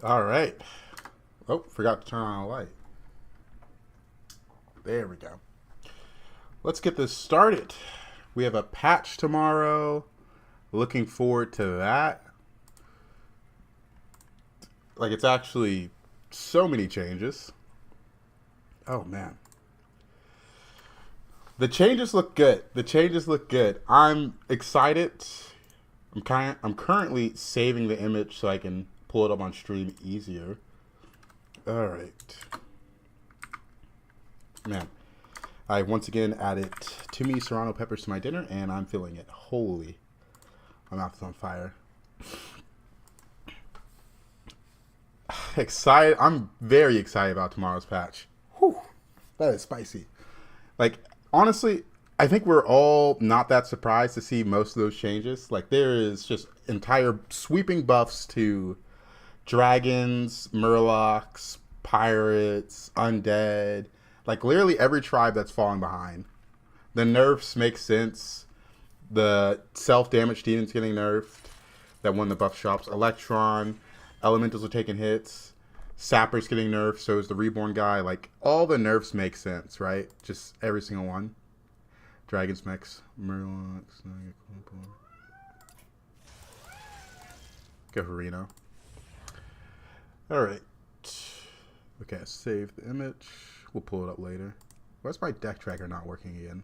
All right. Oh, forgot to turn on a light. There we go. Let's get this started. We have a patch tomorrow. Looking forward to that. Like, it's actually so many changes. Oh, man. The changes look good. The changes look good. I'm excited. I'm currently saving the image so I can pull it up on stream easier. All right. Man, I once again added 2 mini serrano peppers to my dinner, and I'm feeling it. Holy, my mouth is on fire. Excited. I'm very excited about tomorrow's patch. Whew, that is spicy. Like, honestly, I think we're all not that surprised to see most of those changes. Like, there is just entire sweeping buffs to dragons, murlocs, pirates, undead. Like, literally every tribe that's falling behind. The nerfs make sense. The self-damage demons getting nerfed. That won the buff shops. Electron. Elementals are taking hits. Sapper's getting nerfed. So is the Reborn guy. Like, all the nerfs make sense, right? Just every single one. Dragons mix. Murlocs. Go for Reno. Alright. Okay, save the image. We'll pull it up later. Why's my deck tracker not working again?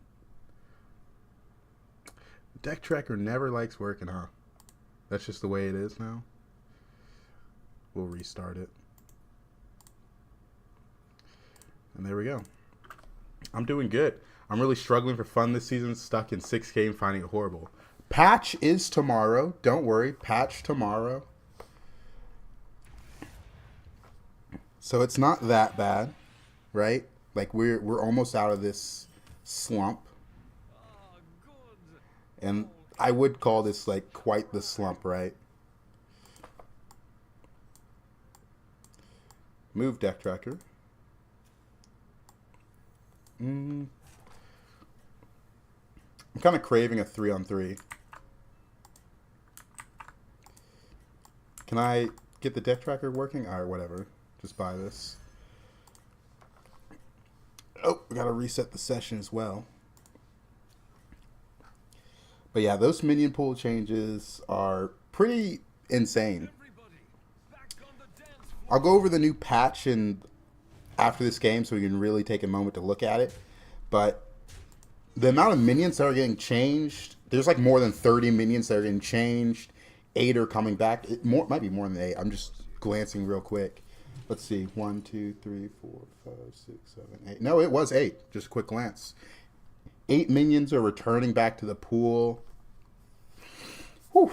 Deck tracker never likes working, huh? That's just the way it is now. We'll restart it. And there we go. I'm doing good. I'm really struggling for fun this season. Stuck in 6K and finding it horrible. Patch is tomorrow. Don't worry. Patch tomorrow. So it's not that bad, right? Like we're almost out of this slump. And I would call this like quite the slump, right? Move deck tracker. I'm kind of craving a 3-on-3. Can I get the deck tracker working? Or whatever. Just buy this. Oh, we gotta reset the session as well. But yeah, those minion pool changes are pretty insane. I'll go over the new patch after this game so we can really take a moment to look at it. But the amount of minions that are getting changed, there's like more than 30 minions that are getting changed. 8 are coming back. It might be more than 8. I'm just glancing real quick. Let's see. 1, 2, 3, 4, 5, 6, 7, 8. No, it was 8. Just a quick glance. 8 minions are returning back to the pool. Whew.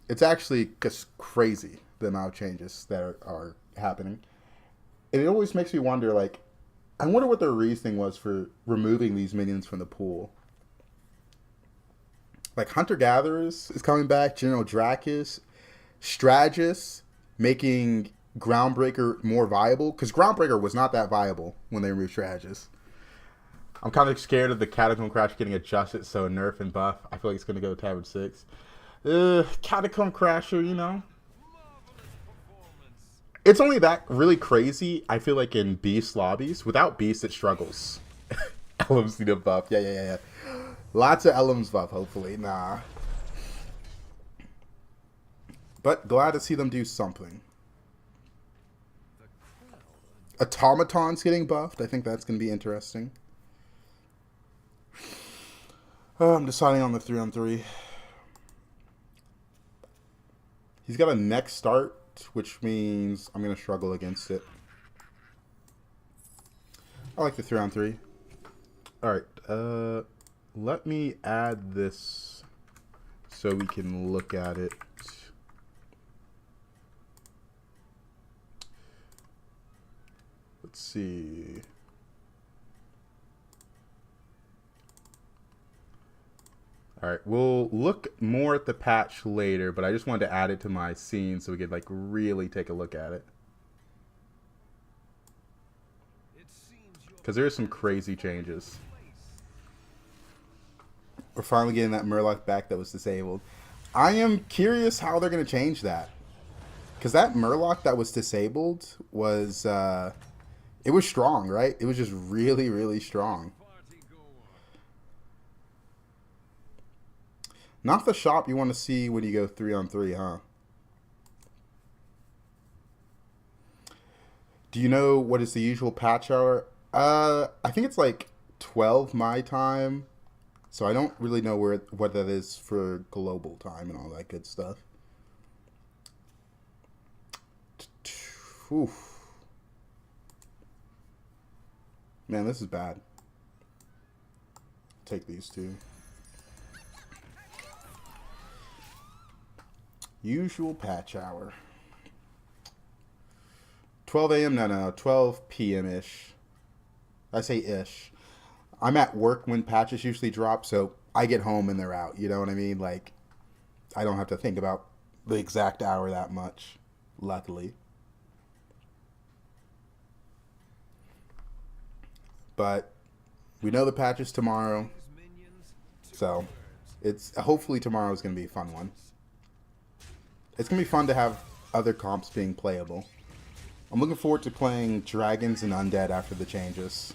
It's actually just crazy, the amount of changes that are happening. And it always makes me wonder, like, I wonder what their reasoning was for removing these minions from the pool. Like, Hunter-Gatherers is coming back. General Dracus. Strategist making Groundbreaker more viable. Because Groundbreaker was not that viable when they removed Strategist. I'm kind of scared of the Catacomb Crash getting adjusted, so nerf and buff. I feel like it's going to go to Tabard 6. Catacomb Crasher, you know. It's only that really crazy, I feel like, in Beast lobbies. Without Beast, it struggles. Elements need a buff. Yeah. Lots of Elements buff, hopefully. Nah. But glad to see them do something. Automaton's getting buffed. I think that's going to be interesting. I'm deciding on the 3-on-3. He's got a next start, which means I'm going to struggle against it. I like the 3-on-3. Alright, let me add this so we can look at it. Let's see. Alright, we'll look more at the patch later, but I just wanted to add it to my scene so we could, like, really take a look at it. Because there are some crazy changes. We're finally getting that Murloc back that was disabled. I am curious how they're going to change that. Because that Murloc that was disabled was, it was strong, right? It was just really, really strong. Not the shop you want to see when you go 3-on-3, huh? Do you know what is the usual patch hour? I think it's like 12 my time. So I don't really know what that is for global time and all that good stuff. Oof. Man, this is bad. Take these two. Usual patch hour. 12 a.m. No, 12 p.m.-ish. I say ish. I'm at work when patches usually drop, so I get home and they're out. You know what I mean? Like, I don't have to think about the exact hour that much, luckily. But we know the patch is tomorrow, so it's hopefully tomorrow is going to be a fun one. It's going to be fun to have other comps being playable. I'm looking forward to playing Dragons and Undead after the changes.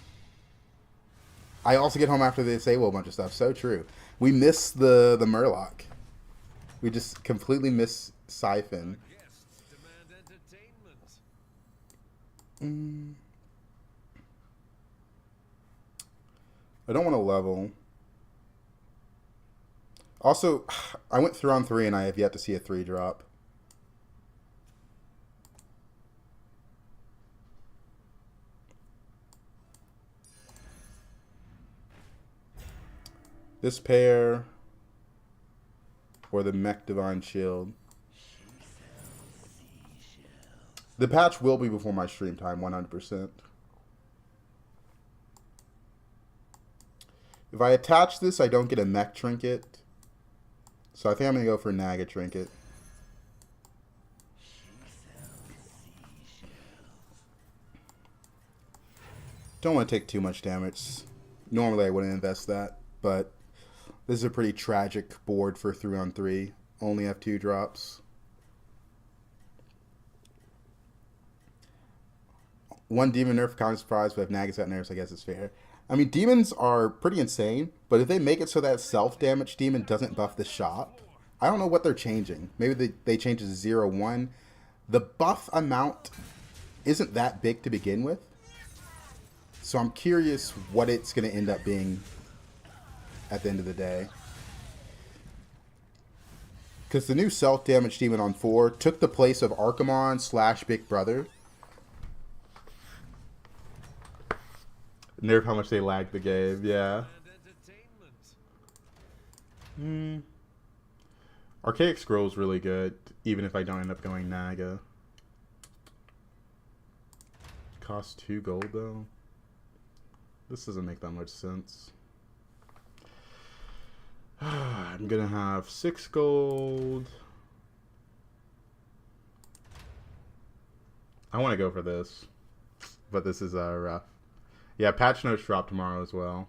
I also get home after they disable a bunch of stuff. So true. We miss the Murloc. We just completely miss Siphon. I don't want to level. Also, I went 3-on-3 and I have yet to see a 3-drop. This pair or the Mech Divine Shield. The patch will be before my stream time, 100%. If I attach this, I don't get a Mech Trinket. So I think I'm going to go for a Naga Trinket. Don't want to take too much damage. Normally I wouldn't invest that, but this is a pretty tragic board for 3-on-3. Only have 2 drops. One demon nerf, kind of surprised, but if Naga's got nerfs, I guess it's fair. I mean, demons are pretty insane, but if they make it so that self-damage demon doesn't buff the shop, I don't know what they're changing. Maybe they change it to 0-1. The buff amount isn't that big to begin with, so I'm curious what it's going to end up being at the end of the day. Because the new self-damage demon on 4 took the place of Archimon / Big Brother. Nerf how much they lag the game, yeah. Archaic Scroll's really good, even if I don't end up going Naga. Cost 2 gold though. This doesn't make that much sense. I'm gonna have 6 gold. I want to go for this, but this is rough. Yeah, patch notes drop tomorrow as well.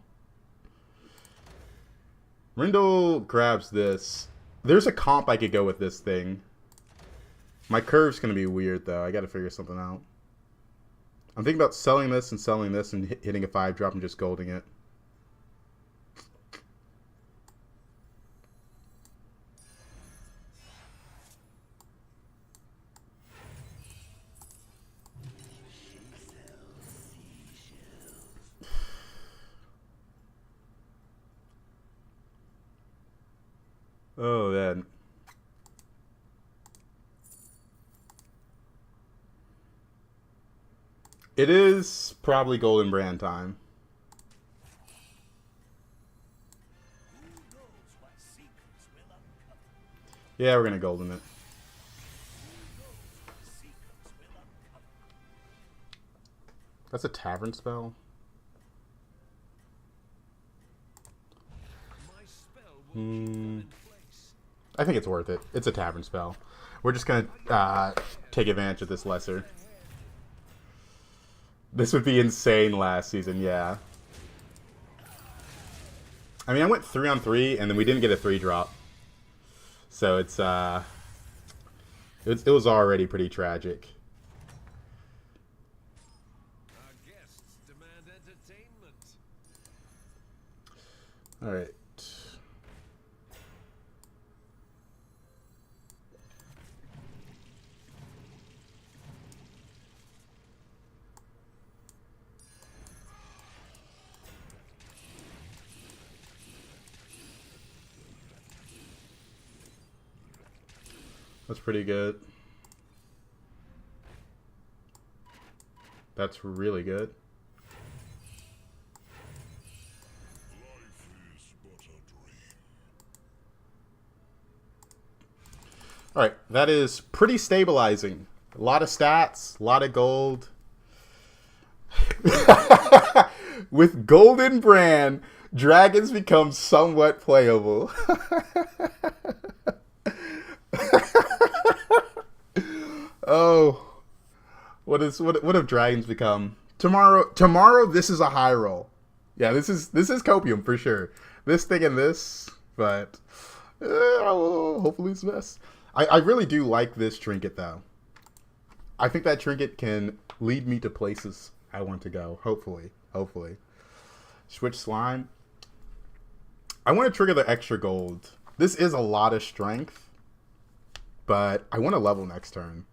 Rindle grabs this. There's a comp I could go with this thing. My curve's gonna be weird though. I gotta figure something out. I'm thinking about selling this and hitting a 5-drop and just golding it. Oh, man. It is probably Golden Brand time. Yeah, we're going to golden it. That's a tavern spell? I think it's worth it. It's a tavern spell. We're just going to take advantage of this lesser. This would be insane last season, yeah. I mean, I went 3-on-3, and then we didn't get a 3-drop. So it's It was already pretty tragic. Our guests demand entertainment. All right. That's pretty good. That's really good. All right, that is pretty stabilizing. A lot of stats, a lot of gold. With Golden Brand, dragons become somewhat playable. Oh, what have dragons become? Tomorrow this is a high roll. Yeah, this is copium for sure. This thing and this, but hopefully it's best. I really do like this trinket though. I think that trinket can lead me to places I want to go. Hopefully. Switch slime. I want to trigger the extra gold. This is a lot of strength, but I want to level next turn.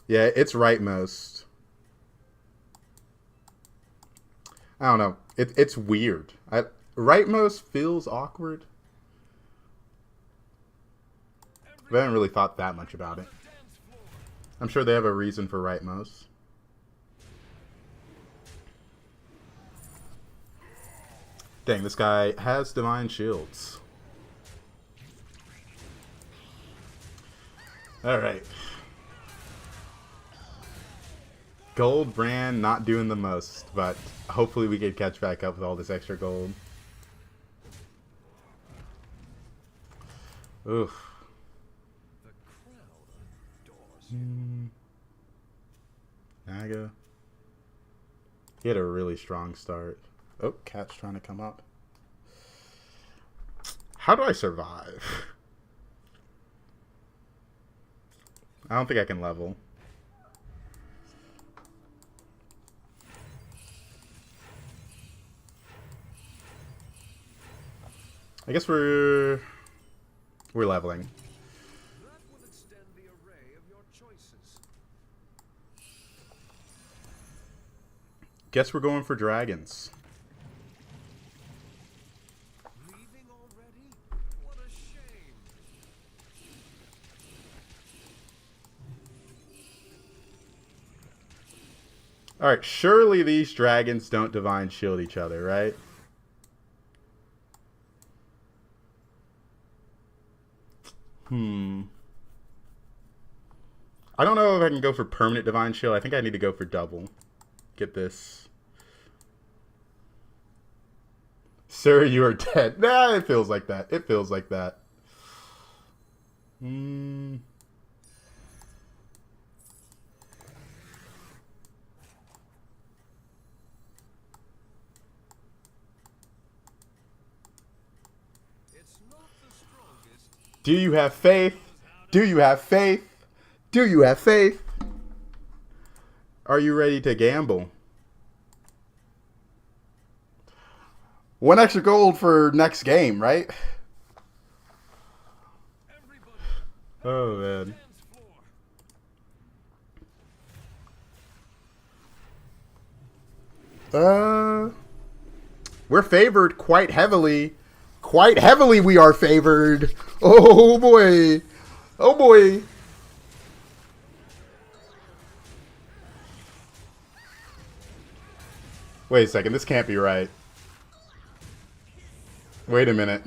Yeah, it's rightmost. I don't know. It's weird. Rightmost feels awkward. But I haven't really thought that much about it. I'm sure they have a reason for rightmost. Dang, this guy has divine shields. Alright. Gold brand not doing the most, but hopefully we can catch back up with all this extra gold. Oof. Naga. He had a really strong start. Oh, cat's trying to come up. How do I survive? I don't think I can level. I guess we're leveling. That will extend the array of your choices. Guess we're going for dragons. Leaving already? What a shame. Alright, surely these dragons don't divine shield each other, right? I don't know if I can go for permanent divine shield. I think I need to go for double. Get this. Sir, you are dead. Nah, it feels like that. It feels like that. It's not the strongest. Do you have faith? Do you have faith? Do you have faith? Are you ready to gamble? 1 extra gold for next game, right? Everybody, Oh, man. dance floor. We're favored quite heavily. Quite heavily we are favored. Oh, boy. Oh, boy. Wait a second. This can't be right. Wait a minute.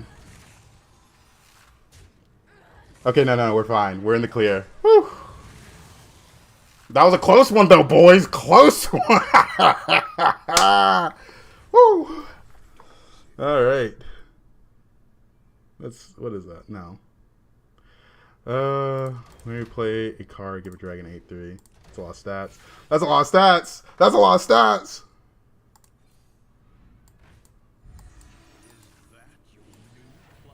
Okay, no, we're fine. We're in the clear. Whew. That was a close one, though, boys. Close one. Woo. All right. What is that? No. Let me play a card, give a dragon 8/3. That's a lot of stats. That's a lot of stats. That's a lot of stats.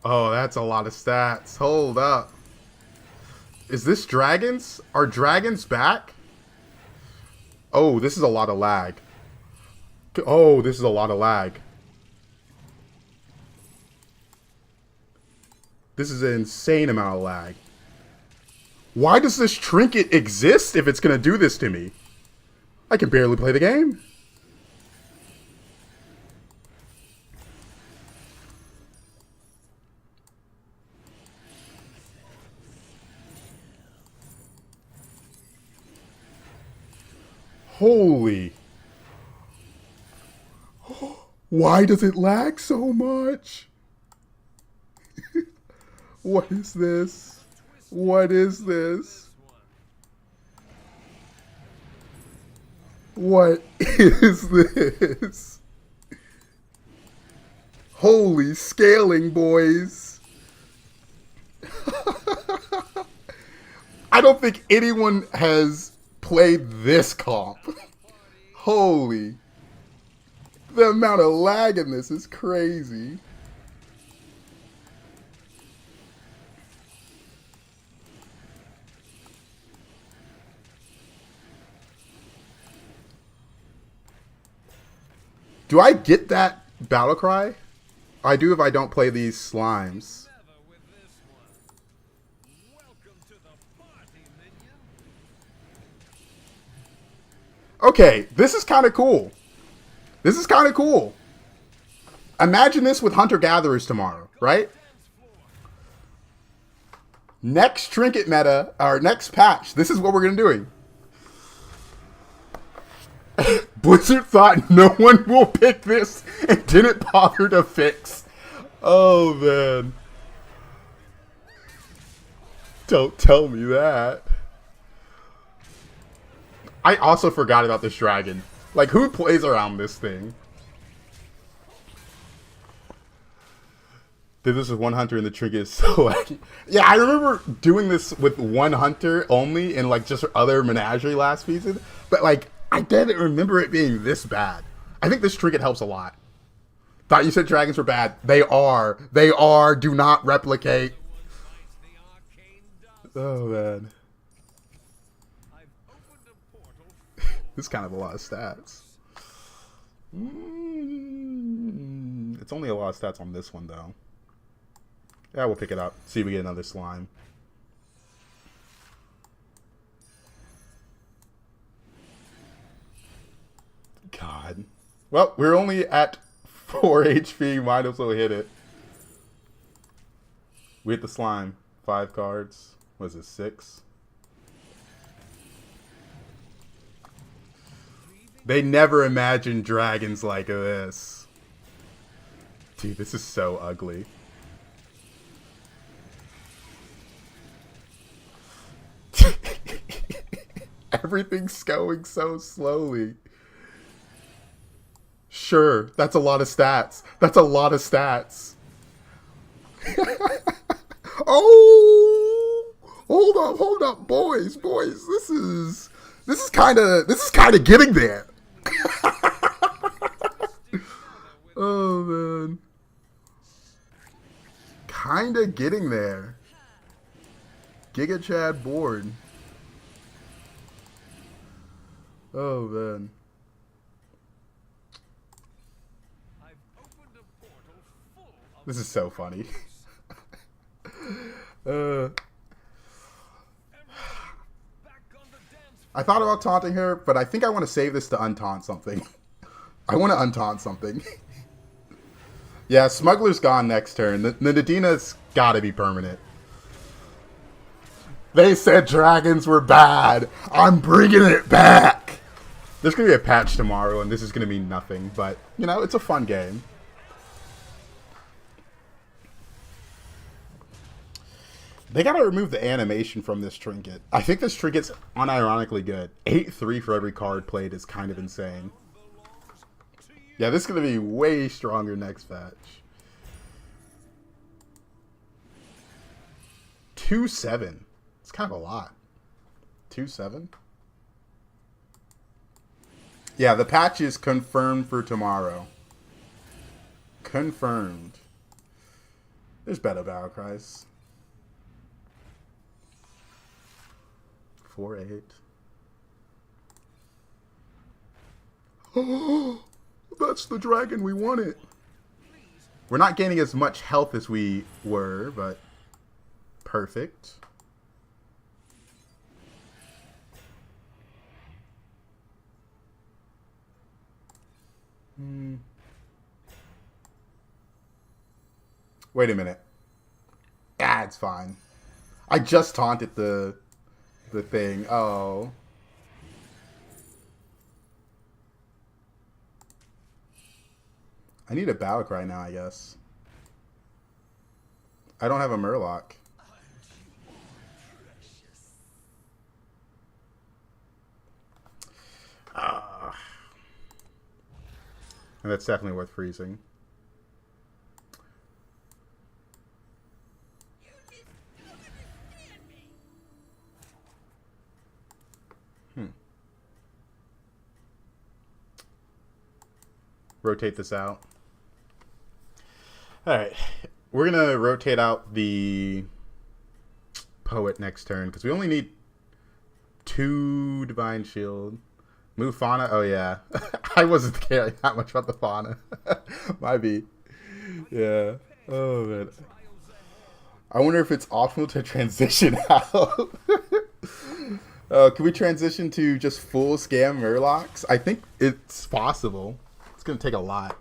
Oh, that's a lot of stats. Hold up. Is this dragons? Are dragons back? Oh, this is a lot of lag. Oh, this is a lot of lag. This is an insane amount of lag. Why does this trinket exist if it's going to do this to me? I can barely play the game. Holy. Why does it lag so much? What is this? What is this? What is this? Holy scaling, boys. I don't think anyone has played this comp. Holy. The amount of lag in this is crazy. Do I get that battle cry? I do if I don't play these slimes. Okay, this is kind of cool. This is kind of cool. Imagine this with hunter-gatherers tomorrow, right? Next trinket meta, or next patch, this is what we're going to be doing. Blizzard thought no one will pick this and didn't bother to fix. Oh, man. Don't tell me that. I also forgot about this dragon. Like, who plays around this thing? Did this with one hunter and the trinket is so laggy. Yeah, I remember doing this with one hunter only in, like, just other menagerie last season. But, like, I didn't remember it being this bad. I think this trinket helps a lot. Thought you said dragons were bad. They are. They are. Do not replicate. Oh, man. This is kind of a lot of stats. It's only a lot of stats on this one, though. Yeah, we'll pick it up. See if we get another slime. God. Well, we're only at 4 HP. Might as well hit it. We hit the slime. 5 cards. What is it, 6? They never imagined dragons like this. Dude, this is so ugly. Everything's going so slowly. Sure, that's a lot of stats. That's a lot of stats. Oh! Hold up, boys. This is kind of getting there. Oh, man. Kind of getting there. Giga Chad board. Oh, man. This is so funny. I thought about taunting her, but I think I want to save this to untaunt something. I want to untaunt something. Yeah, Smuggler's gone next turn. The Nadina's got to be permanent. They said dragons were bad. I'm bringing it back. There's going to be a patch tomorrow, and this is going to mean nothing. But, you know, it's a fun game. They got to remove the animation from this trinket. I think this trinket's unironically good. 8-3 for every card played is kind of insane. Yeah, this is going to be way stronger next patch. 2-7. It's kind of a lot. 2-7? Yeah, the patch is confirmed for tomorrow. Confirmed. There's better battle cries. 4-8. Oh, that's the dragon we wanted. We're not gaining as much health as we were, but perfect. Wait a minute. Ah, it's fine. I just taunted the thing. Oh. I need a battle cry now, I guess. I don't have a Murloc. And that's definitely worth freezing. Rotate this out. Alright. We're going to rotate out the Poet next turn, because we only need 2 Divine Shield. Move Fauna? Oh, yeah. I wasn't caring that much about the Fauna. Might be. Yeah. Oh, man. I wonder if it's optional to transition out. Can we transition to just full scam Murlocs? I think it's possible. It's going to take a lot.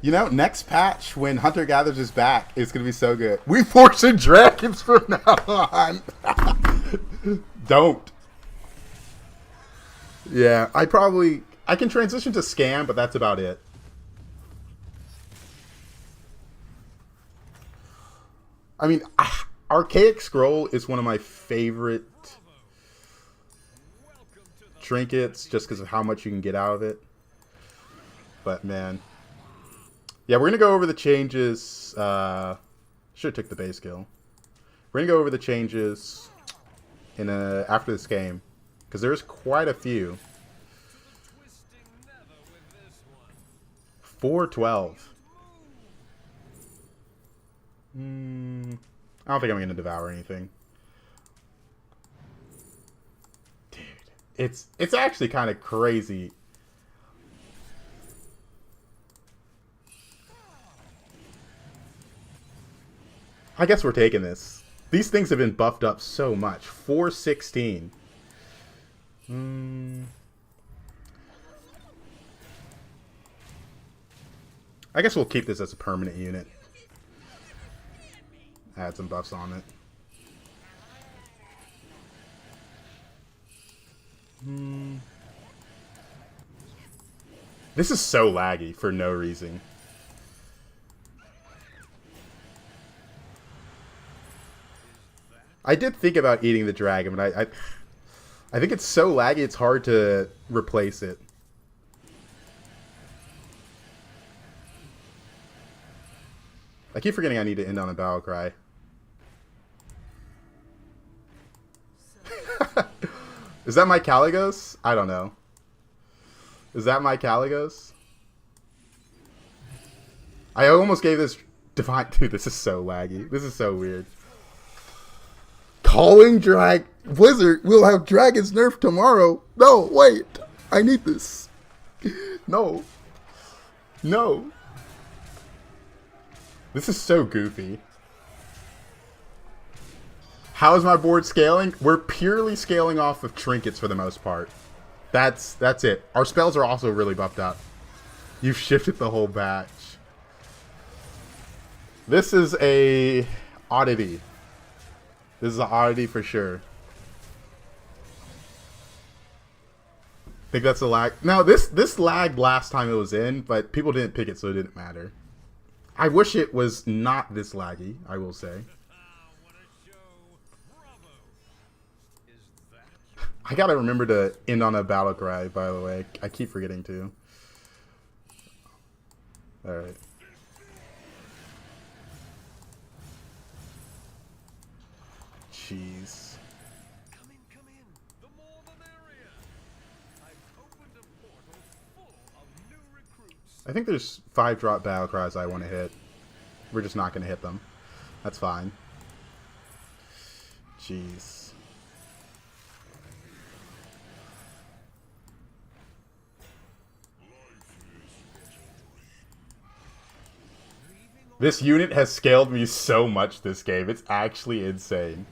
You know, next patch, when Hunter Gatherers is back, it's going to be so good. We fortune dragons from now on. Don't. Yeah, I can transition to scam, but that's about it. I mean, Archaic Scroll is one of my favorite trinkets just because of how much you can get out of it. But, man. Yeah, we're going to go over the changes. Should have took the base kill. We're going to go over the changes after this game, because there's quite a few. 4-12. I don't think I'm going to devour anything. Dude, it's actually kind of crazy. I guess we're taking this. These things have been buffed up so much. 416. I guess we'll keep this as a permanent unit. Add some buffs on it. This is so laggy for no reason. I did think about eating the dragon, but I think it's so laggy it's hard to replace it. I keep forgetting I need to end on a battle cry. Is that my Caligos? I don't know. Is that my Caligos? I almost gave this divine... Dude, this is so laggy. This is so weird. Calling Drag... Blizzard, we'll have dragons nerfed tomorrow. No, wait. I need this. No. No. This is so goofy. How is my board scaling? We're purely scaling off of trinkets for the most part. That's it. Our spells are also really buffed up. You've shifted the whole batch. This is a oddity. This is an oddity for sure. I think that's a lag. Now, this lagged last time it was in, but people didn't pick it, so it didn't matter. I wish it was not this laggy, I will say. I gotta remember to end on a battle cry, by the way. I keep forgetting to. Alright. Jeez. Come in, come in. The more the merrier. I think there's 5-drop battle cries I want to hit. We're just not going to hit them. That's fine. Jeez. This unit has scaled me so much this game. It's actually insane.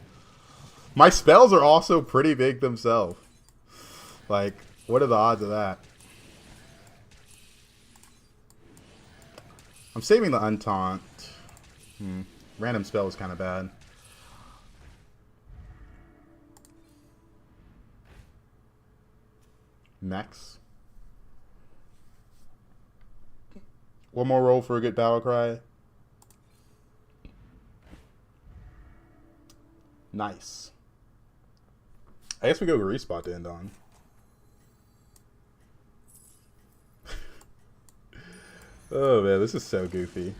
My spells are also pretty big themselves. Like, what are the odds of that? I'm saving the untaunt. Random spell is kind of bad. Next. One more roll for a good battle cry. Nice. I guess we go respawn to end on. Oh man, this is so goofy.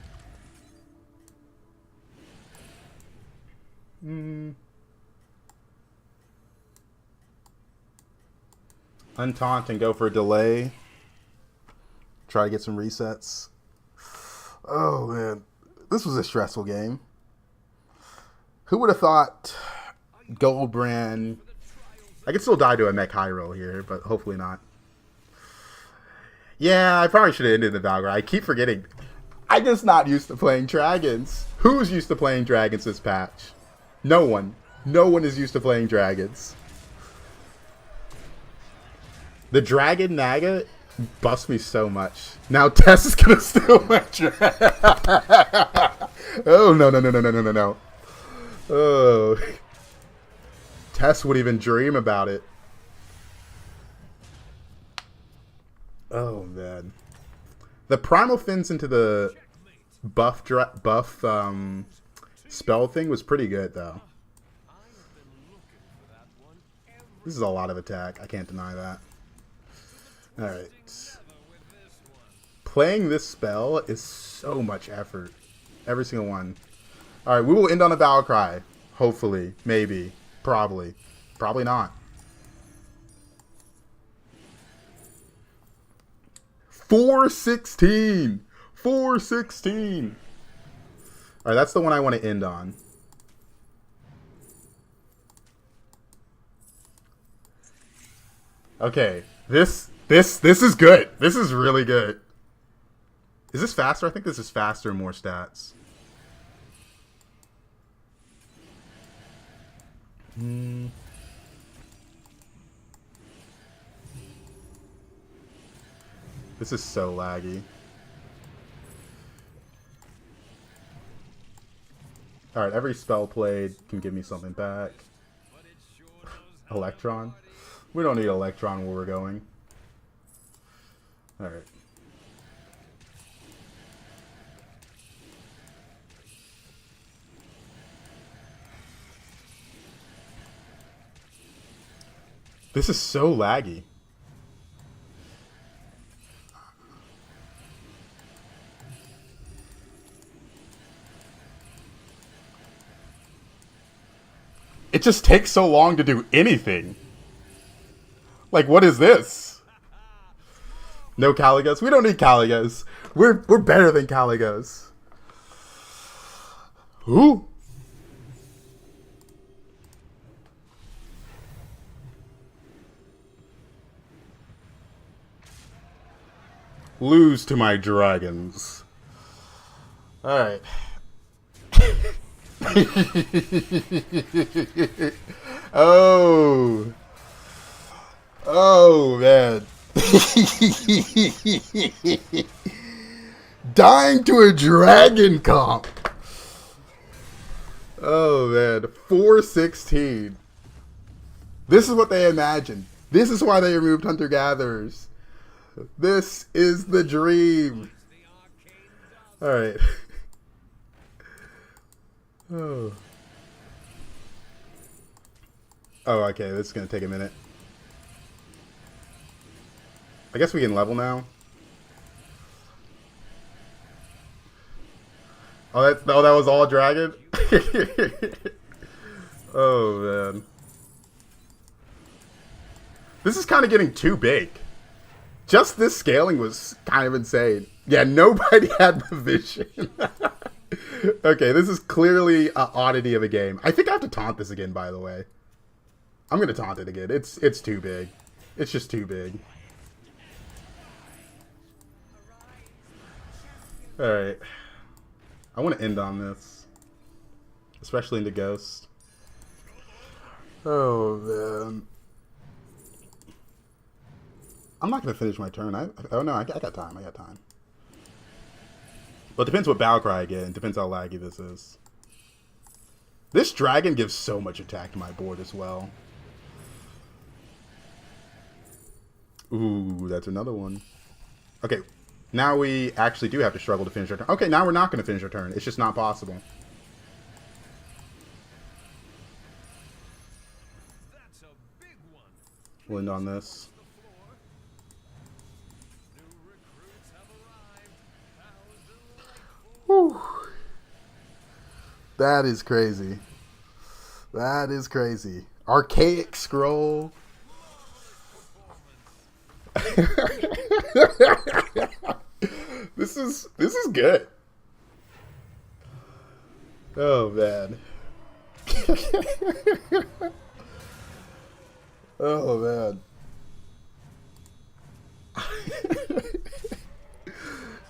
Untaunt and go for a delay. Try to get some resets. Oh man, this was a stressful game. Who would have thought Goldbrand... I could still die to a mech high roll here, but hopefully not. Yeah, I probably should have ended the Valkyrie. I keep forgetting. I'm just not used to playing dragons. Who's used to playing dragons this patch? No one. No one is used to playing dragons. The Dragon Naga busts me so much. Now Tess is going to steal my dragon. Oh, no. Oh. Tess would even dream about it. Oh, man. The Primal Fins into the buff spell thing was pretty good, though. This is a lot of attack. I can't deny that. Alright. Playing this spell is so much effort. Every single one. Alright, we will end on a battle cry. Hopefully. Maybe. Probably. Probably not. 416. 416. Alright, that's the one I want to end on. Okay. This is good. This is really good. Is this faster? I think this is faster and more stats. This is so laggy. Alright, every spell played can give me something back. Electron? We don't need Electron where we're going. Alright. This is so laggy. It just takes so long to do anything. Like, what is this? No Caligos? We don't need Caligos. We're better than Caligos. Who? Lose to my dragons. Alright. Oh. Oh, man. Dying to a dragon comp. Oh, man. 416. This is what they imagined. This is why they removed hunter-gatherers. This is the dream. Alright. Oh. Oh, okay. This is going to take a minute. I guess we can level now. Oh, that was all dragon? Oh, man. This is kind of getting too big. Just this scaling was kind of insane. Yeah, nobody had the vision. Okay, this is clearly an oddity of a game. I think I have to taunt this again, by the way. I'm going to taunt it again. It's too big. It's just too big. Alright. I want to end on this. Especially into Ghost. Oh, man. I'm not going to finish my turn. Oh, no, I got time. I got time. But it depends what Battlecry I get. It depends how laggy this is. This dragon gives so much attack to my board as well. Ooh, that's another one. Okay, now we actually do have to struggle to finish our turn. Okay, now we're not going to finish our turn. It's just not possible. That's a big one. We'll end on this. Whew. That is crazy. That is crazy. Archaic scroll. This is good. Oh man. Oh man.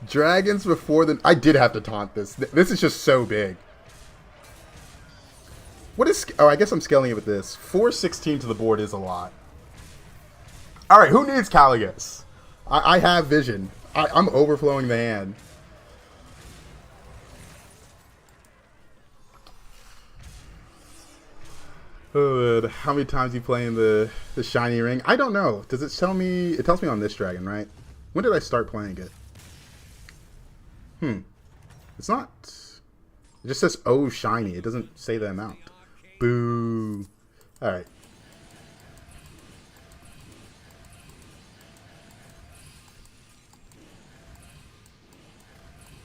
Dragons before the... I did have to taunt this. This is just so big. What is... Oh, I guess I'm scaling it with this. 416 to the board is a lot. Alright, who needs Caligus? I have vision. I'm overflowing the hand. Oh, how many times you playing the shiny ring? I don't know. Does it tell me... It tells me on this dragon, right? When did I start playing it? It's not... It just says, oh, shiny. It doesn't say the amount. Boo. Alright.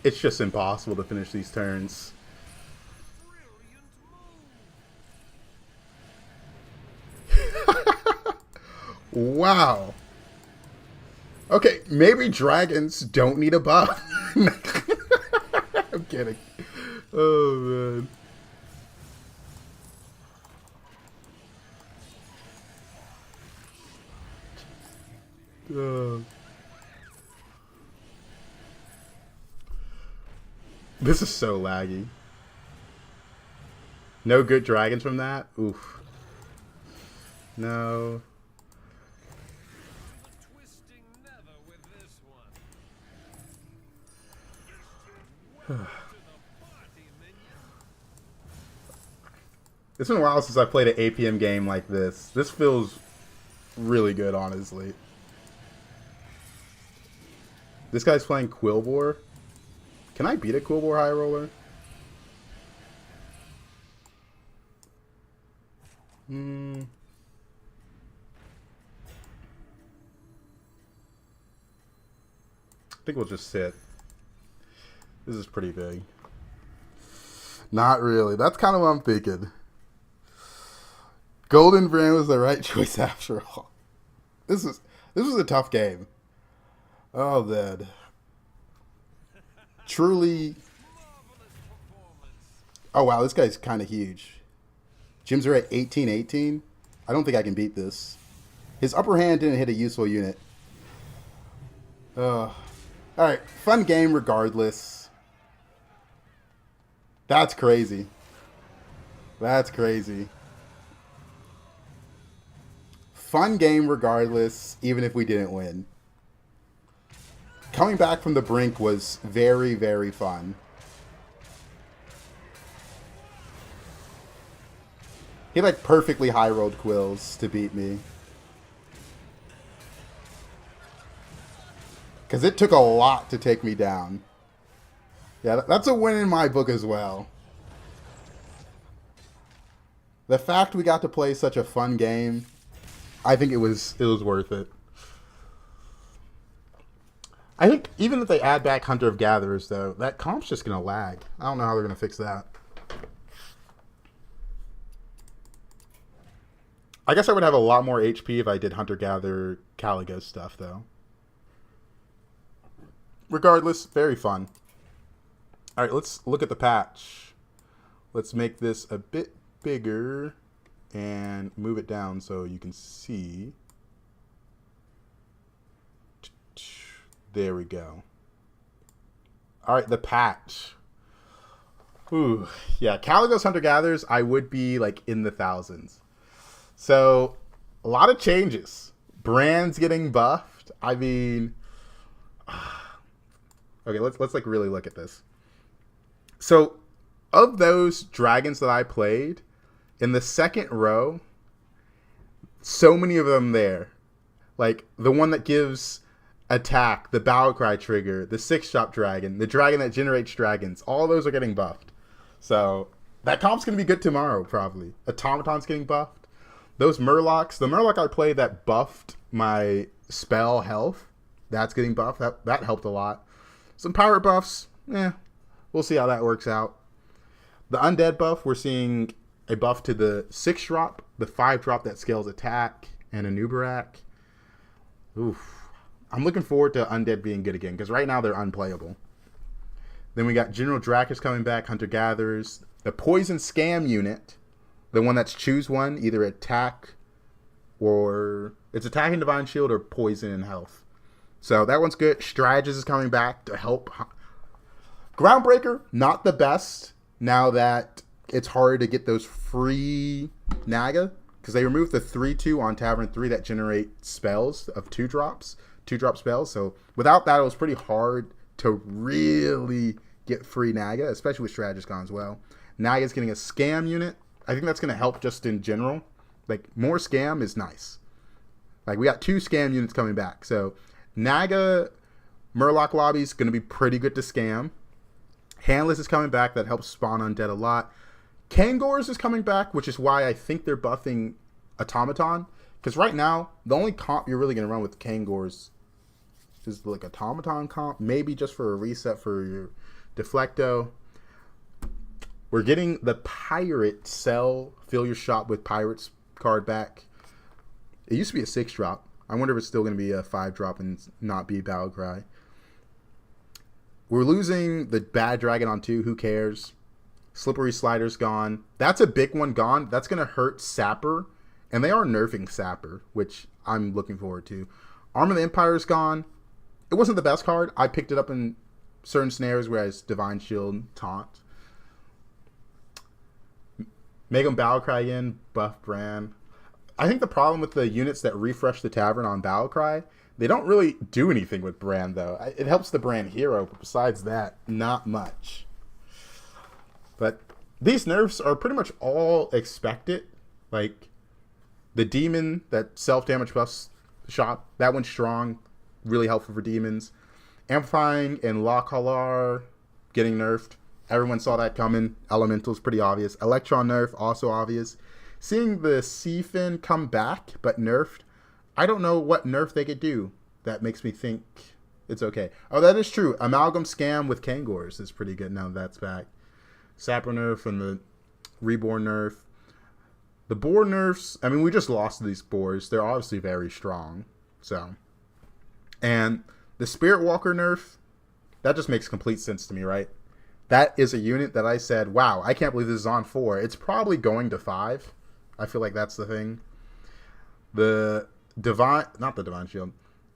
It's just impossible to finish these turns. Wow. Okay, maybe dragons don't need a buff. I'm kidding. Oh, man. This is so laggy. No good dragons from that? Oof. No. It's been a while since I played an APM game like this. This feels really good, honestly. This guy's playing Quillbore. Can I beat a Quillbore High Roller? I think we'll just sit. This is pretty big. Not really. That's kind of what I'm thinking. Golden Brand was the right choice after all. This was a tough game. Oh, man. Truly. Oh, wow. This guy's kind of huge. Gyms are at 18-18. I don't think I can beat this. His upper hand didn't hit a useful unit. Alright. Fun game regardless. That's crazy. That's crazy. Fun game regardless, even if we didn't win. Coming back from the brink was very, very fun. He like perfectly high rolled Quills to beat me. Because it took a lot to take me down. Yeah, that's a win in my book as well. The fact we got to play such a fun game, I think it was worth it. I think even if they add back Hunter of Gatherers, though, that comp's just going to lag. I don't know how they're going to fix that. I guess I would have a lot more HP if I did Hunter-Gatherer Caligo stuff, though. regardless, very fun. All right, let's look at the patch. Let's make this a bit bigger and move it down so you can see. There we go. All right, the patch. Ooh, yeah, Caligos Hunter-Gatherers, I would be like in the thousands. So, a lot of changes. Brands getting buffed. I mean, okay, let's like really look at this. So, of those dragons that I played, in the second row, so many of them there. Like, the one that gives attack, the battle cry trigger, the 6-drop dragon, the dragon that generates dragons, all those are getting buffed. So, that comp's going to be good tomorrow, probably. Automaton's getting buffed. Those Murlocs, the Murloc I played that buffed my spell health, that's getting buffed. That helped a lot. Some pirate buffs, we'll see how that works out. The undead buff, we're seeing a buff to the 6-drop, the 5-drop that scales attack, and a Nubarak. Oof. I'm looking forward to undead being good again, because right now they're unplayable. Then we got General Drakus coming back, Hunter-Gatherers. The Poison Scam unit, the one that's choose one, either attack or... It's attacking Divine Shield or poison and health. So that one's good. Strategist is coming back to help. Groundbreaker, not the best now that it's hard to get those free Naga. Because they removed the 3/2 on Tavern 3 that generate spells of 2-drops. 2-drop spells. So without that, it was pretty hard to really get free Naga, especially with Strategist gone as well. Naga's getting a Scam unit. I think that's going to help just in general. Like, more Scam is nice. Like, we got 2 Scam units coming back. So, Naga Murloc lobby's going to be pretty good to scam. Handless is coming back. That helps spawn undead a lot. Kangors is coming back, which is why I think they're buffing Automaton. Because right now, the only comp you're really going to run with Kangors is like Automaton comp. Maybe just for a reset for your Deflecto. We're getting the Pirate Sell, fill your shop with Pirates card back. It used to be a 6-drop. I wonder if it's still going to be a 5-drop and not be Battle Cry. We're losing the Bad Dragon on 2. Who cares? Slippery Slider's gone. That's a big one gone. That's going to hurt Sapper. And they are nerfing Sapper, which I'm looking forward to. Arm of the Empire's gone. It wasn't the best card. I picked it up in certain scenarios where it's Divine Shield, Taunt. Make them Battle Cry again. Buff Brand. I think the problem with the units that refresh the Tavern on Battle Cry, they don't really do anything with Brand, though. It helps the Brand hero, but besides that, not much. But these nerfs are pretty much all expected. Like, the Demon that self-damage buffs shot, that one's strong. Really helpful for demons. Amplifying and Lockhalar getting nerfed. Everyone saw that coming. Elemental's pretty obvious. Electron nerf, also obvious. Seeing the Seafin come back, but nerfed, I don't know what nerf they could do. That makes me think it's okay. Oh, that is true. Amalgam Scam with Kangors is pretty good now that's back. Sapper nerf and the Reborn nerf. The Boar nerfs, I mean, we just lost these Boars. They're obviously very strong. So, and the Spirit Walker nerf, that just makes complete sense to me, right? That is a unit that I said, wow, I can't believe this is on 4. It's probably going to 5. I feel like that's the thing. The Divine, not the Divine Shield,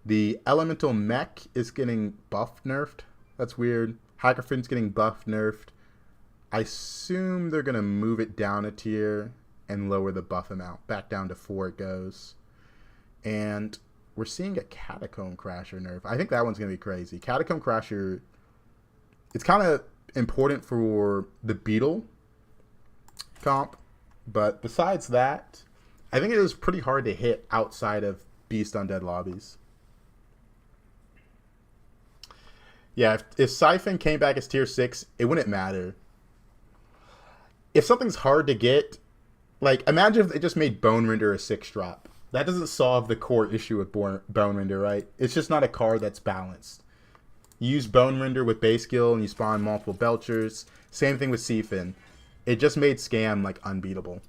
the Elemental Mech is getting buffed nerfed. That's weird. Hackerfin's getting buffed nerfed. I assume they're going to move it down a tier and lower the buff amount. Back down to 4 it goes. And we're seeing a Catacomb Crasher nerf. I think that one's going to be crazy. Catacomb Crasher, it's kind of important for the Beetle comp. But besides that, I think it is pretty hard to hit outside of Beast Undead lobbies. Yeah, if Siphon came back as tier 6, it wouldn't matter. If something's hard to get, like, imagine if they just made Bone Render a 6-drop. That doesn't solve the core issue with Bone Render, right? It's just not a card that's balanced. You use Bone Render with base skill and you spawn multiple Belchers. Same thing with Seafin. It just made Scam, like, unbeatable.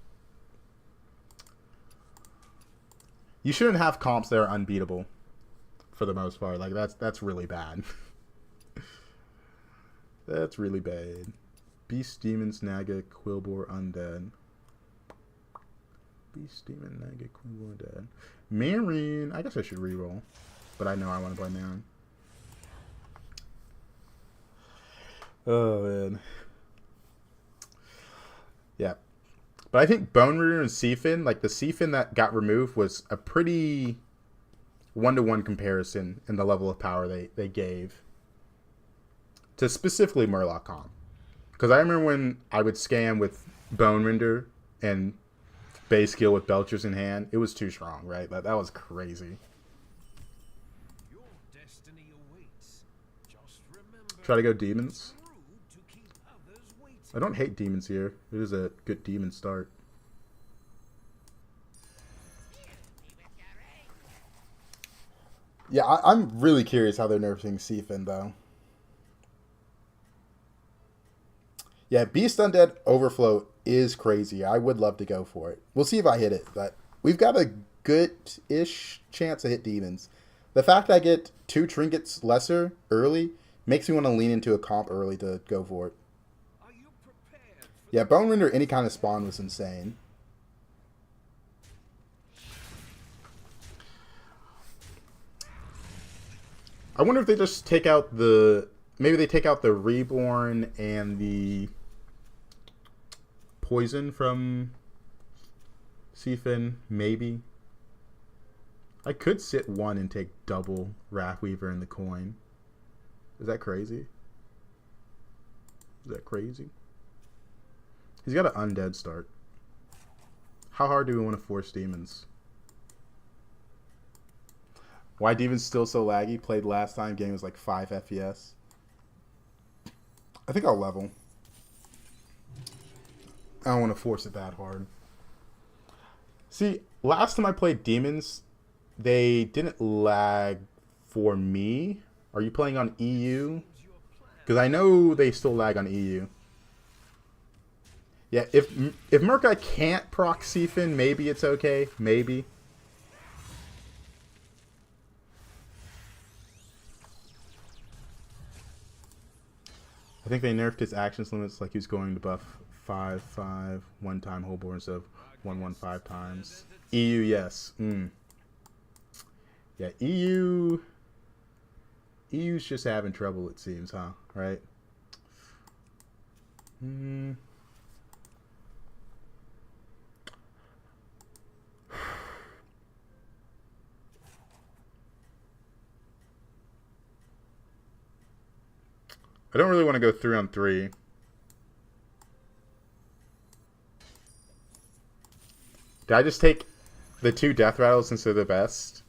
You shouldn't have comps that are unbeatable, for the most part. Like, that's really bad. That's really bad. Beast, Demons, Naga, Quilboar, Undead. Beast, Demon, Naga, Quilboar, Undead. Marine. I guess I should reroll. But I know I want to play Marine. Oh, man. Yeah. But I think Bone Reader and Seafin, like the Seafin that got removed was a pretty one-to-one comparison in the level of power they gave to specifically Murloc comp. Because I remember when I would scam with Bone Render and base skill with Belchers in hand, it was too strong, right? That was crazy. Your destiny awaits. Just remember, Try to go Demons. to keep others waiting. I don't hate Demons here. It is a good Demon start. Yeah, I'm really curious how they're nerfing Seafin, though. Yeah, Beast Undead Overflow is crazy. I would love to go for it. We'll see if I hit it, but we've got a good-ish chance to hit Demons. The fact I get 2 Trinkets lesser early makes me want to lean into a comp early to go for it. Are you prepared for Yeah, Bone Render, any kind of spawn was insane. I wonder if they just take out the... Maybe they take out the Reborn and the Poison from Seafin, maybe. I could sit 1 and take double Wrathweaver in the coin. Is that crazy? Is that crazy? He's got an Undead start. How hard do we want to force Demons? Why Demons still so laggy? Played last time, game was like 5 FPS. I think I'll level. I don't want to force it that hard. See, last time I played Demons, they didn't lag for me. Are you playing on EU? Because I know they still lag on EU. Yeah, if Murkai can't proc Seafin, maybe it's okay. Maybe. I think they nerfed his actions limits, like he was going to buff 5/5 one time whole board instead of 1/1 5 times. EU, yes. Yeah, EU's just having trouble, it seems, huh? Right? I don't really want to go 3-on-3. Did I just take the 2 Death Rattles since they're the best?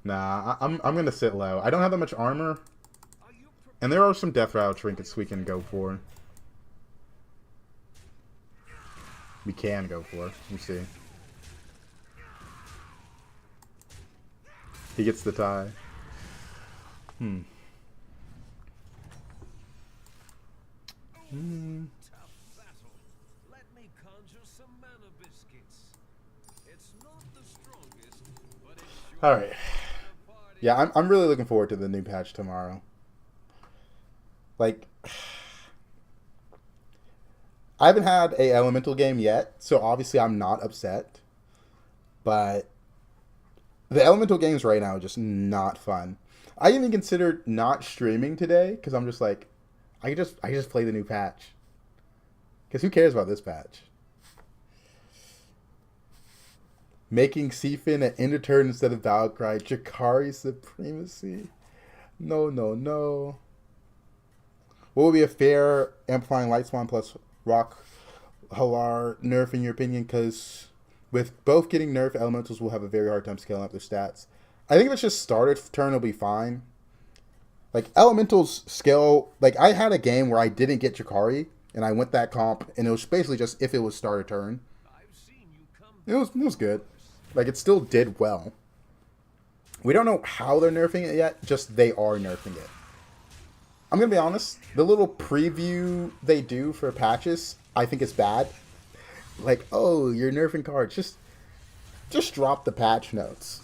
Nah, I'm gonna sit low. I don't have that much armor. And there are some Death Rattle trinkets we can go for. We can go for. Let me see. He gets the tie. tough battle. Let me conjure some mana biscuits. It's not the strongest, but it's sure All right. the party. Yeah, I'm really looking forward to the new patch tomorrow. Like, I haven't had a elemental game yet, so obviously I'm not upset. But the elemental games right now are just not fun. I even considered not streaming today because I'm just like, I just play the new patch. Because who cares about this patch? Making Seafin an end of turn instead of Valkyrie. Jakari Supremacy. No, no, no. What would be a fair amplifying light spawn plus rock halar nerf in your opinion? Because with both getting nerfed, elementals will have a very hard time scaling up their stats. I think if it's just started turn, it'll be fine. Like, elementals scale... Like, I had a game where I didn't get Jakari, and I went that comp, and it was basically just if it was starter turn. I've seen you come It was good. Like, it still did well. We don't know how they're nerfing it yet, just they are nerfing it. I'm going to be honest, the little preview they do for patches, I think it's bad. Like, oh, you're nerfing cards. Just drop the patch notes.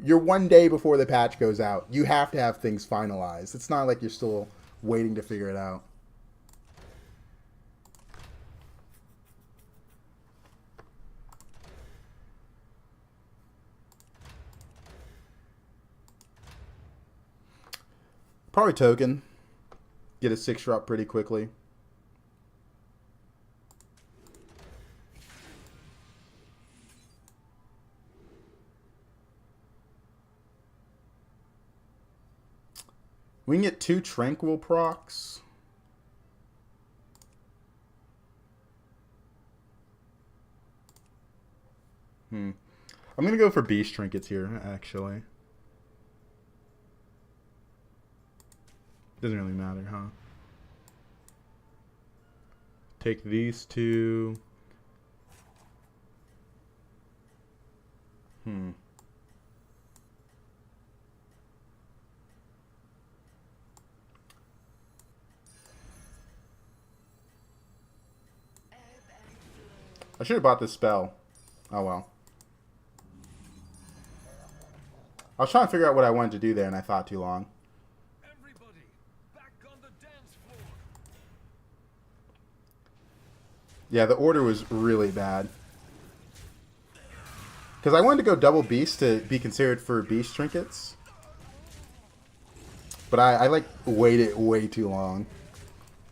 You're 1 day before the patch goes out. You have to have things finalized. It's not like you're still waiting to figure it out. Probably token. Get a 6-drop pretty quickly. We can get 2 tranquil procs. I'm gonna go for beast trinkets here, actually. Doesn't really matter, huh? Take these 2. I should have bought this spell. Oh well. I was trying to figure out what I wanted to do there, and I thought too long. Everybody, back on the dance floor. Yeah, the order was really bad. Because I wanted to go double beast to be considered for beast trinkets. But I like waited way too long.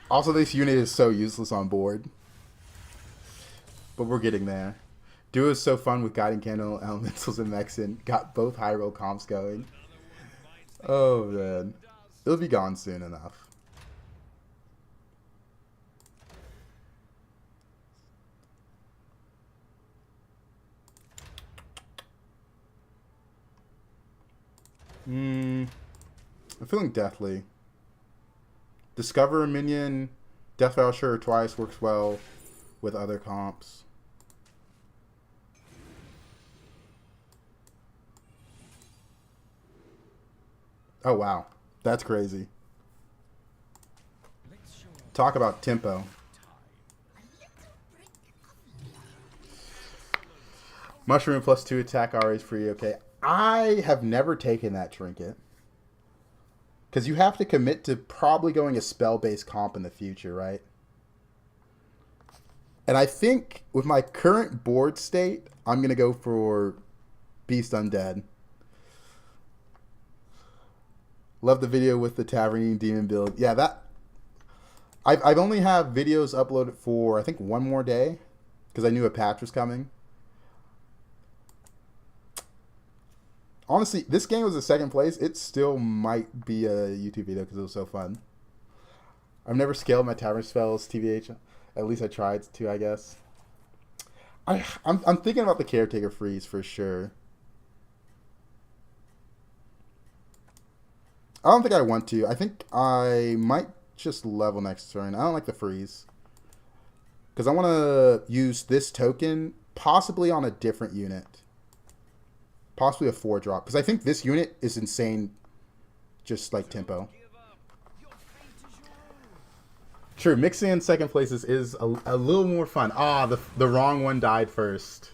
Also, this unit is so useless on board. But we're getting there. Duo is so fun with Guiding Candle, Elementals, and Mexen. Got both high roll comps going. Oh, man. It'll be gone soon enough. I'm feeling deathly. Discover a minion. Death Rattle sure twice works well with other comps. Oh wow, that's crazy. Talk about tempo. Mushroom plus 2 attack always free. Okay, I have never taken that trinket. Because you have to commit to probably going a spell-based comp in the future, right? And I think with my current board state, I'm going to go for Beast Undead. Love the video with the Tavernian Demon build. Yeah, that... I've only have videos uploaded for, I think, 1 more day. Because I knew a patch was coming. Honestly, this game was in 2nd place. It still might be a YouTube video because it was so fun. I've never scaled my Tavern spells, TVH. At least I tried to, I guess. I'm thinking about the Caretaker freeze for sure. I don't think I want to. I think I might just level next turn. I don't like the freeze. Because I want to use this token possibly on a different unit. Possibly a 4-drop. Because I think this unit is insane. Just like tempo. True. Mixing in 2nd places is a little more fun. Ah, the wrong one died first.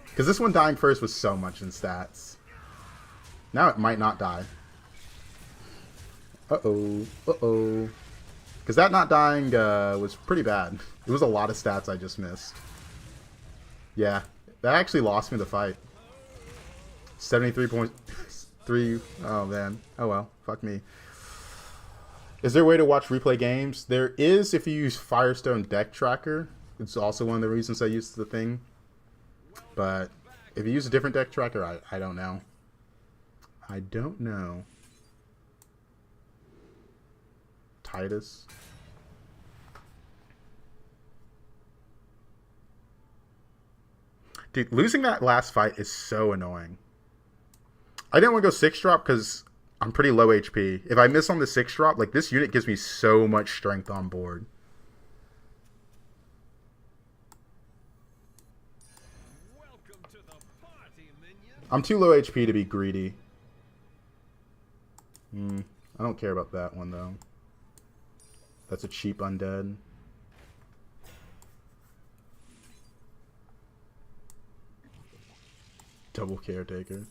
Because this one dying first was so much in stats. Now it might not die. Uh-oh. Uh-oh. Because that not dying was pretty bad. It was a lot of stats I just missed. Yeah. That actually lost me the fight. 73.3. Oh, man. Oh, well. Fuck me. Is there a way to watch replay games? There is if you use Firestone Deck Tracker. It's also one of the reasons I use the thing. But if you use a different deck tracker, I don't know. I don't know. Titus. Dude, losing that last fight is so annoying. I didn't want to go 6-drop because I'm pretty low HP. If I miss on the 6-drop, like this unit gives me so much strength on board. Welcome to the party, minion. I'm too low HP to be greedy. I don't care about that one though. That's a cheap undead. Double Caretaker.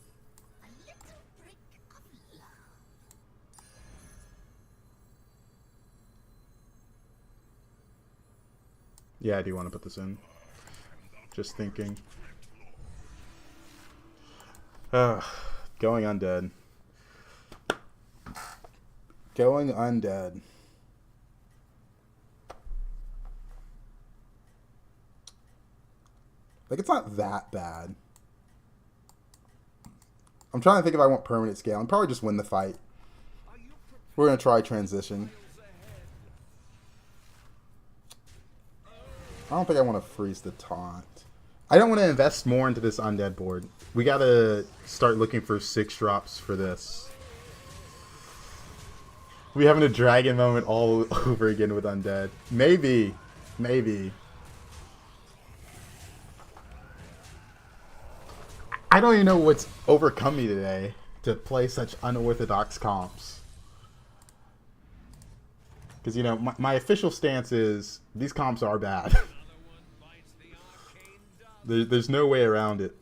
Yeah, I do want to put this in. Just thinking. Going undead. Going undead. Like, it's not that bad. I'm trying to think if I want permanent scale. I'm probably just win the fight. We're going to try transition. I don't think I want to freeze the taunt. I don't want to invest more into this undead board. We got to start looking for 6 drops for this. We having a dragon moment all over again with undead. Maybe. Maybe. I don't even know what's overcome me today to play such unorthodox comps. Because, you know, my official stance is these comps are bad. There's no way around it.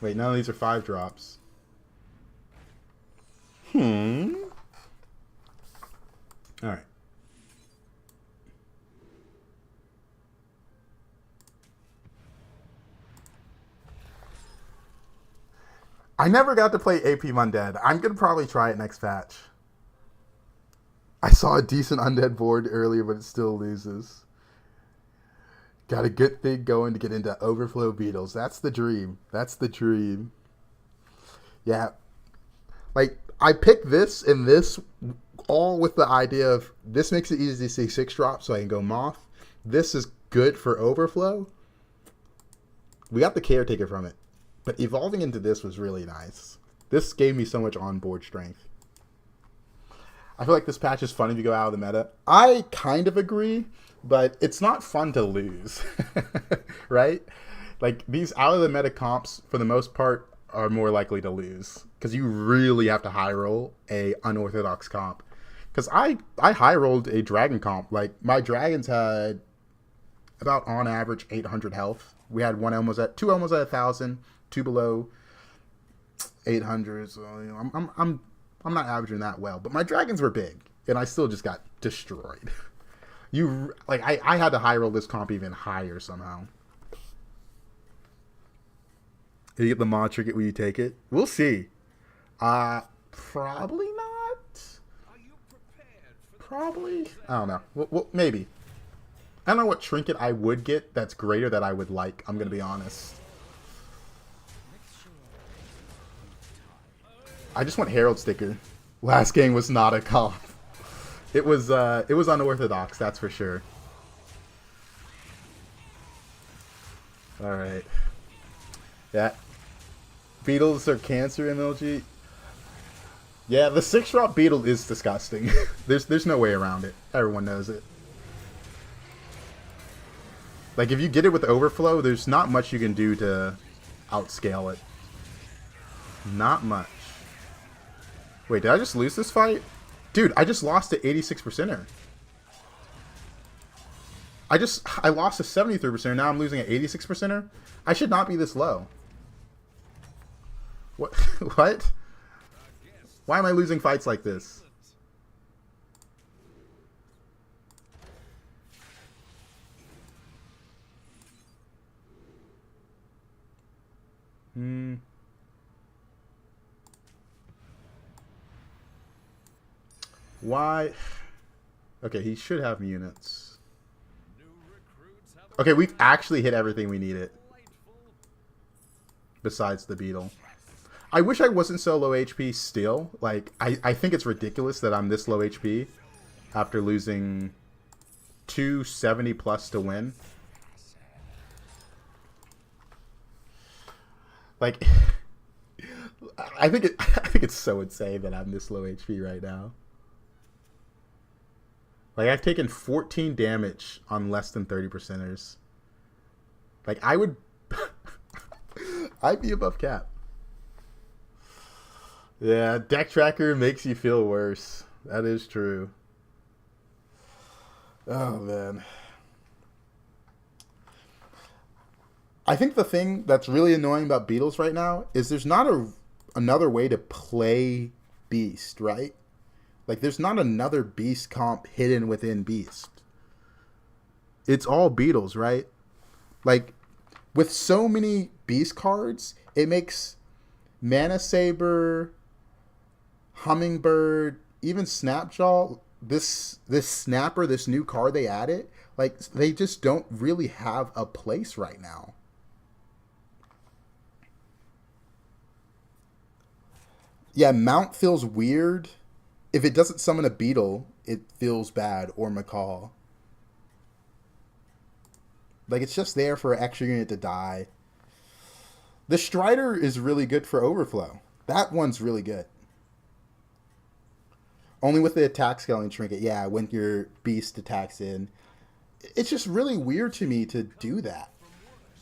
Wait, none of these are 5 drops. Alright. I never got to play AP Undead. I'm going to probably try it next patch. I saw a decent Undead board earlier, but it still loses. Got a good thing going to get into Overflow Beetles. That's the dream. That's the dream. Yeah. Like, I picked this and this all with the idea of this makes it easy to see 6 drops so I can go Moth. This is good for Overflow. We got the Caretaker from it. But evolving into this was really nice. This gave me so much on-board strength. I feel like this patch is fun if you go out of the meta. I kind of agree, but it's not fun to lose. Right? Like, these out-of-the-meta comps, for the most part, are more likely to lose. Because you really have to high-roll a unorthodox comp. Because I high-rolled a dragon comp. Like, my dragons had about, on average, 800 health. We had two almost at 1,000. 2 below 800, so you know, I'm not averaging that well, but my dragons were big, and I still just got destroyed. I had to high roll this comp even higher somehow. Did you get the mod trinket? Will you take it? We'll see. Probably not. Probably. I don't know. Well, maybe. I don't know what trinket I would get that's greater that I would like. I'm gonna be honest. I just want Herald sticker. Last game was not a comp. It was unorthodox, that's for sure. Alright. Yeah. Beetles are cancer MLG. Yeah, the 6-drop beetle is disgusting. There's no way around it. Everyone knows it. Like, if you get it with overflow, there's not much you can do to outscale it. Not much. Wait, did I just lose this fight? Dude, I just lost to 86%er. I lost to 73%er, now I'm losing at 86%er? I should not be this low. What? What? Why am I losing fights like this? Why? Okay, he should have units. Okay, we've actually hit everything we needed. Besides the beetle. I wish I wasn't so low HP still. Like, I think it's ridiculous that I'm this low HP after losing 270 plus to win. Like, I think it's so insane that I'm this low HP right now. Like, I've taken 14 damage on less than 30%ers. Like, I would... I'd be above cap. Yeah, deck tracker makes you feel worse. That is true. Oh, man. I think the thing that's really annoying about Beetles right now is there's not another way to play Beast, right? Like, there's not another Beast comp hidden within Beast. it's all beetles, right? Like, with so many beast cards, it makes Mana Saber, Hummingbird, even Snapjaw, this Snapper, this new card they added, like, they just don't really have a place right now. Yeah, Mount feels weird. If it doesn't summon a beetle, it feels bad, or Macaw. Like, it's just there for an extra unit to die. The Strider is really good for Overflow. That one's really good. Only with the attack scaling trinket, yeah, when your beast attacks in. It's just really weird to me to do that.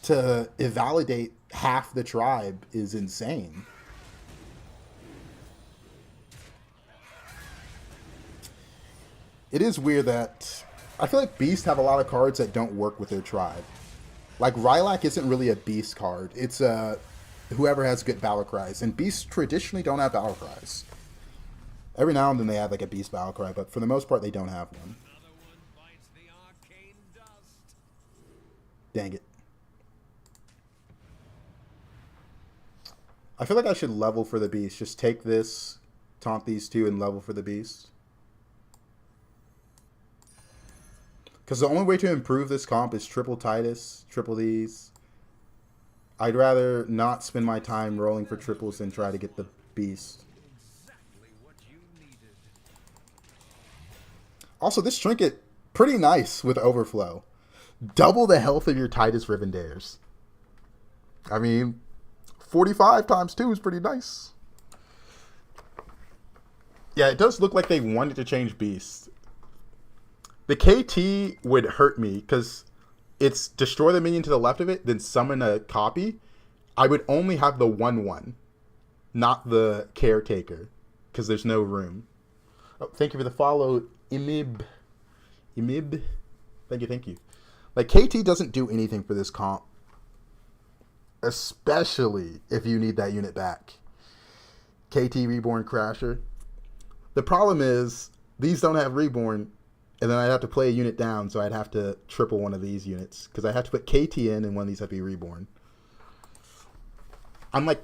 To invalidate half the tribe is insane. It is weird that I feel like Beasts have a lot of cards that don't work with their tribe. Like Rylak isn't really a Beast card. It's whoever has good battle cries. And Beasts traditionally don't have battle cries. Every now and then they have like a Beast battle cry, but for the most part they don't have one. Dang it. I feel like I should level for the Beast. Just take this, taunt these two, and level for the Beast. Because the only way to improve this comp is triple Titus, triple these. I'd rather not spend my time rolling for triples than try to get the Beast. Also, this trinket, pretty nice with Overflow. Double the health of your Titus Rivendares. I mean, 45 times 2 is pretty nice. Yeah, it does look like they wanted to change Beast. The KT would hurt me because it's destroy the minion to the left of it, then summon a copy. I would only have the 1/1, not the Caretaker, because there's no room. Oh, thank you for the follow, Imib. Thank you. Like, KT doesn't do anything for this comp. Especially if you need that unit back. KT Reborn Crasher. The problem is, these don't have Reborn, and then I'd have to play a unit down, so I'd have to triple one of these units. Because I have to put KT in, and one of these have to be Reborn. I'm like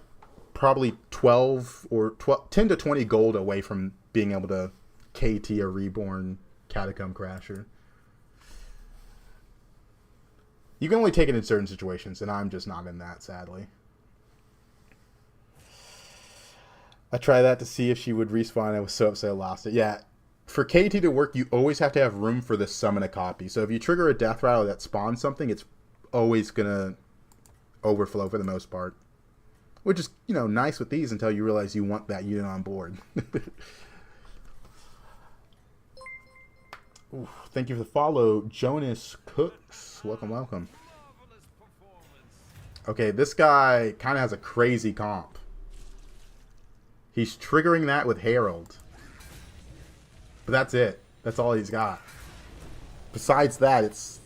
probably 10 to 20 gold away from being able to KT a Reborn Catacomb Crasher. You can only take it in certain situations, and I'm just not in that, sadly. I tried that to see if she would respawn. I was so upset I lost it. Yeah, for KT to work, you always have to have room for the summon a copy. So if you trigger a death rattle that spawns something, it's always going to overflow for the most part. Which is, you know, nice with these until you realize you want that unit on board. Ooh, thank you for the follow, Jonas Cooks. Welcome. Okay, this guy kind of has a crazy comp. He's triggering that with Herald. But that's it. That's all he's got. Besides that, it's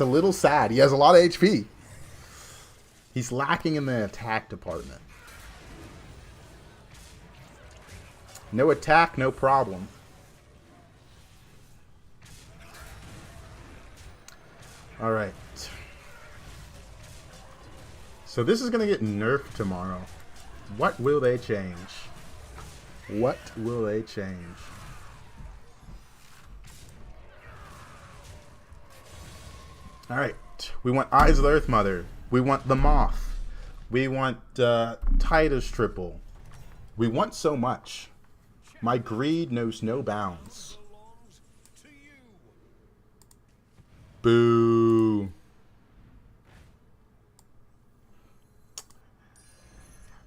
a little sad. He has a lot of HP. He's lacking in the attack department. No attack, no problem. Alright. So this is going to get nerfed tomorrow. What will they change? What will they change? Alright. We want Eyes of the Earth Mother. We want the Moth. We want Titus Triple. We want so much. My greed knows no bounds. Boo.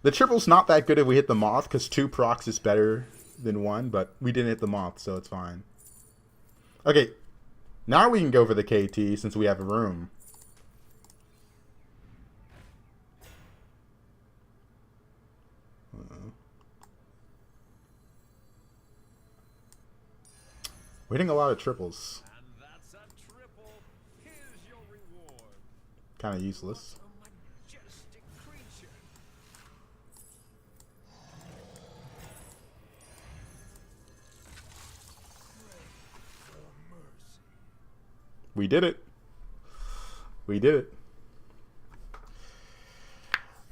The triple's not that good if we hit the Moth, because 2 procs is better than 1, but we didn't hit the Moth, so it's fine. Okay, now we can go for the KT since we have a room. We're hitting a lot of triples. Kind of useless. We did it. We did it.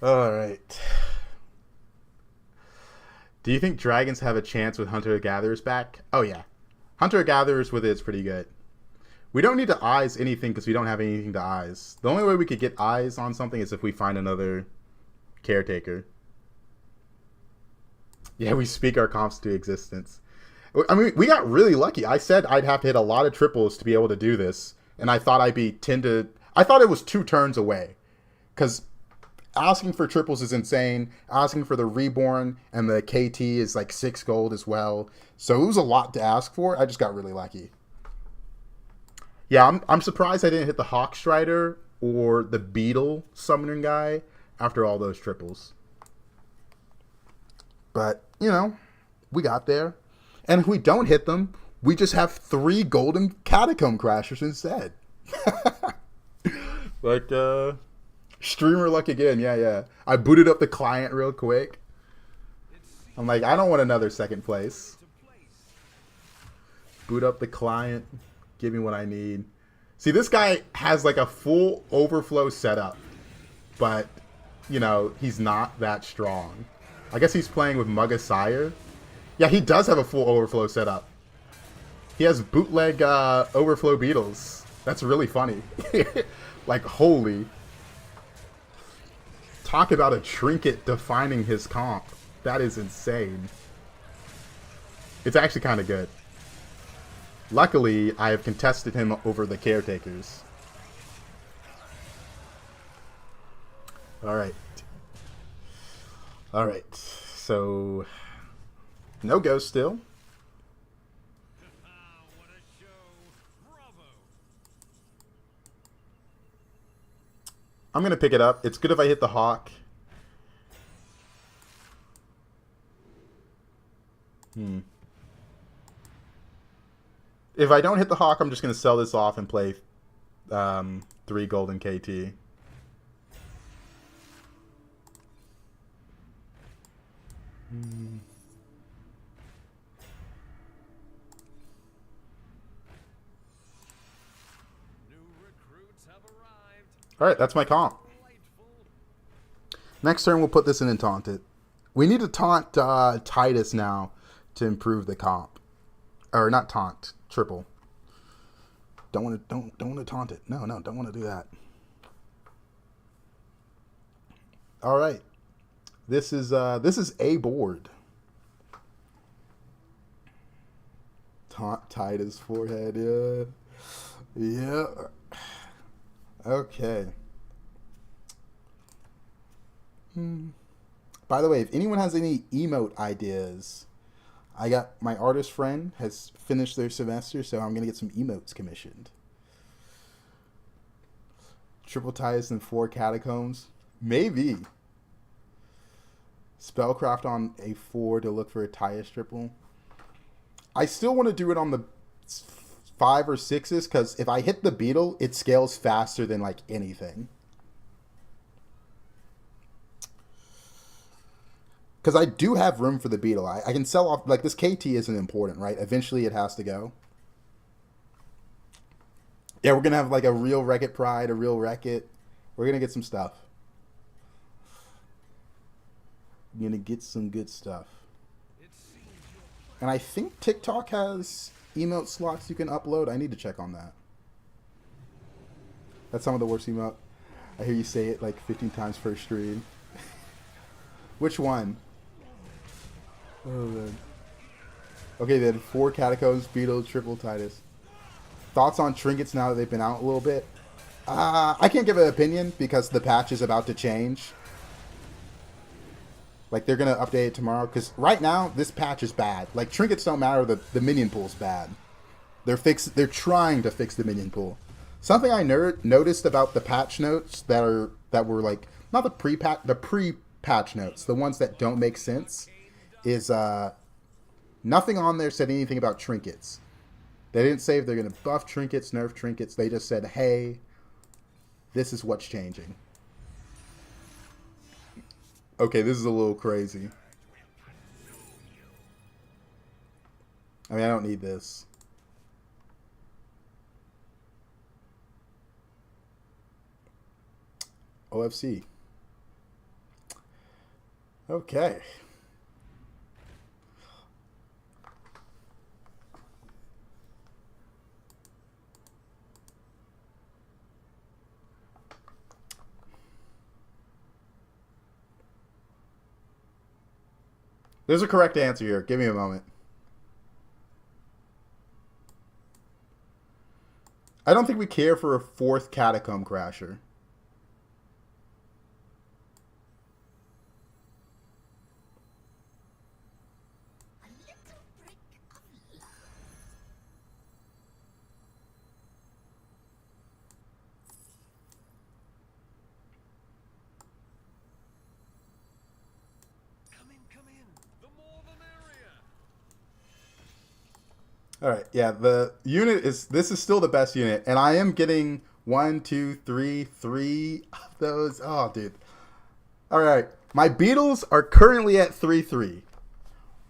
All right. Do you think dragons have a chance with Hunter-Gatherers back? Oh, yeah. Hunter-Gatherers with it is pretty good. We don't need to eyes anything because we don't have anything to eyes. The only way we could get eyes on something is if we find another caretaker. Yeah, we speak our comps to existence. I mean, we got really lucky. I said I'd have to hit a lot of triples to be able to do this. And I thought I'd be 10 to... I thought it was 2 turns away. Because asking for triples is insane. Asking for the Reborn and the KT is like 6 gold as well. So it was a lot to ask for. I just got really lucky. Yeah, I'm surprised I didn't hit the Hawk Strider or the Beetle summoning guy after all those triples. But, you know, we got there. And if we don't hit them, we just have 3 golden Catacomb Crashers instead. Like, streamer luck again. Yeah. I booted up the client real quick. I'm like, I don't want another second place. Boot up the client. Give me what I need. See, this guy has like a full overflow setup. But, you know, he's not that strong. I guess he's playing with Mugasire. Yeah, he does have a full overflow setup. He has bootleg overflow beetles. That's really funny. Like, holy. Talk about a trinket defining his comp. That is insane. It's actually kind of good. Luckily, I have contested him over the caretakers. Alright. Alright. So, no ghost still. What a show. Bravo. I'm going to pick it up. It's good if I hit the Hawk. If I don't hit the Hawk, I'm just going to sell this off and play 3 golden KT. New recruits have arrived. Alright, that's my comp. Delightful. Next turn, we'll put this in and taunt it. We need to taunt Titus now to improve the comp. Or not taunt, triple. Don't want to taunt it. No, don't want to do that. All right, this is a board. Taunt Titus forehead. Yeah. Okay. By the way, if anyone has any emote ideas, I got my artist friend has finished their semester, so I'm gonna get some emotes commissioned. Triple Titus and 4 catacombs, maybe. Spellcraft on a 4 to look for a Titus triple. I still want to do it on the 5 or 6s because if I hit the beetle, it scales faster than like anything. Because I do have room for the beetle. I can sell off, like, this KT isn't important, right? Eventually it has to go. Yeah, we're going to have, like, a real Wreck-It Pride, a real Wreck-It. We're going to get some stuff. We're going to get some good stuff. And I think TikTok has emote slots you can upload. I need to check on that. That's some of the worst emote. I hear you say it, like, 15 times per stream. Which one? Oh, man. Okay, then 4 catacombs, beetle, triple Titus. Thoughts on trinkets now that they've been out a little bit? I can't give an opinion because the patch is about to change. Like, they're going to update it tomorrow. Because right now, this patch is bad. Like, trinkets don't matter. The minion pool's bad. They're trying to fix the minion pool. Something I noticed about the patch notes that were like, not the pre-patch notes, the ones that don't make sense, is nothing on there said anything about trinkets. They didn't say if they're going to buff trinkets, nerf trinkets. They just said, hey, this is what's changing. Okay, this is a little crazy. I mean, I don't need this. OFC. Okay. There's a correct answer here. Give me a moment. I don't think we care for a fourth Catacomb Crasher. All right, yeah, the unit this is still the best unit, and I am getting 1, 2, 3 of those. Oh, dude. All right, my Beetles are currently at 3-3.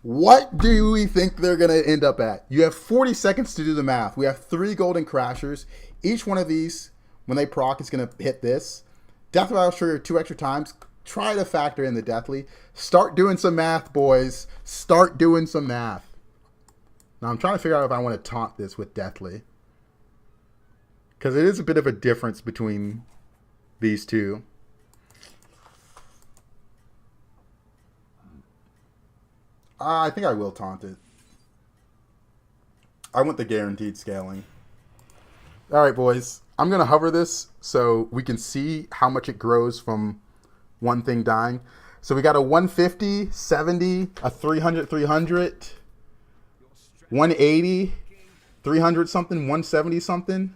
What do we think they're going to end up at? You have 40 seconds to do the math. We have 3 Golden Crashers. Each one of these, when they proc, is going to hit this. Death Rattle trigger 2 extra times. Try to factor in the Deathly. Start doing some math, boys. Start doing some math. Now, I'm trying to figure out if I want to taunt this with Deathly. Because it is a bit of a difference between these two. I think I will taunt it. I want the guaranteed scaling. Alright, boys. I'm going to hover this so we can see how much it grows from one thing dying. So we got a 150, 70, a 300, 300... 180, 300 something, 170 something.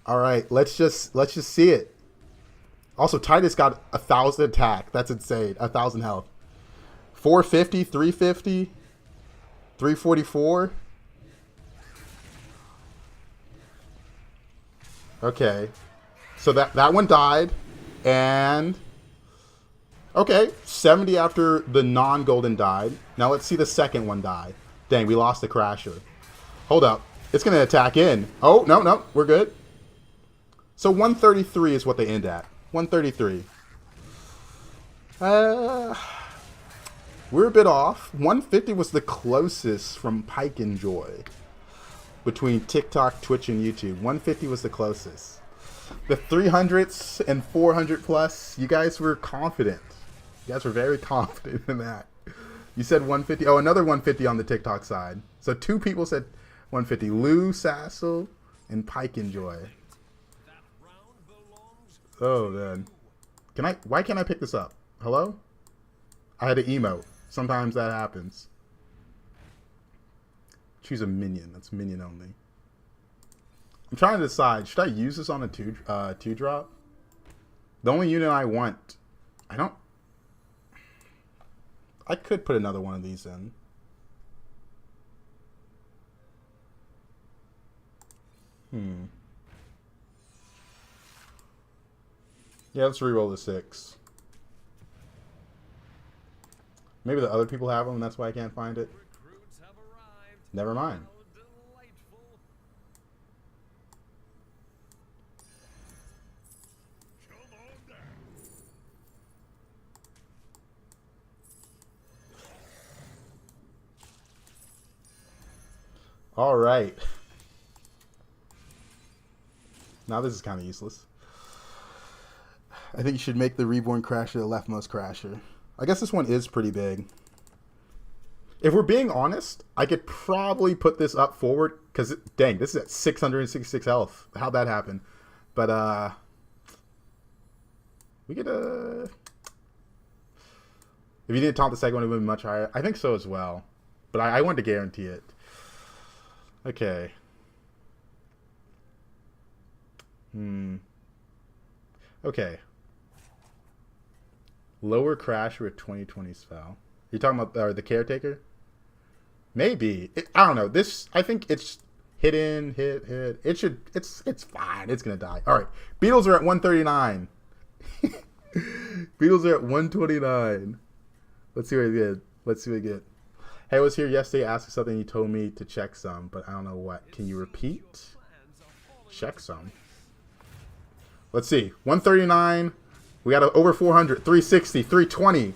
All right, let's just see it. Also, Titus got 1,000 attack. That's insane. 1,000 health. 450, 350, 344. Okay, so that one died, and okay, 70 after the non-golden died. Now let's see the second one die. Dang, we lost the Crasher. Hold up. It's going to attack in. Oh, no. We're good. So 133 is what they end at. 133. We're a bit off. 150 was the closest from Pike and Joy. Between TikTok, Twitch, and YouTube. 150 was the closest. The 300s and 400 plus, you guys were confident. You guys were very confident in that. You said 150. Oh, another 150 on the TikTok side. So 2 people said 150. Lou, Sassel, and Pike and Joy. Oh, man. Why can't I pick this up? Hello? I had to emote. Sometimes that happens. Choose a minion. That's minion only. I'm trying to decide. Should I use this on a 2-drop? The only unit I want. I could put another one of these in. Yeah, let's reroll the 6. Maybe the other people have them, and that's why I can't find it. Never mind. All right. Now this is kind of useless. I think you should make the Reborn Crasher the leftmost Crasher. I guess this one is pretty big. If we're being honest, I could probably put this up forward because, dang, this is at 666 health. How'd that happen? But, we could, if you didn't taunt the second one, it would be much higher. I think so as well. But I want to guarantee it. Okay. Okay. Lower Crasher with 2020 spell. You're talking about the Caretaker? Maybe. I don't know. This, I think it's hit. It should, it's fine. It's going to die. All right. Beetles are at 139. Beetles are at 129. Let's see what we get. Hey, I was here yesterday asking something. You told me to check some, but I don't know what. Can you repeat? Check some. Let's see. 139. We got over 400, 360, 320.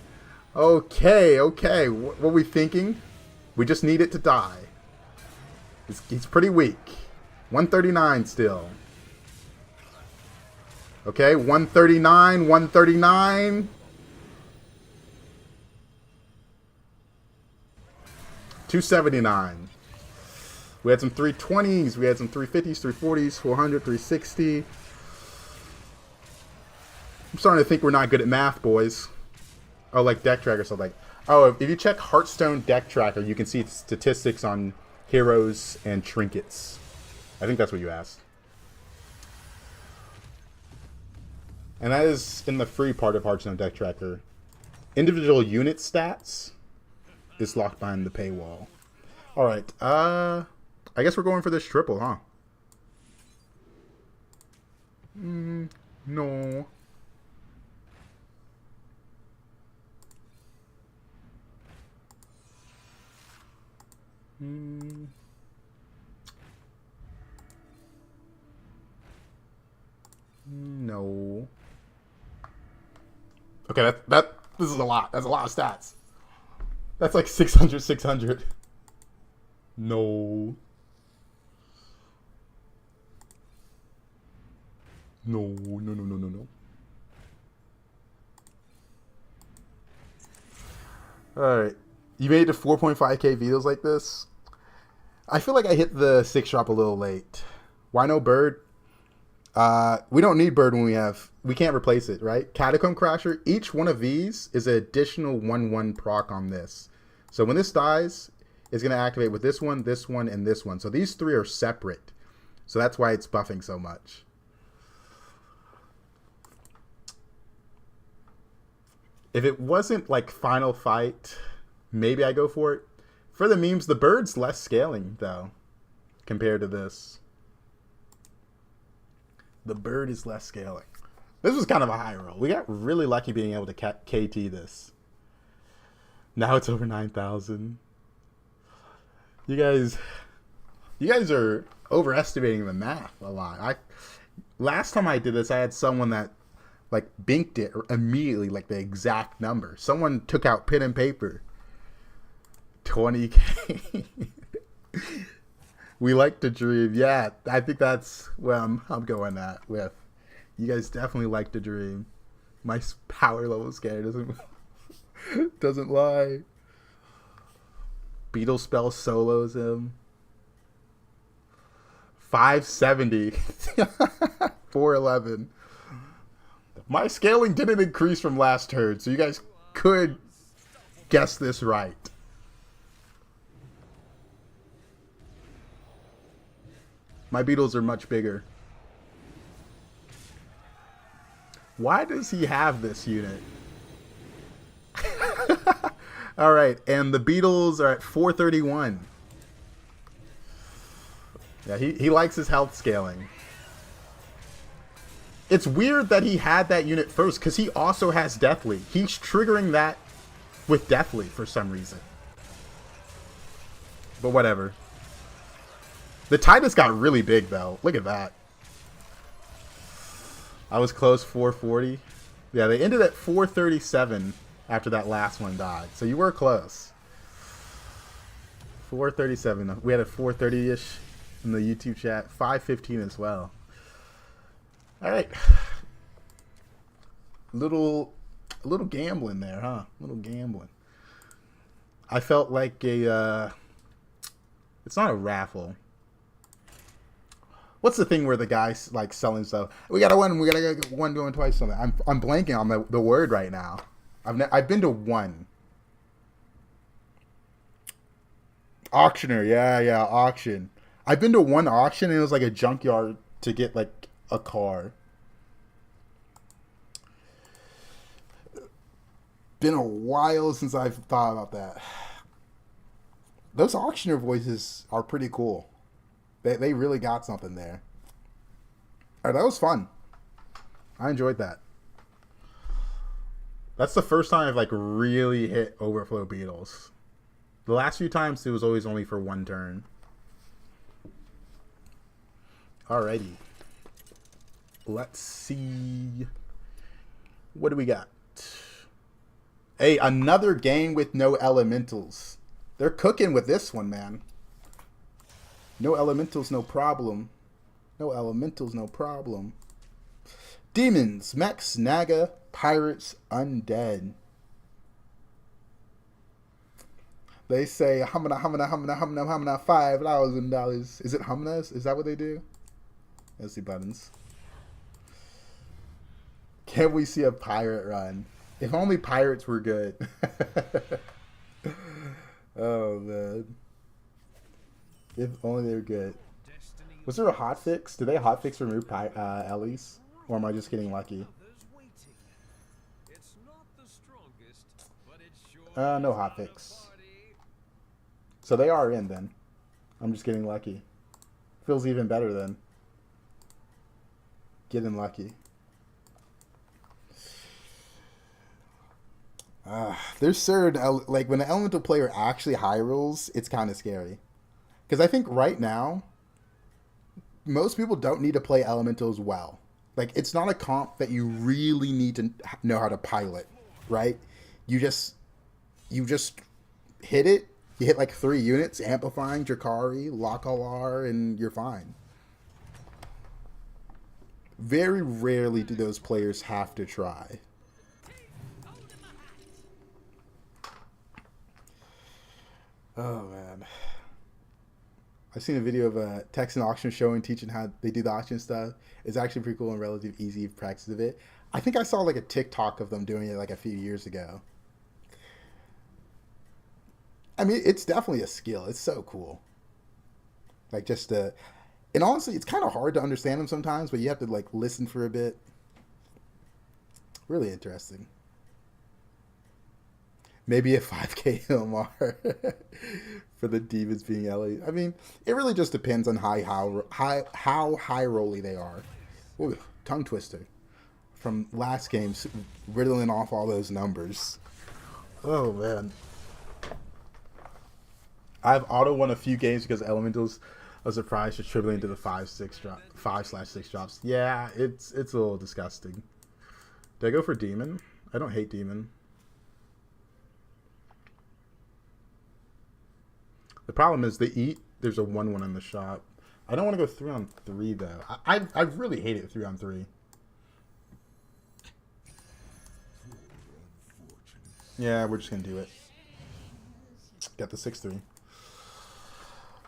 Okay, okay. What were we thinking? We just need it to die. He's pretty weak. 139 still. Okay, 139, 139. 279. We had some 320s. We had some 350s, 340s, 400, 360. I'm starting to think we're not good at math, boys. Oh, like deck tracker stuff. Like, oh, if you check Hearthstone deck tracker, you can see statistics on heroes and trinkets. I think that's what you asked. And that is in the free part of Hearthstone deck tracker. Individual unit stats is locked behind the paywall. All right. I guess we're going for this triple, huh? No. No. Okay, this is a lot. That's a lot of stats. That's like 600, 600. No. No, no, no, no, no, no. Alright. You made it to 4.5k vetoes like this? I feel like I hit the 6 drop a little late. Why no bird? We don't need bird when we can't replace it, right? Catacomb Crasher, each one of these is an additional 1/1 proc on this. So when this dies, it's going to activate with this one, and this one. So these 3 are separate. So that's why it's buffing so much. If it wasn't like Final Fight, maybe I go for it. For the memes, the bird's less scaling, though, compared to this. The bird is less scaling. This was kind of a high roll. We got really lucky being able to KT this. Now it's over 9,000. You guys are overestimating the math a lot. Last time I did this, I had someone that like binked it immediately, like the exact number. Someone took out pen and paper. 20k. We like to dream. Yeah, I think that's where I'm going at with. You guys definitely like to dream. My power level scanner doesn't lie. Beetle spell solos him. 570. 411. My scaling didn't increase from last turn, so you guys could guess this right. My beetles are much bigger. Why does he have this unit? All right, and the beetles are at 431. Yeah, he likes his health scaling. It's weird that he had that unit first, because he also has Deathly. He's triggering that with Deathly for some reason. But whatever. The Titus got really big, though. Look at that. I was close, 440. Yeah, they ended at 437 after that last one died. So you were close. 437. We had a 430-ish in the YouTube chat. 515 as well. All right. A little gambling there, huh? A little gambling. I felt like a... it's not a raffle. What's the thing where the guy's like selling stuff? We gotta win. We gotta get one doing twice something. I'm blanking on the word right now. I've been to one. Auctioneer. Yeah, auction. I've been to one auction and it was like a junkyard to get like a car. Been a while since I've thought about that. Those auctioneer voices are pretty cool. They really got something there. All right, that was fun. I enjoyed that. That's the first time I've like really hit overflow beetles. The last few times it was always only for one turn. Alrighty. Let's see. What do we got? Hey, another game with no elementals. They're cooking with this one, man. No elementals, no problem. No elementals, no problem. Demons, mechs, naga, pirates, undead. They say humana, humana, humana, humana, humana, $5,000. Is it humanas? Is that what they do? Let's see buttons. Can we see a pirate run? If only pirates were good. Oh, man. If only they were good. Was there a hotfix? Did they hotfix remove Ellie's? Or am I just getting lucky? No hotfix. So they are in then. I'm just getting lucky. Feels even better then. Getting lucky. There's certain, like, when an elemental player actually high rolls, it's kind of scary. Because I think right now, most people don't need to play elementals well. Like, it's not a comp that you really need to know how to pilot, right? You just hit it. You hit like 3 units, amplifying, Drakari, Lakalar, and you're fine. Very rarely do those players have to try. Oh, man. I've seen a video of a Texan auction show and teaching how they do the auction stuff. It's actually pretty cool and relatively easy practice of it. I think I saw like a TikTok of them doing it like a few years ago. I mean, it's definitely a skill. It's so cool. Like just and honestly, it's kind of hard to understand them sometimes, but you have to like listen for a bit. Really interesting. Maybe a 5K LMR for the demons being Ellie. I mean, it really just depends on how high rolly they are. Ooh, tongue twister. From last game, riddling off all those numbers. Oh, man. I've auto won a few games because Elementals are surprised to tripling into the 5/6 drops. Yeah, it's a little disgusting. Did I go for Demon? I don't hate Demon. The problem is they eat. There's a 1/1 in the shop. I don't want to go 3-on-3 though. I really hate it 3-on-3. Yeah, we're just gonna do it. Got the 6-3.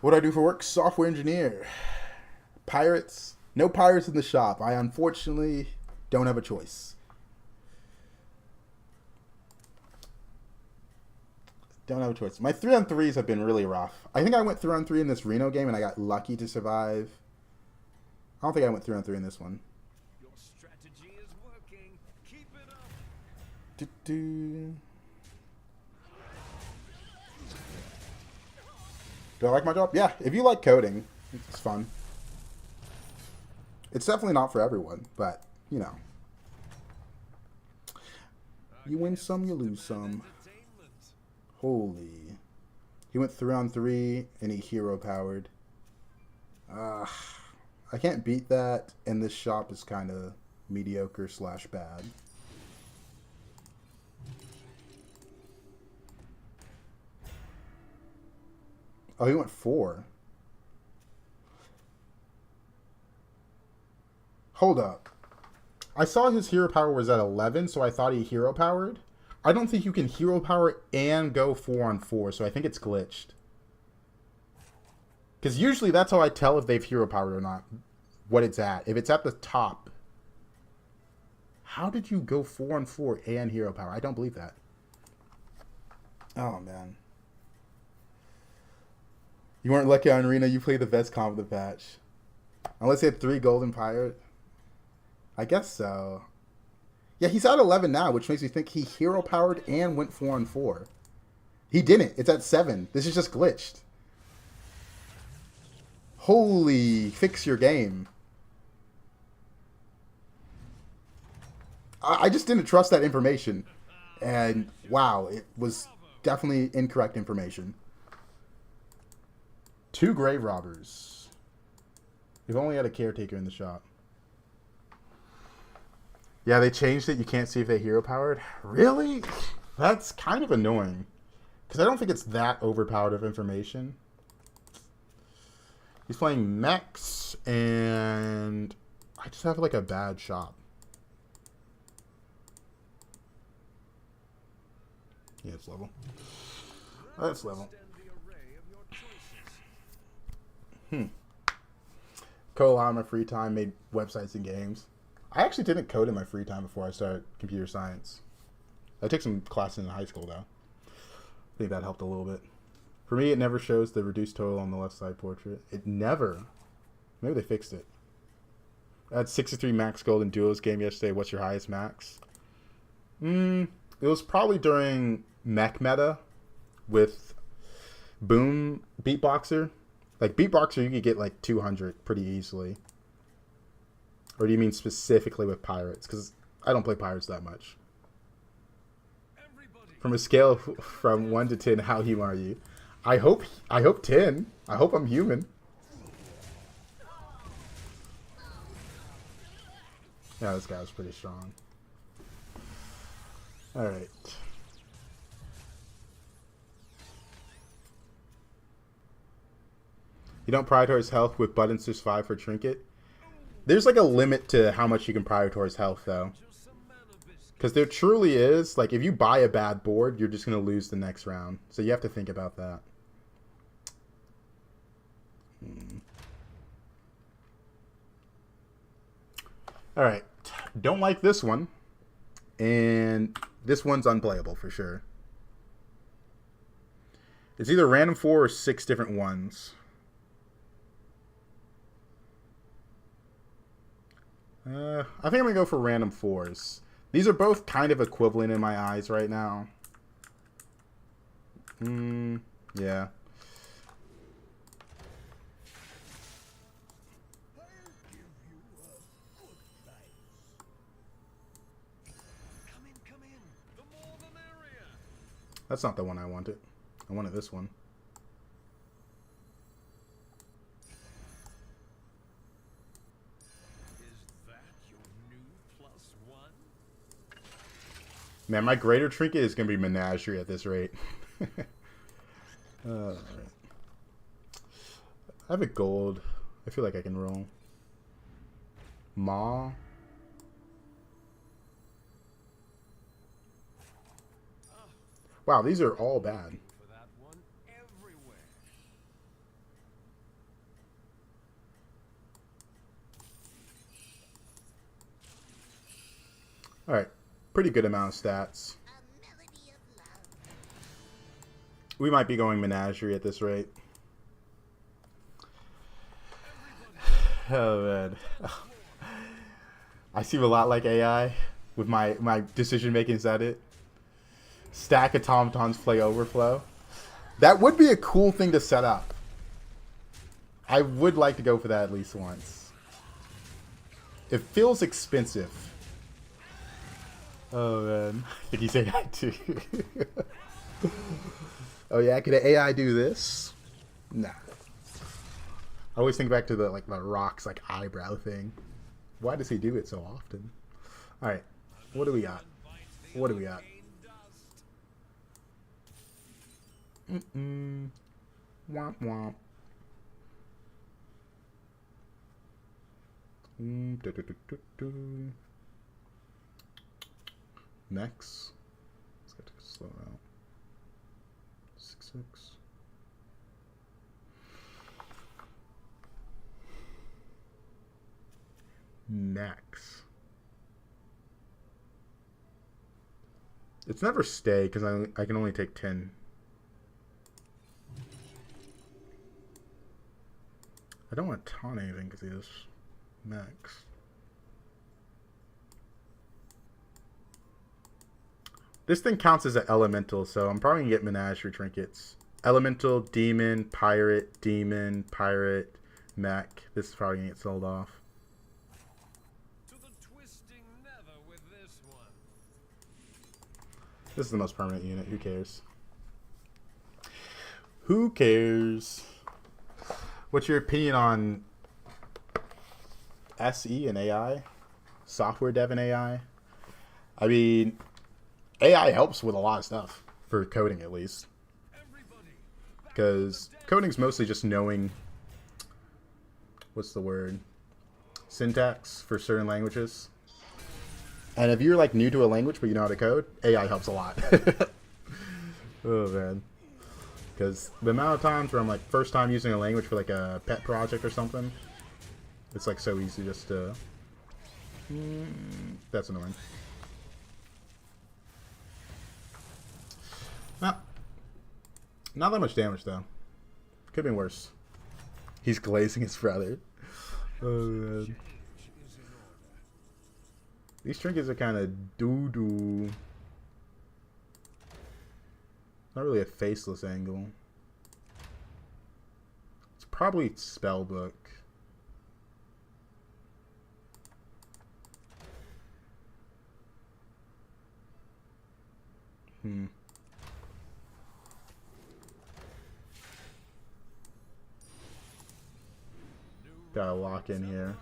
What do I do for work? Software engineer. Pirates. No pirates in the shop. I unfortunately don't have a choice. Don't have a choice. My 3-on-3s have been really rough. I think I went 3-on-3 in this Reno game and I got lucky to survive. I don't think I went 3-on-3 in this one. Your strategy is working. Keep it up. Do I like my job? Yeah, if you like coding, it's fun. It's definitely not for everyone, but, you know. You win some, you lose some. Holy. He went 3-on-3 and he hero powered. I can't beat that, and this shop is kind of mediocre / bad. Oh, he went 4. Hold up. I saw his hero power was at 11, so I thought he hero powered. I don't think you can hero power and go 4-on-4, so I think it's glitched. Because usually that's how I tell if they've hero powered or not, what it's at. If it's at the top. How did you go 4-on-4 and hero power? I don't believe that. Oh, man. You weren't lucky on Arena. You played the best comp of the patch. Unless he had 3 golden pirate. I guess so. Yeah, he's at 11 now, which makes me think he hero powered and went 4-on-4. He didn't. It's at 7. This is just glitched. Holy, fix your game. I just didn't trust that information. And wow, it was definitely incorrect information. 2 grave robbers. We've only had a caretaker in the shop. Yeah, they changed it. You can't see if they hero powered. Really? That's kind of annoying. Because I don't think it's that overpowered of information. He's playing mechs, and I just have like a bad shot. Yeah, it's level. That's level. Code a lot in my free time, made websites and games. I actually didn't code in my free time before I started computer science. I took some classes in high school, though. I think that helped a little bit. For me, it never shows the reduced total on the left side portrait. It never. Maybe they fixed it. I had 63 max gold in duos game yesterday. What's your highest max? It was probably during mech meta with Boom Beatboxer. Like Beatboxer, you could get like 200 pretty easily. Or do you mean specifically with pirates? Because I don't play pirates that much. From a scale from 1 to 10, how human are you? I hope 10. I hope I'm human. Yeah, this guy was pretty strong. Alright. You don't prioritize health with buttons to 5 for trinket? There's like a limit to how much you can prioritize health, though. Because there truly is. Like, if you buy a bad board, you're just going to lose the next round. So you have to think about that. Alright. Don't like this one. And this one's unplayable for sure. It's either random 4 or 6 different ones. I think I'm going to go for random 4s. These are both kind of equivalent in my eyes right now. Yeah. That's not the one I wanted. I wanted this one. Man, my greater trinket is going to be menagerie at this rate. Right. I have a gold. I feel like I can roll. Maw. Wow, these are all bad. Alright. Pretty good amount of stats. We might be going menagerie at this rate. Oh man. I seem a lot like AI with my decision making. Is that it? Stack automatons play overflow. That would be a cool thing to set up. I would like to go for that at least once. It feels expensive. Oh man, did he say that too? Oh yeah, could an AI do this? Nah. I always think back to the Rock's eyebrow thing. Why does he do it so often? All right, what do we got? What do we got? Womp womp. Next, let's get to slow out. 6-6. Next, it's never stay because I can only take 10. I don't want to taunt anything because he has max. This thing counts as an elemental, so I'm probably going to get menagerie trinkets. Elemental, demon, pirate, mech. This is probably going to get sold off. To the twisting nether with this one. This is the most permanent unit. Who cares? Who cares? What's your opinion on SE and AI? Software dev and AI? I mean, AI helps with a lot of stuff, for coding at least. Because coding's mostly just knowing, what's the word? Syntax for certain languages. And if you're like new to a language but you know how to code, AI helps a lot. Oh man. Because the amount of times where I'm like first time using a language for like a pet project or something, it's like so easy just to... That's annoying. Not that much damage though. Could have been worse. He's glazing his brother. Oh man. These trinkets are kind of doo-doo. Not really a faceless angle. It's probably spellbook. Gotta lock in here.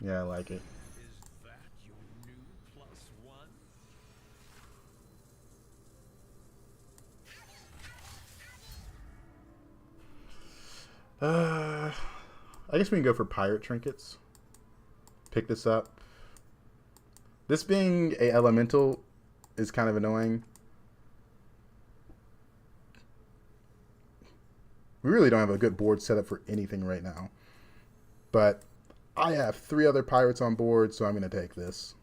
Yeah, I like it. Is that your new +1? I guess we can go for pirate trinkets. Pick this up. This being a elemental is kind of annoying. We really don't have a good board set up for anything right now. But I have 3 other pirates on board, so I'm going to take this.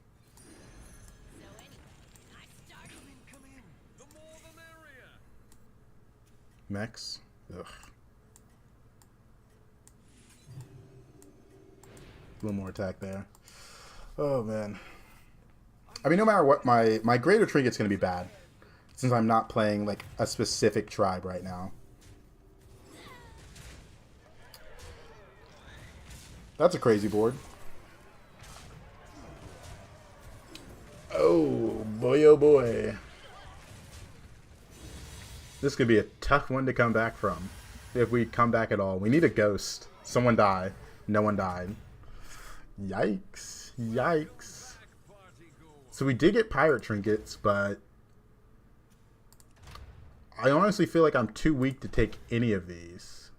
Come in. The more the merrier. Mechs? Ugh. A little more attack there. Oh, man. I mean, no matter what, my greater trinket's going to be bad. Since I'm not playing, like, a specific tribe right now. That's a crazy board. Oh, boy, oh boy. This could be a tough one to come back from. If we come back at all. We need a ghost. Someone die. No one died. Yikes. Yikes. So we did get pirate trinkets, but I honestly feel like I'm too weak to take any of these.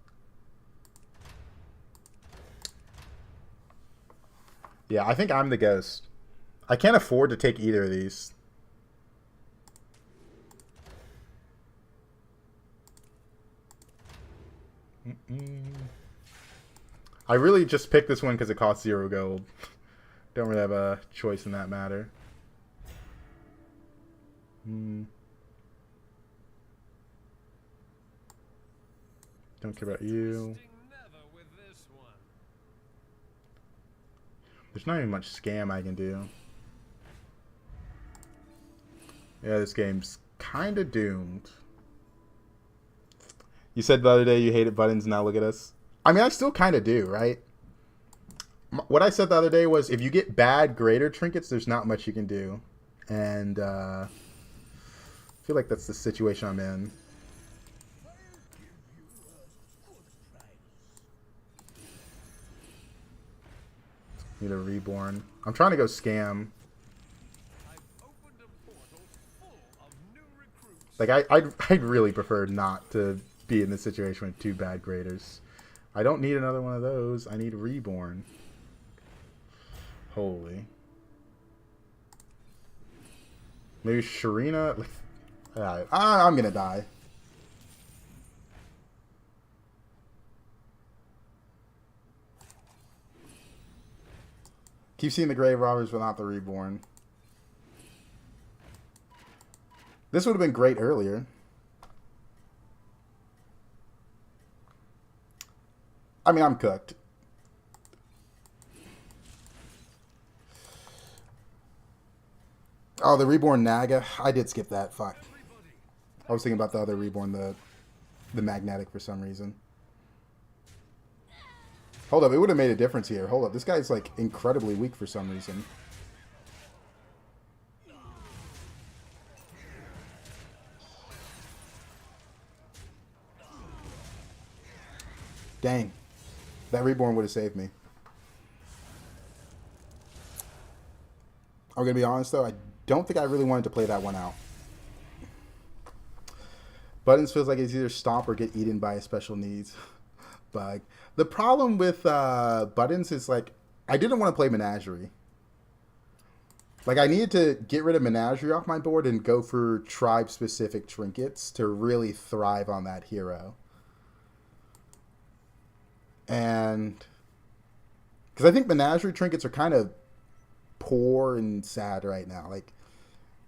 Yeah, I think I'm the ghost. I can't afford to take either of these. I really just picked this one because it costs 0 gold. Don't really have a choice in that matter. Don't care about you. There's not even much scam I can do. Yeah, this game's kind of doomed. You said the other day you hated buttons, now look at us. I mean, I still kind of do, right? What I said the other day was if you get bad greater trinkets, there's not much you can do. And I feel like that's the situation I'm in. Need a reborn. I'm trying to go scam. Like I'd really prefer not to be in this situation with 2 bad graders. I don't need another one of those. I need reborn. Holy. Maybe Sharina. I'm gonna die. Keep seeing the grave robbers, but not the reborn. This would have been great earlier. I mean, I'm cooked. Oh, the reborn Naga. I did skip that. Fuck. I was thinking about the other reborn, the magnetic for some reason. Hold up, it would have made a difference here. Hold up, this guy's like incredibly weak for some reason. Dang. That reborn would have saved me. I'm going to be honest, though. I don't think I really wanted to play that one out. Buttons feels like it's either stomp or get eaten by a special needs bug. The problem with Buttons is, like, I didn't want to play Menagerie. Like, I needed to get rid of Menagerie off my board and go for tribe-specific trinkets to really thrive on that hero. And because I think Menagerie trinkets are kind of poor and sad right now. Like,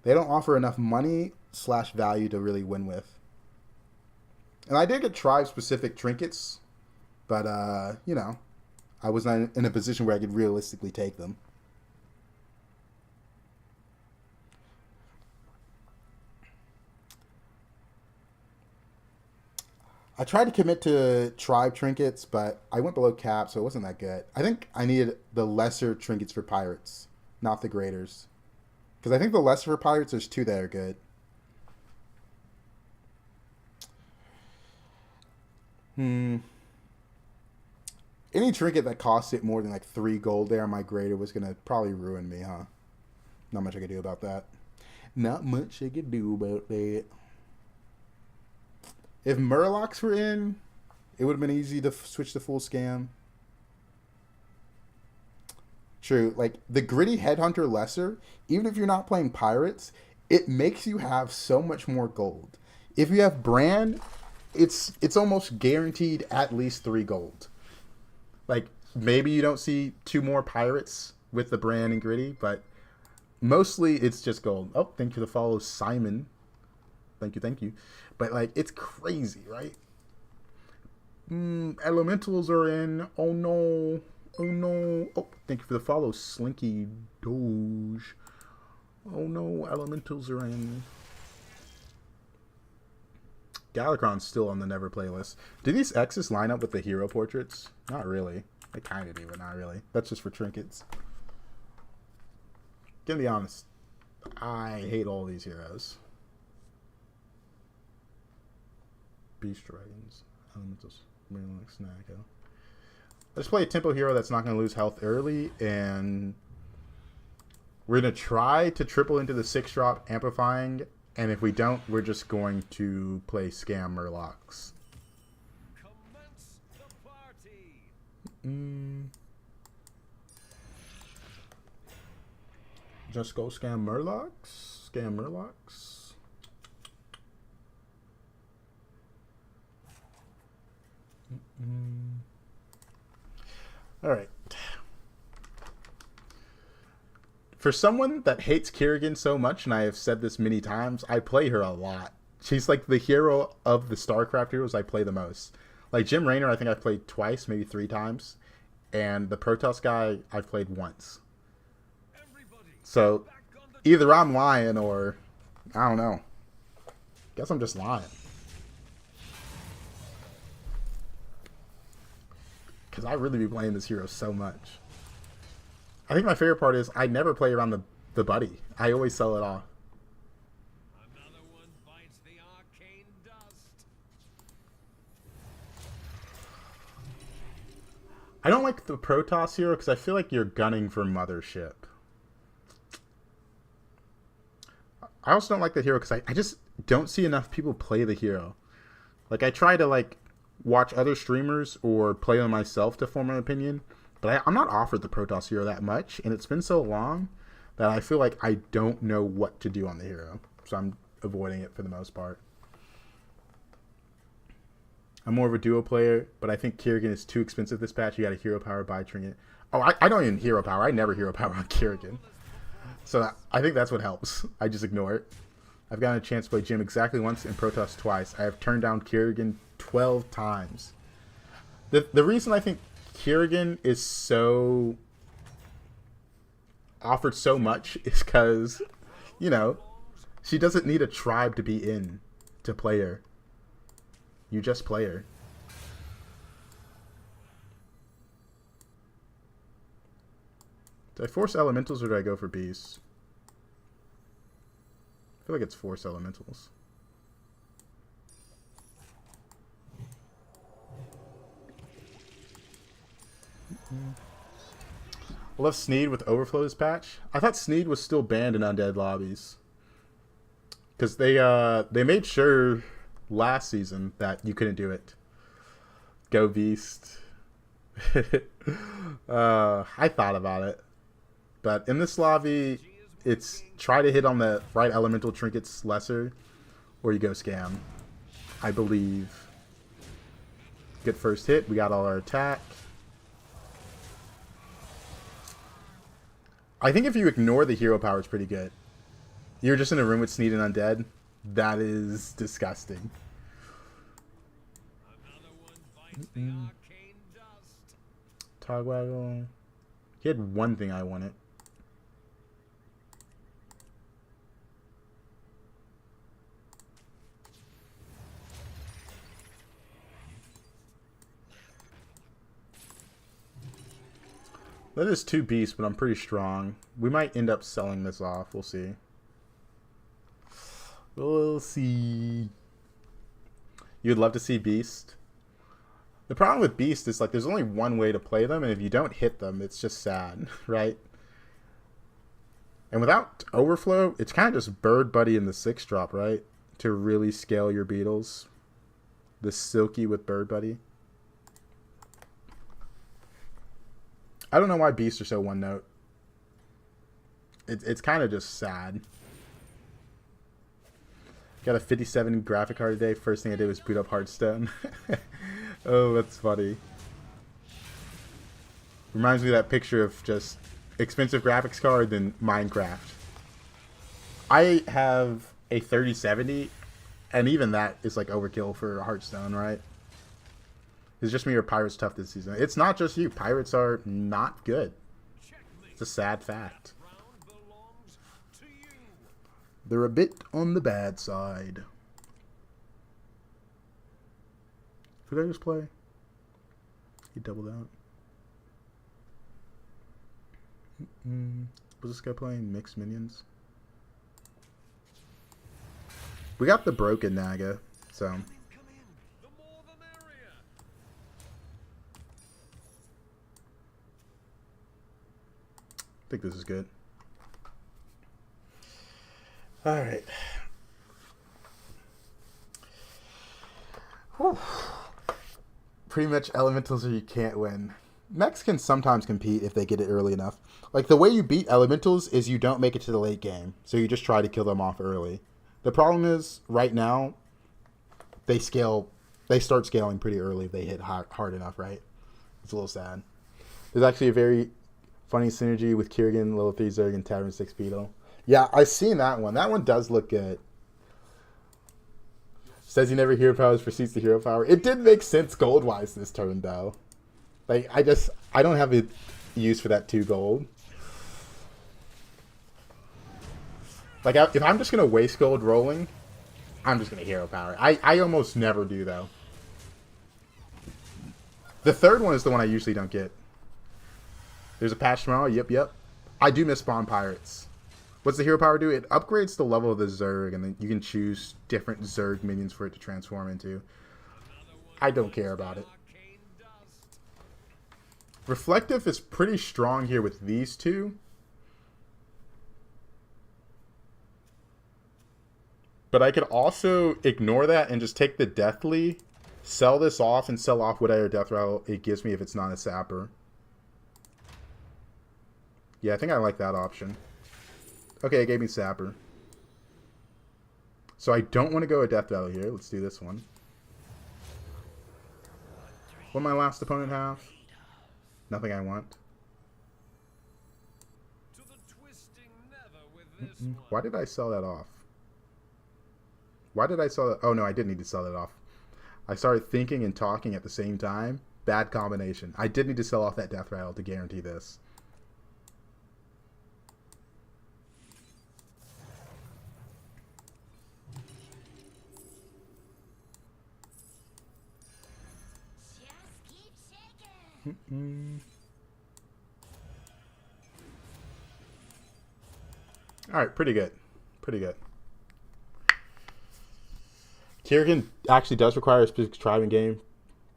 they don't offer enough money / value to really win with. And I did get tribe-specific trinkets, but, you know, I was not in a position where I could realistically take them. I tried to commit to tribe trinkets, but I went below cap, so it wasn't that good. I think I needed the lesser trinkets for pirates, not the greaters. Because I think the lesser for pirates, there's 2 that are good. Any trinket that cost it more than like 3 gold there on my greater was going to probably ruin me, huh? Not much I could do about that. Not much I could do about that. If Murlocs were in, it would have been easy to switch to full scam. True. Like, the Gritty Headhunter Lesser, even if you're not playing pirates, it makes you have so much more gold. If you have Brand, it's almost guaranteed at least 3 gold. Like, maybe you don't see 2 more pirates with the Brand and Gritty, but mostly it's just gold. Oh, thank you for the follow, Simon. Thank you. But, like, it's crazy, right? Elementals are in. Oh, no. Oh, thank you for the follow, Slinky Doge. Oh, no. Elementals are in. Galakrond's still on the never playlist. Do these X's line up with the hero portraits? Not really. They kind of do, but not really. That's just for trinkets. Gonna be honest. I hate all these heroes. Beast Dragons, Elementals, Marine Snacko. Let's play a tempo hero that's not going to lose health early, and we're going to try to triple into the 6-drop amplifying, and if we don't, we're just going to play Scam Murlocs. Commence the party. Just go Scam Murlocs? Scam Murlocs? All right. For someone that hates Kerrigan so much, and I have said this many times, I play her a lot. She's like the hero of the StarCraft heroes I play the most. Like Jim Raynor, I think I've played twice, maybe 3 times. And the Protoss guy, I've played once. So either I'm lying or I don't know. Guess I'm just lying. Because I really be playing this hero so much. I think my favorite part is I never play around the buddy. I always sell it off. Another one bites the arcane dust. I don't like the Protoss hero because I feel like you're gunning for Mothership. I also don't like the hero because I just don't see enough people play the hero. Like, I try to, like, watch other streamers or play them myself to form an opinion, but I'm not offered the Protoss hero that much, and it's been so long that I feel like I don't know what to do on the hero, so I'm avoiding it for the most part. I'm more of a duo player, but I think Kerrigan is too expensive this patch. You got a hero power buy trinket. Oh, I don't even hero power. I never hero power on Kerrigan. So I think that's what helps. I just ignore it. I've gotten a chance to play Jim exactly once and Protoss twice. I have turned down Kerrigan 12 times. The reason I think Kerrigan is so offered so much is because, you know, she doesn't need a tribe to be in to play her. You just play her. Do I force elementals or do I go for beasts? I feel like it's force elementals. I love Sneed with Overflow this patch. I thought Sneed was still banned in undead lobbies. Because they made sure last season that you couldn't do it. Go Beast. I thought about it. But in this lobby, it's try to hit on the right elemental trinkets lesser, or you go scam. I believe. Good first hit. We got all our attack. I think if you ignore the hero power, it's pretty good. You're just in a room with Sneed and Undead. That is disgusting. Togwaggle. He had one thing I wanted. That is 2 beasts, but I'm pretty strong. We might end up selling this off. We'll see. We'll see. You'd love to see Beast. The problem with Beast is like there's only one way to play them, and if you don't hit them, it's just sad, right? And without Overflow, it's kind of just Bird Buddy in the 6-drop, right? To really scale your beetles. The Silky with Bird Buddy. I don't know why Beasts are so one note. It's kind of just sad. Got a 57 graphic card today. First thing I did was boot up Hearthstone. Oh, that's funny. Reminds me of that picture of just expensive graphics card than Minecraft. I have a 3070, and even that is like overkill for Hearthstone, right? It's just me or Pirates tough this season. It's not just you. Pirates are not good. It's a sad fact. They're a bit on the bad side. Who did I just play? He doubled out. Was this guy playing mixed minions? We got the broken Naga, so... I think this is good. Alright. Pretty much elementals or you can't win. Mechs can sometimes compete if they get it early enough. Like, the way you beat elementals is you don't make it to the late game. So you just try to kill them off early. The problem is, right now, they start scaling pretty early if they hit hard enough, right? It's a little sad. There's actually a very funny synergy with Kieran, level 3 Zerg, and Tavern 6 Beetle. Yeah, I've seen that one. That one does look good. Says you never hero powers proceeds to hero power. It did make sense gold-wise this turn, though. Like, I don't have a use for that 2 gold. Like, if I'm just going to waste gold rolling, I'm just going to hero power. I almost never do, though. The third one is the one I usually don't get. There's a patch tomorrow. Yep. I do miss spawn pirates. What's the hero power do? It upgrades the level of the Zerg, and then you can choose different Zerg minions for it to transform into. I don't care about it. Reflective is pretty strong here with these two. But I could also ignore that and just take the Deathly, sell this off, and sell off whatever death rattle it gives me if it's not a sapper. Yeah, I think I like that option. Okay, it gave me sapper. So I don't want to go a death rattle here. Let's do this one. What my last opponent have? Nothing I want. Why did I sell that off? Why did I sell that? Oh no, I didn't need to sell that off. I started thinking and talking at the same time. Bad combination. I did need to sell off that death rattle to guarantee this. Alright, pretty good. Pretty good. Kieran actually does require a specific tribe in game.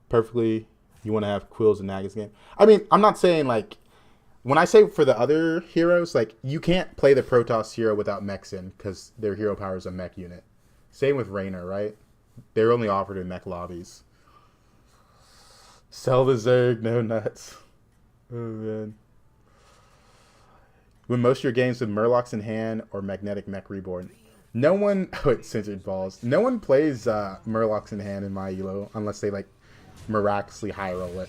Perfectly, you want to have Quills and Nagas game. I mean, I'm not saying like when I say for the other heroes, like, you can't play the Protoss hero without mechs in, because their hero power is a mech unit. Same with Reyna, right? They're only offered in mech lobbies. Sell the Zerg, no nuts. Oh, man. When most of your games with Murlocs in hand or Magnetic Mech Reborn. No one... Oh, it's censored balls. No one plays Murlocs in hand in my ELO unless they, like, miraculously high roll it.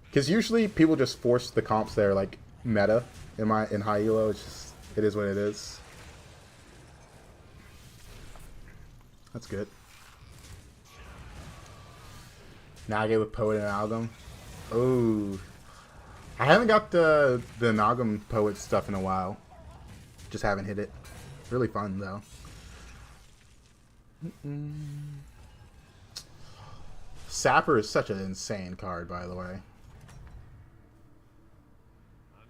Because usually people just force the comps that are, like, meta in high ELO. It's just... It is what it is. That's good. Nage with Poet and Amalgam. Oh, I haven't got the Amalgam Poet stuff in a while. Just haven't hit it. Really fun though. Sapper is such an insane card, by the way.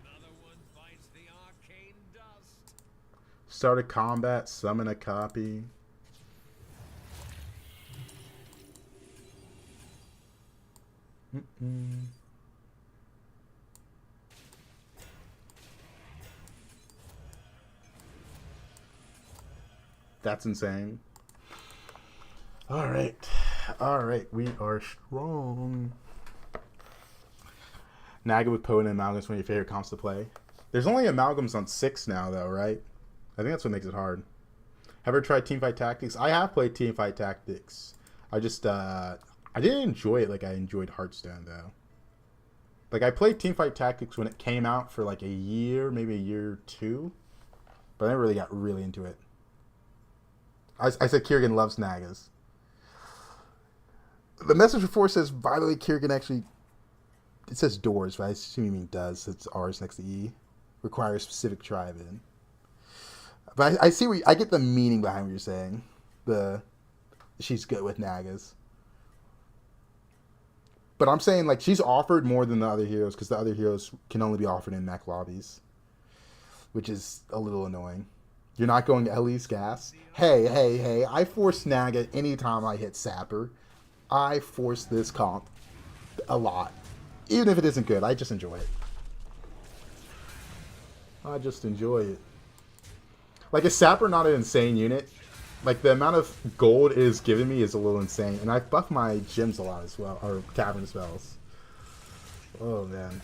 Another one bites the arcane dust. Start a combat, summon a copy. That's insane. All right, we are strong. Naga with Poet and Amalgams, one of your favorite comps to play. There's only Amalgams on 6 now, though, right? I think that's what makes it hard. Have you ever tried Teamfight Tactics? I have played Teamfight Tactics. I just, I didn't enjoy it like I enjoyed Hearthstone, though. Like, I played Teamfight Tactics when it came out for like a year, maybe a year or two. But I never really got really into it. I said Kiergan loves Nagas. The message before says, by the way, Kiergan actually... It says doors, but I assume you mean does. It's R's next to E. Requires specific tribe in. But I see I get the meaning behind what you're saying. She's good with Nagas. But I'm saying, like, she's offered more than the other heroes, because the other heroes can only be offered in mech lobbies. Which is a little annoying. You're not going to Ellie's Gas? Hey, I force Naga anytime I hit Sapper. I force this comp a lot. Even if it isn't good, I just enjoy it. I just enjoy it. Like, is Sapper not an insane unit? Like, the amount of gold it is giving me is a little insane. And I buff my gems a lot as well, or tavern spells. Oh, man.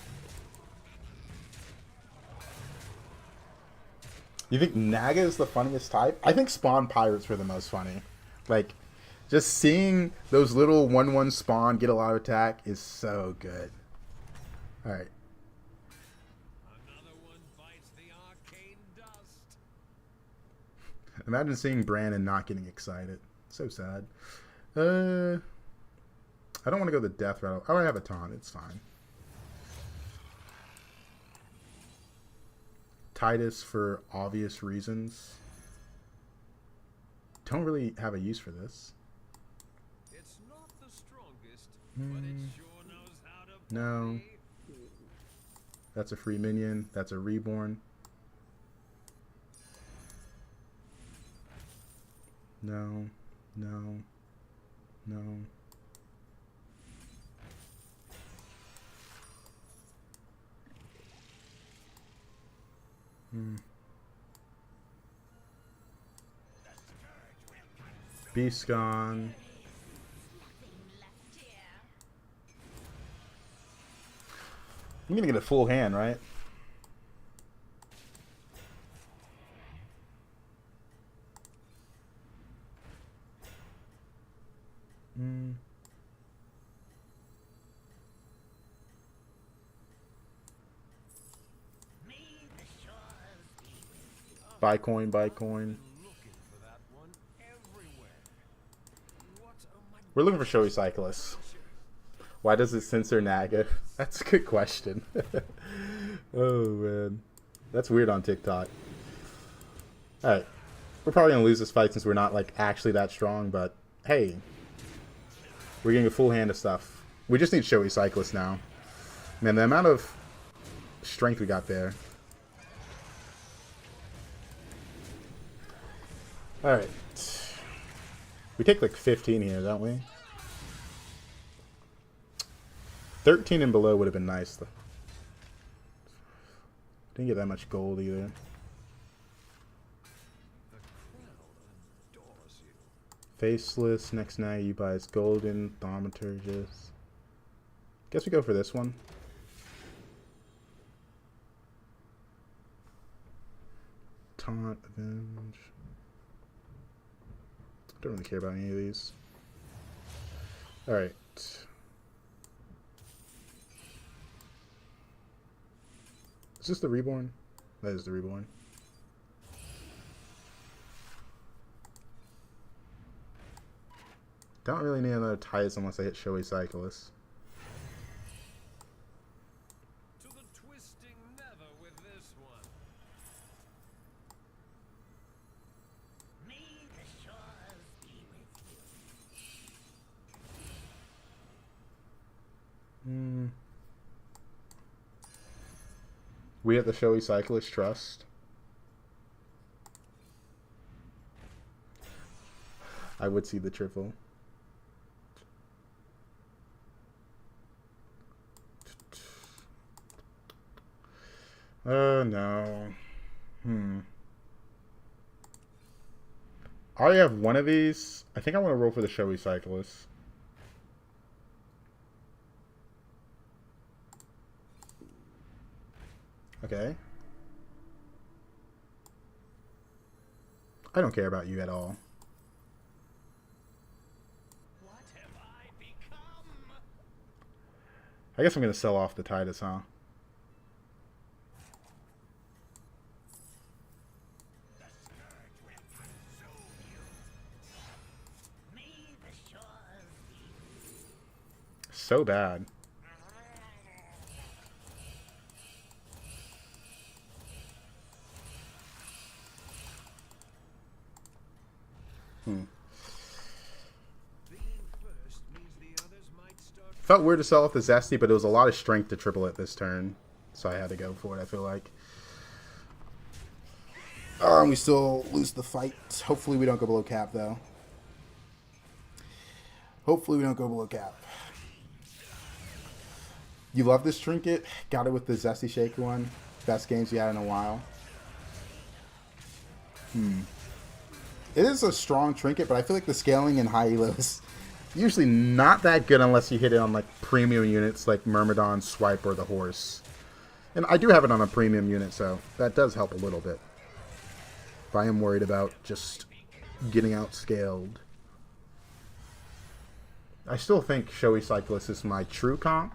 You think Naga is the funniest type? I think Spawn Pirates were the most funny. Like, just seeing those little 1/1 spawn get a lot of attack is so good. Alright. Another one bites the arcane dust. Imagine seeing Bran and not getting excited. So sad. I don't want to go the death route. I already have a taunt. It's fine. Titus for obvious reasons. Don't really have a use for this. It's not the strongest, but it sure knows how to play. No. That's a free minion. That's a reborn. No. Beast gone. I'm gonna get a full hand, right? Buy coin. Looking for that one everywhere. We're looking for showy cyclists. Why does it censor Naga? That's a good question. Oh, man. That's weird on TikTok. Alright. We're probably going to lose this fight since we're not, like, actually that strong, but hey. We're getting a full hand of stuff. We just need showy cyclists now. Man, the amount of strength we got there. Alright. We take like 15 here, don't we? 13 and below would have been nice, though. Didn't get that much gold either. The crowd adores you. Faceless, next now you buys golden, thaumaturgist. Guess we go for this one. Taunt, avenge. Don't really care about any of these. Alright. Is this the reborn? That is the reborn. Don't really need another ties unless I hit Showy Cyclist. To the twisting nether with this one. May the shores be with you. We at the Showy Cyclist trust. I would see the triple. No. I already have one of these. I think I want to roll for the Showy Cyclist. Okay. I don't care about you at all. What have I become? I guess I'm going to sell off the Titus, huh? The scourge will consume you. May the shores be. So bad. Felt weird to sell off the Zesty, but it was a lot of strength to triple it this turn. So I had to go for it, I feel like. We still lose the fight. Hopefully we don't go below cap, though. Hopefully we don't go below cap. You love this trinket? Got it with the Zesty Shaker one. Best games you had in a while. It is a strong trinket, but I feel like the scaling in high elo is usually not that good unless you hit it on like premium units like Myrmidon, Swipe, or the Horse. And I do have it on a premium unit, so that does help a little bit. But I am worried about just getting outscaled. I still think Showy Cyclist is my true comp.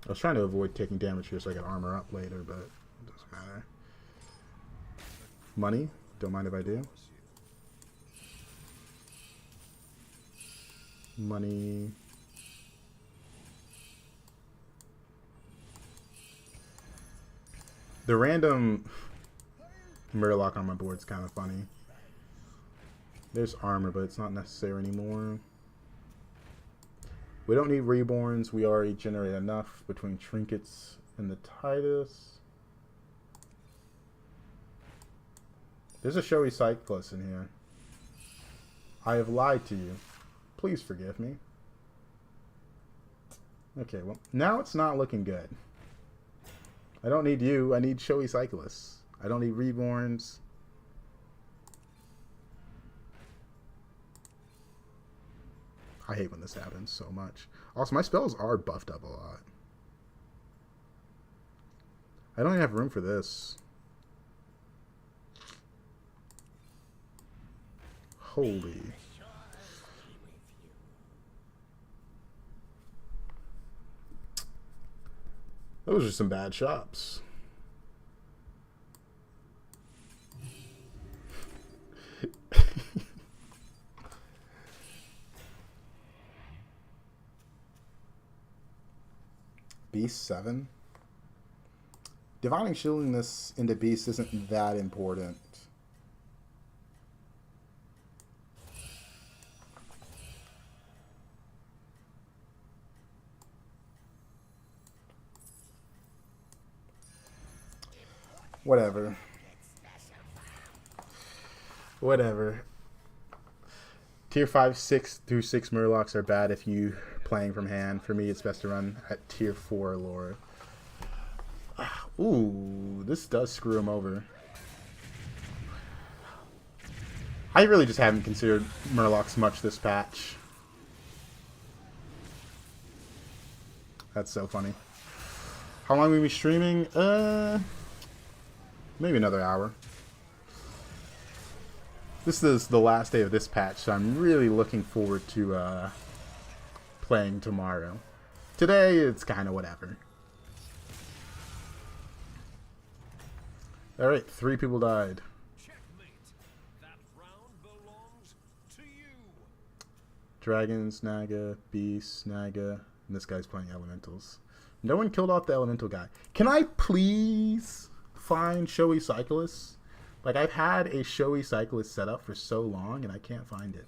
I was trying to avoid taking damage here so I could armor up later, but it doesn't matter. Money? Don't mind if I do. Money. The random Murloc on my board is kind of funny. There's armor, but it's not necessary anymore. We don't need reborns. We already generate enough between trinkets and the Titus. There's a Showy Cyclist in here. I have lied to you. Please forgive me. Okay, well, now it's not looking good. I don't need you. I need Showy Cyclists. I don't need reborns. I hate when this happens so much. Also, my spells are buffed up a lot. I don't even have room for this. Holy. Those are some bad shops. Beast 7? Divining Shielding this into Beast isn't that important. Whatever. Whatever. Tier 5, 6 through 6 Murlocs are bad if you playing from hand. For me, it's best to run at Tier 4 lore. Ooh, this does screw him over. I really just haven't considered Murlocs much this patch. That's so funny. How long will we be streaming? Maybe another hour. This is the last day of this patch, so I'm really looking forward to playing tomorrow. Today, it's kind of whatever. Alright, 3 people died. Checkmate. That round belongs to you. Dragons, Naga, Beasts, Naga, and this guy's playing Elementals. No one killed off the Elemental guy. Can I please find Showy Cyclists? Like, I've had a Showy Cyclist set up for so long, and I can't find it.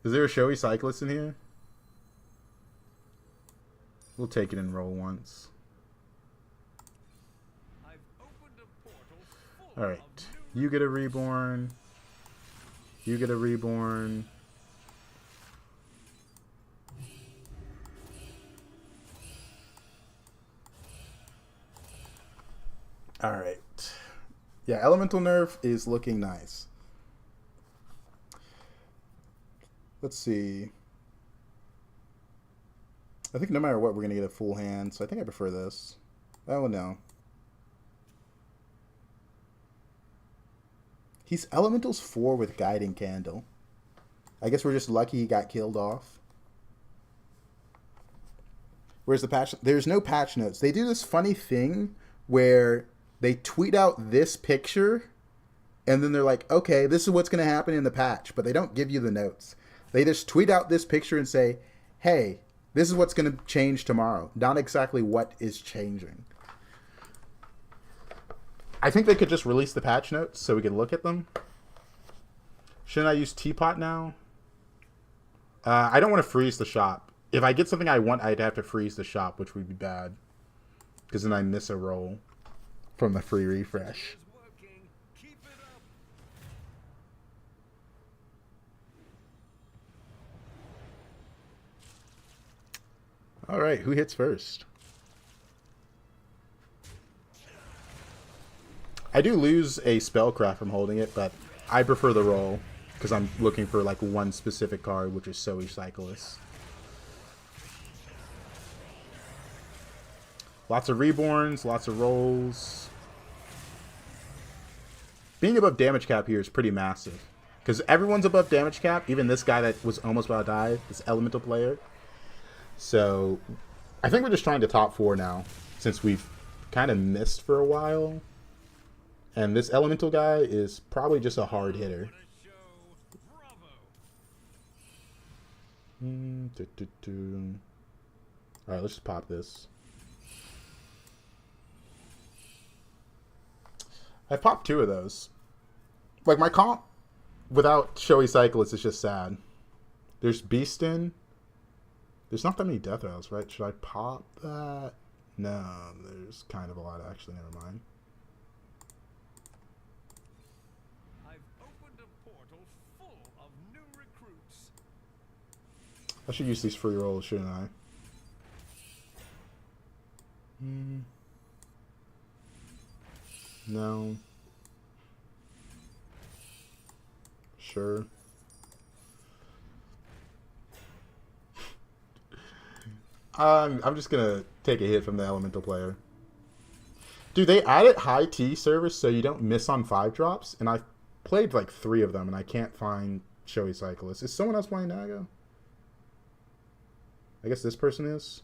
Is there a Showy Cyclist in here? We'll take it and roll once. I've opened a portal full Alright. of new You get a reborn. You get a reborn. Alright. Yeah, Elemental Nerf is looking nice. Let's see. I think no matter what, we're going to get a full hand, so I think I prefer this. Oh, no. He's Elementals 4 with Guiding Candle. I guess we're just lucky he got killed off. Where's the patch? There's no patch notes. They do this funny thing where they tweet out this picture, and then they're like, okay, this is what's going to happen in the patch, but they don't give you the notes. They just tweet out this picture and say, hey, this is what's going to change tomorrow. Not exactly what is changing. I think they could just release the patch notes so we can look at them. Shouldn't I use Teapot now? I don't want to freeze the shop. If I get something I want, I'd have to freeze the shop, which would be bad. Because then I miss a roll from the free refresh. is working. Keep it up. Alright, who hits first? I do lose a spellcraft from holding it, but I prefer the roll because I'm looking for like one specific card, which is Showy Cyclist. Lots of reborns, lots of rolls. Being above damage cap here is pretty massive because everyone's above damage cap, even this guy that was almost about to die, this elemental player. So I think we're just trying to top 4 now since we've kind of missed for a while. And this elemental guy is probably just a hard hitter. Alright, let's just pop this. I popped 2 of those. Like, my comp without Showy Cyclist is just sad. There's Beastin. There's not that many Death Rattles, right? Should I pop that? No, there's kind of a lot, actually. Never mind. I should use these free rolls, shouldn't I? No. Sure. I'm just gonna take a hit from the elemental player. Dude, they added high T service so you don't miss on 5 drops, and I've played like 3 of them, and I can't find Showy Cyclist. Is someone else playing Naga? I guess this person is.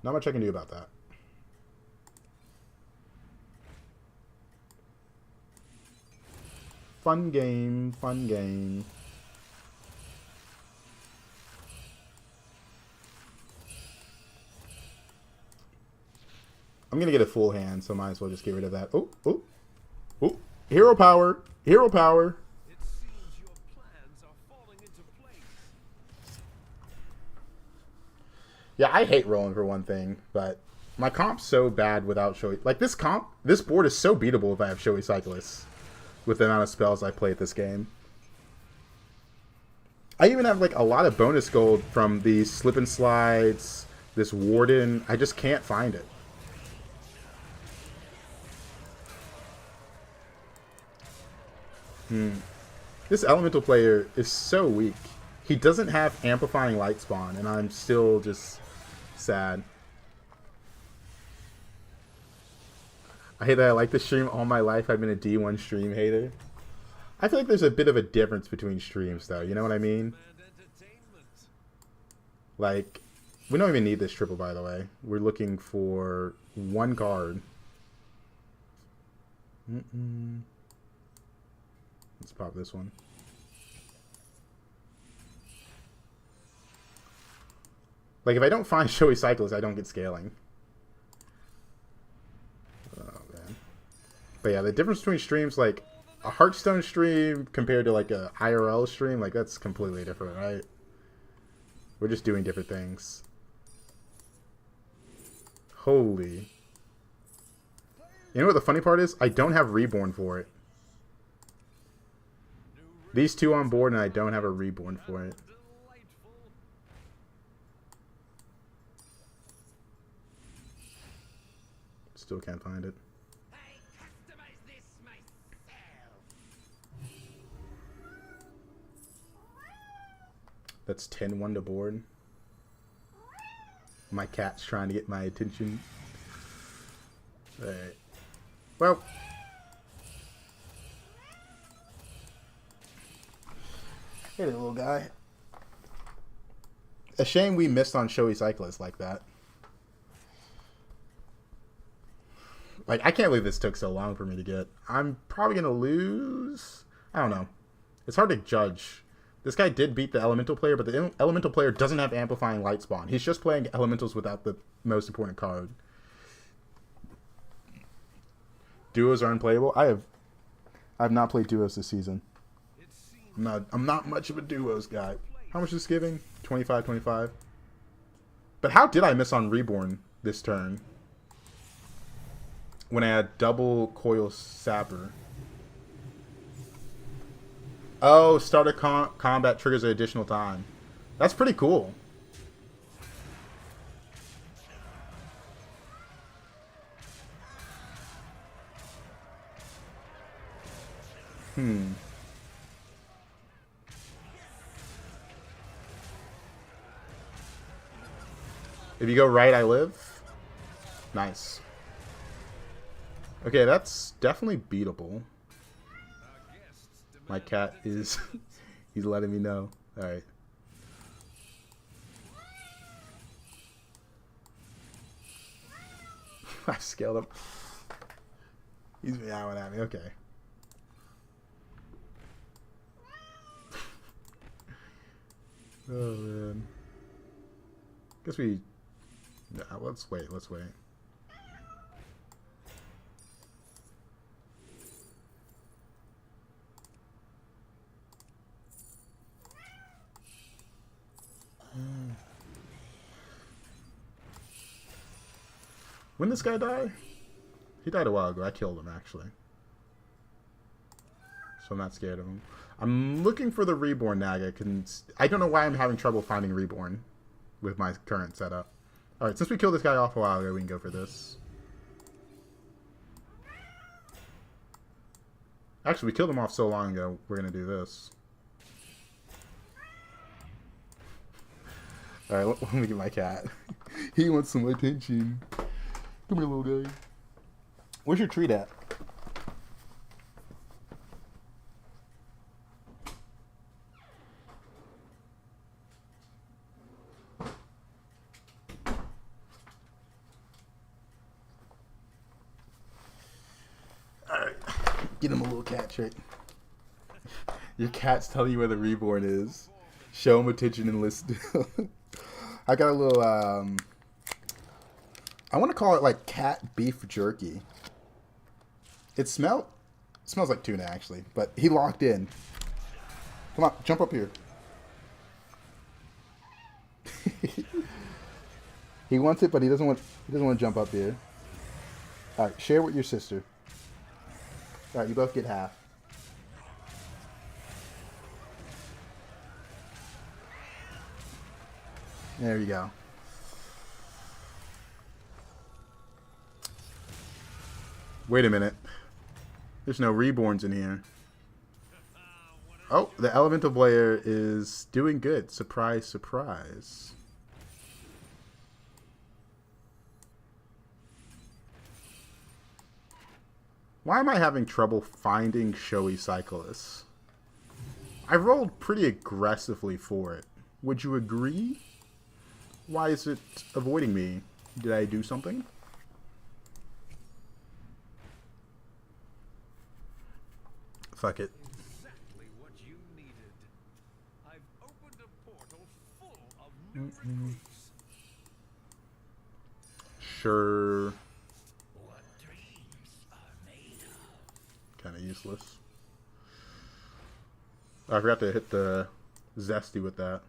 Not much I can do about that. Fun game, fun game. I'm gonna get a full hand, so might as well just get rid of that. Oh, oh, oh! Hero power! Hero power! It seems your plans are falling into place. Yeah, I hate rolling for one thing, but my comp's so bad without Showy. Like, this board is so beatable if I have Showy Cyclists with the amount of spells I play at this game. I even have, like, a lot of bonus gold from these Slip and Slides, this Warden. I just can't find it. This Elemental player is so weak. He doesn't have Amplifying Light Spawn, and I'm still just sad. I hate that I like to stream all my life. I've been a D1 stream hater. I feel like there's a bit of a difference between streams, though. You know what I mean? Like, we don't even need this triple, by the way. We're looking for one card. Let's pop this one. Like, if I don't find Showy Cyclist, I don't get scaling. Oh, man. But yeah, the difference between streams, like, a Hearthstone stream compared to, like, a IRL stream, like, that's completely different, right? We're just doing different things. Holy. You know what the funny part is? I don't have Reborn for it. These two on board, and I don't have a Reborn for it. Still can't find it. That's 10-1 to board. My cat's trying to get my attention. Alright. Well. Hey there, little guy. A shame we missed on Showy Cyclists like that. Like, I can't believe this took so long for me to get. I'm probably going to lose. I don't know. It's hard to judge. This guy did beat the Elemental player, but the Elemental player doesn't have Amplifying Light Spawn. He's just playing Elementals without the most important card. Duos are unplayable. I've not played duos this season. I'm not much of a duos guy. How much is this giving? 25. But how did I miss on Reborn this turn? When I had double Coil Sapper. Oh, start a combat triggers an additional time. That's pretty cool. If you go right, I live. Nice. Okay, that's definitely beatable. My cat is... he's letting me know. Alright. I scaled him. He's meowing at me. Okay. Oh, man. Guess we... Nah, let's wait. When did this guy die? He died a while ago. I killed him, actually. So I'm not scared of him. I'm looking for the Reborn Naga. I don't know why I'm having trouble finding Reborn with my current setup. Alright, since we killed this guy off a while ago, we can go for this. Actually, we killed him off so long ago, we're going to do this. Alright, let me get my cat. He wants some attention. Come here, little guy. Where's your treat at? Alright. Get him a little cat trick. Your cat's telling you where the Reborn is. Show him attention and listen. I got a little, I want to call it like cat beef jerky. It smells like tuna, actually, but he locked in. Come on, jump up here. He wants it, but he doesn't want to jump up here. All right, share with your sister. All right, you both get half. There you go. Wait a minute. There's no reborns in here. Oh, the elemental player is doing good. Surprise, surprise. Why am I having trouble finding showy cyclists? I rolled pretty aggressively for it. Would you agree? Why is it avoiding me? Did I do something? Fuck it. Exactly what you needed. I've opened a portal full of new recruits. Sure. What dreams are made of? Kind of useless. I forgot to hit the zesty with that.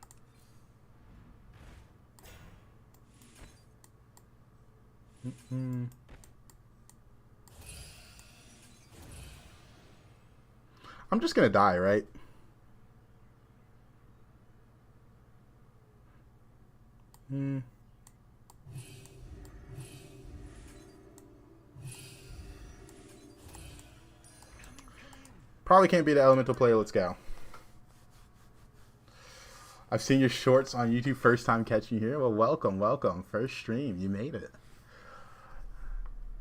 I'm just gonna die, right? Probably can't be the elemental player. Let's go. I've seen your shorts on YouTube. First time catching you here. Well, welcome, welcome. First stream. You made it.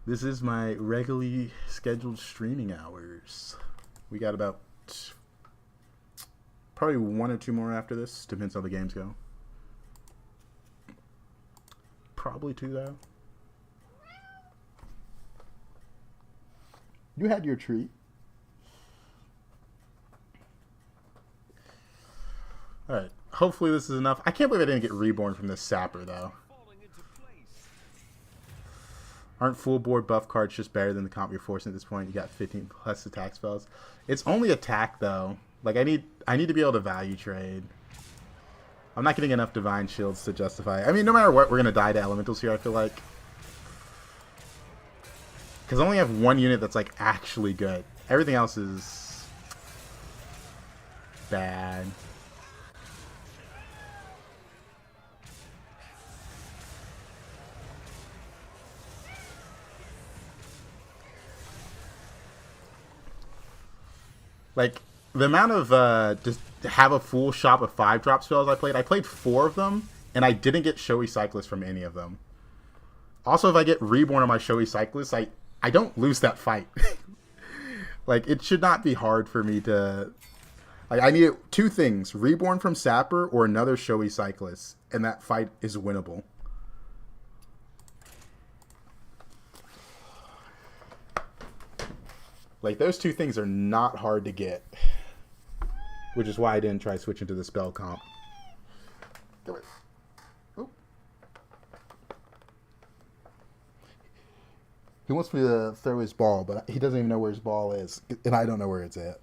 This is my regularly scheduled streaming hours. We got about probably 1 or 2 more after this. Depends how the games go. Probably 2 though. You had your treat. Alright. Hopefully this is enough. I can't believe I didn't get reborn from this sapper though. Aren't full board buff cards just better than the comp you're forcing at this point? You got 15 plus attack spells. It's only attack though. Like I need to be able to value trade. I'm not getting enough divine shields to justify. I mean, no matter what, we're gonna die to elementals here. I feel like because I only have 1 unit that's like actually good. Everything else is bad. Like, the amount of, just have a full shop of 5-drop spells I played 4 of them, and I didn't get Showy Cyclist from any of them. Also, if I get Reborn on my Showy Cyclist, I don't lose that fight. Like, it should not be hard for me to... Like, I need 2 things, Reborn from Sapper or another Showy Cyclist, and that fight is winnable. Like, those 2 things are not hard to get. Which is why I didn't try switching to the spell comp. Come here. Oh. He wants me to throw his ball, but he doesn't even know where his ball is. And I don't know where it's at.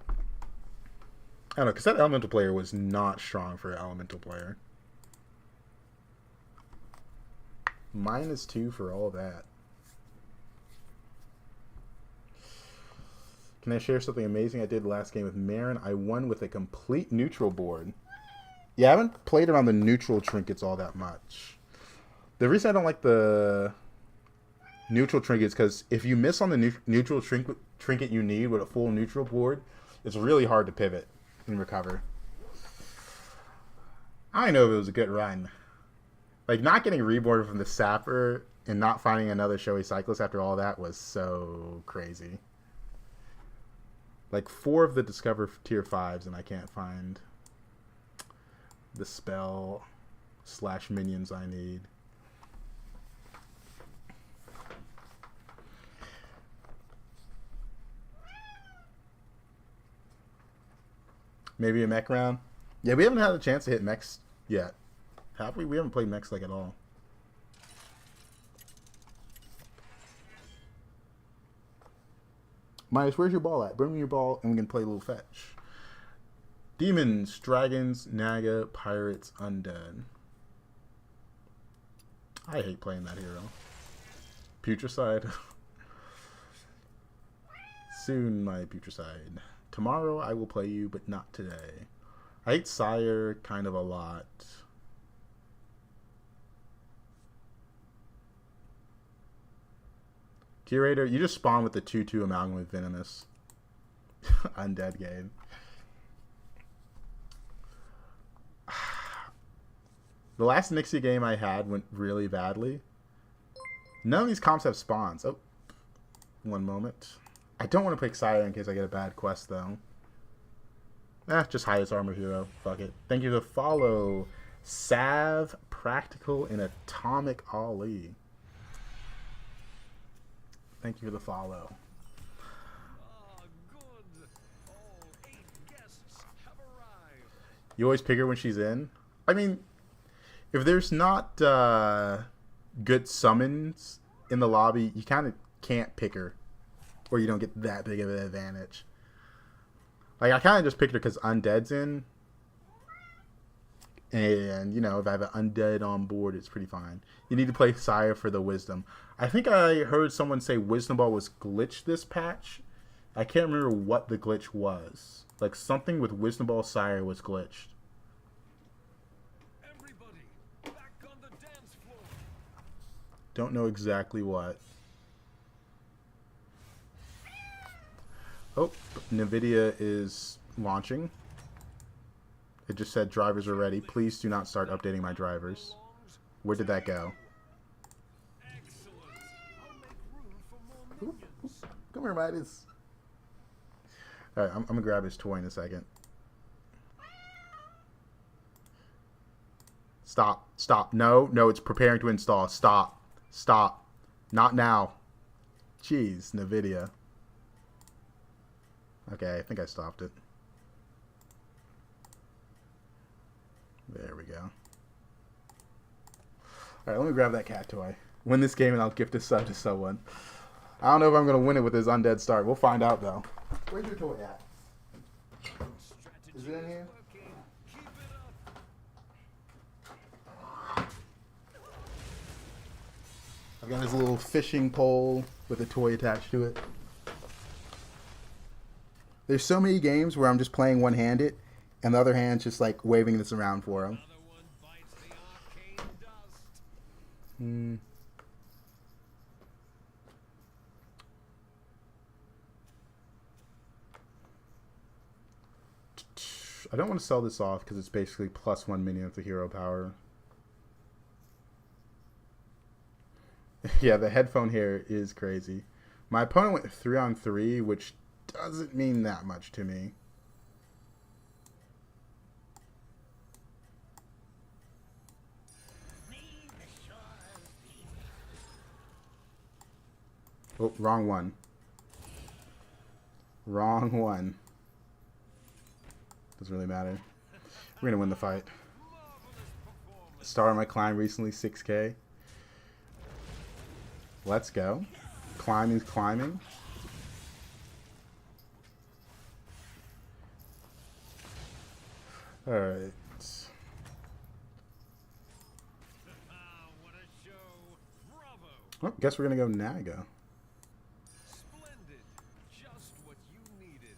I don't know, because that elemental player was not strong for an elemental player. -2 for all that. Can I share something amazing I did last game with Marin? I won with a complete neutral board. Yeah, I haven't played around the neutral trinkets all that much. The reason I don't like the neutral trinkets is because if you miss on the neutral trinket you need with a full neutral board, it's really hard to pivot and recover. I know if it was a good run. Like, not getting reborn from the Sapper and not finding another Showy Cyclist after all that was so crazy. Like 4 of the Discover tier 5s, and I can't find the spell / minions I need. Maybe a mech round? Yeah, we haven't had a chance to hit mechs yet. Have we? We haven't played mechs like at all. Midas, where's your ball at? Bring me your ball and we can play a little fetch. Demons, dragons, naga, pirates, undead. I hate playing that hero. Putricide. Soon, my Putricide. Tomorrow I will play you, but not today. I hate Sire kind of a lot. Curator, you just spawn with the 2/2 Amalgam with Venomous. Undead game. The last Nixie game I had went really badly. None of these comps have spawns. Oh, one moment. I don't want to pick Sire in case I get a bad quest, though. Just highest armor hero. Fuck it. Thank you for the follow. Sav, Practical, and Atomic Ali. Thank you for the follow. Good. All 8 guests have arrived. You always pick her when she's in? I mean, if there's not good summons in the lobby, you kind of can't pick her. Or you don't get that big of an advantage. Like, I kind of just picked her because Undead's in. And, you know, if I have an Undead on board, it's pretty fine. You need to play Sire for the Wisdom. I think I heard someone say Wisdom Ball was glitched this patch. I can't remember what the glitch was. Like, something with Wisdom Ball Sire was glitched. Everybody, back on the dance floor. Don't know exactly what. Oh, NVIDIA is launching. It just said drivers are ready. Please do not start updating my drivers. Where did that go? Excellent. I'll make room for more minions. Come here, Midas. Alright, I'm gonna grab his toy in a second. Stop. Stop. No, no, it's preparing to install. Stop. Stop. Not now. Jeez, NVIDIA. Okay, I think I stopped it. There we go. Alright, let me grab that cat toy. Win this game and I'll gift a sub to someone. I don't know if I'm going to win it with his undead start. We'll find out, though. Where's your toy at? Is it in here? Keep it up. I've got his little fishing pole with a toy attached to it. There's so many games where I'm just playing one-handed, and the other hand's just like waving this around for him. Another one bites the arcane dust. I don't want to sell this off because it's basically +1 minion with the hero power. Yeah, the headphone here is crazy. My opponent went 3-on-3, which doesn't mean that much to me. Oh, wrong one. Wrong one. Doesn't really matter. We're gonna win the fight. Started my climb recently, 6K. Let's go. Climbing's climbing. Alright. What a show. Bravo. Oh, guess we're gonna go Naga. Splendid. Just what you needed.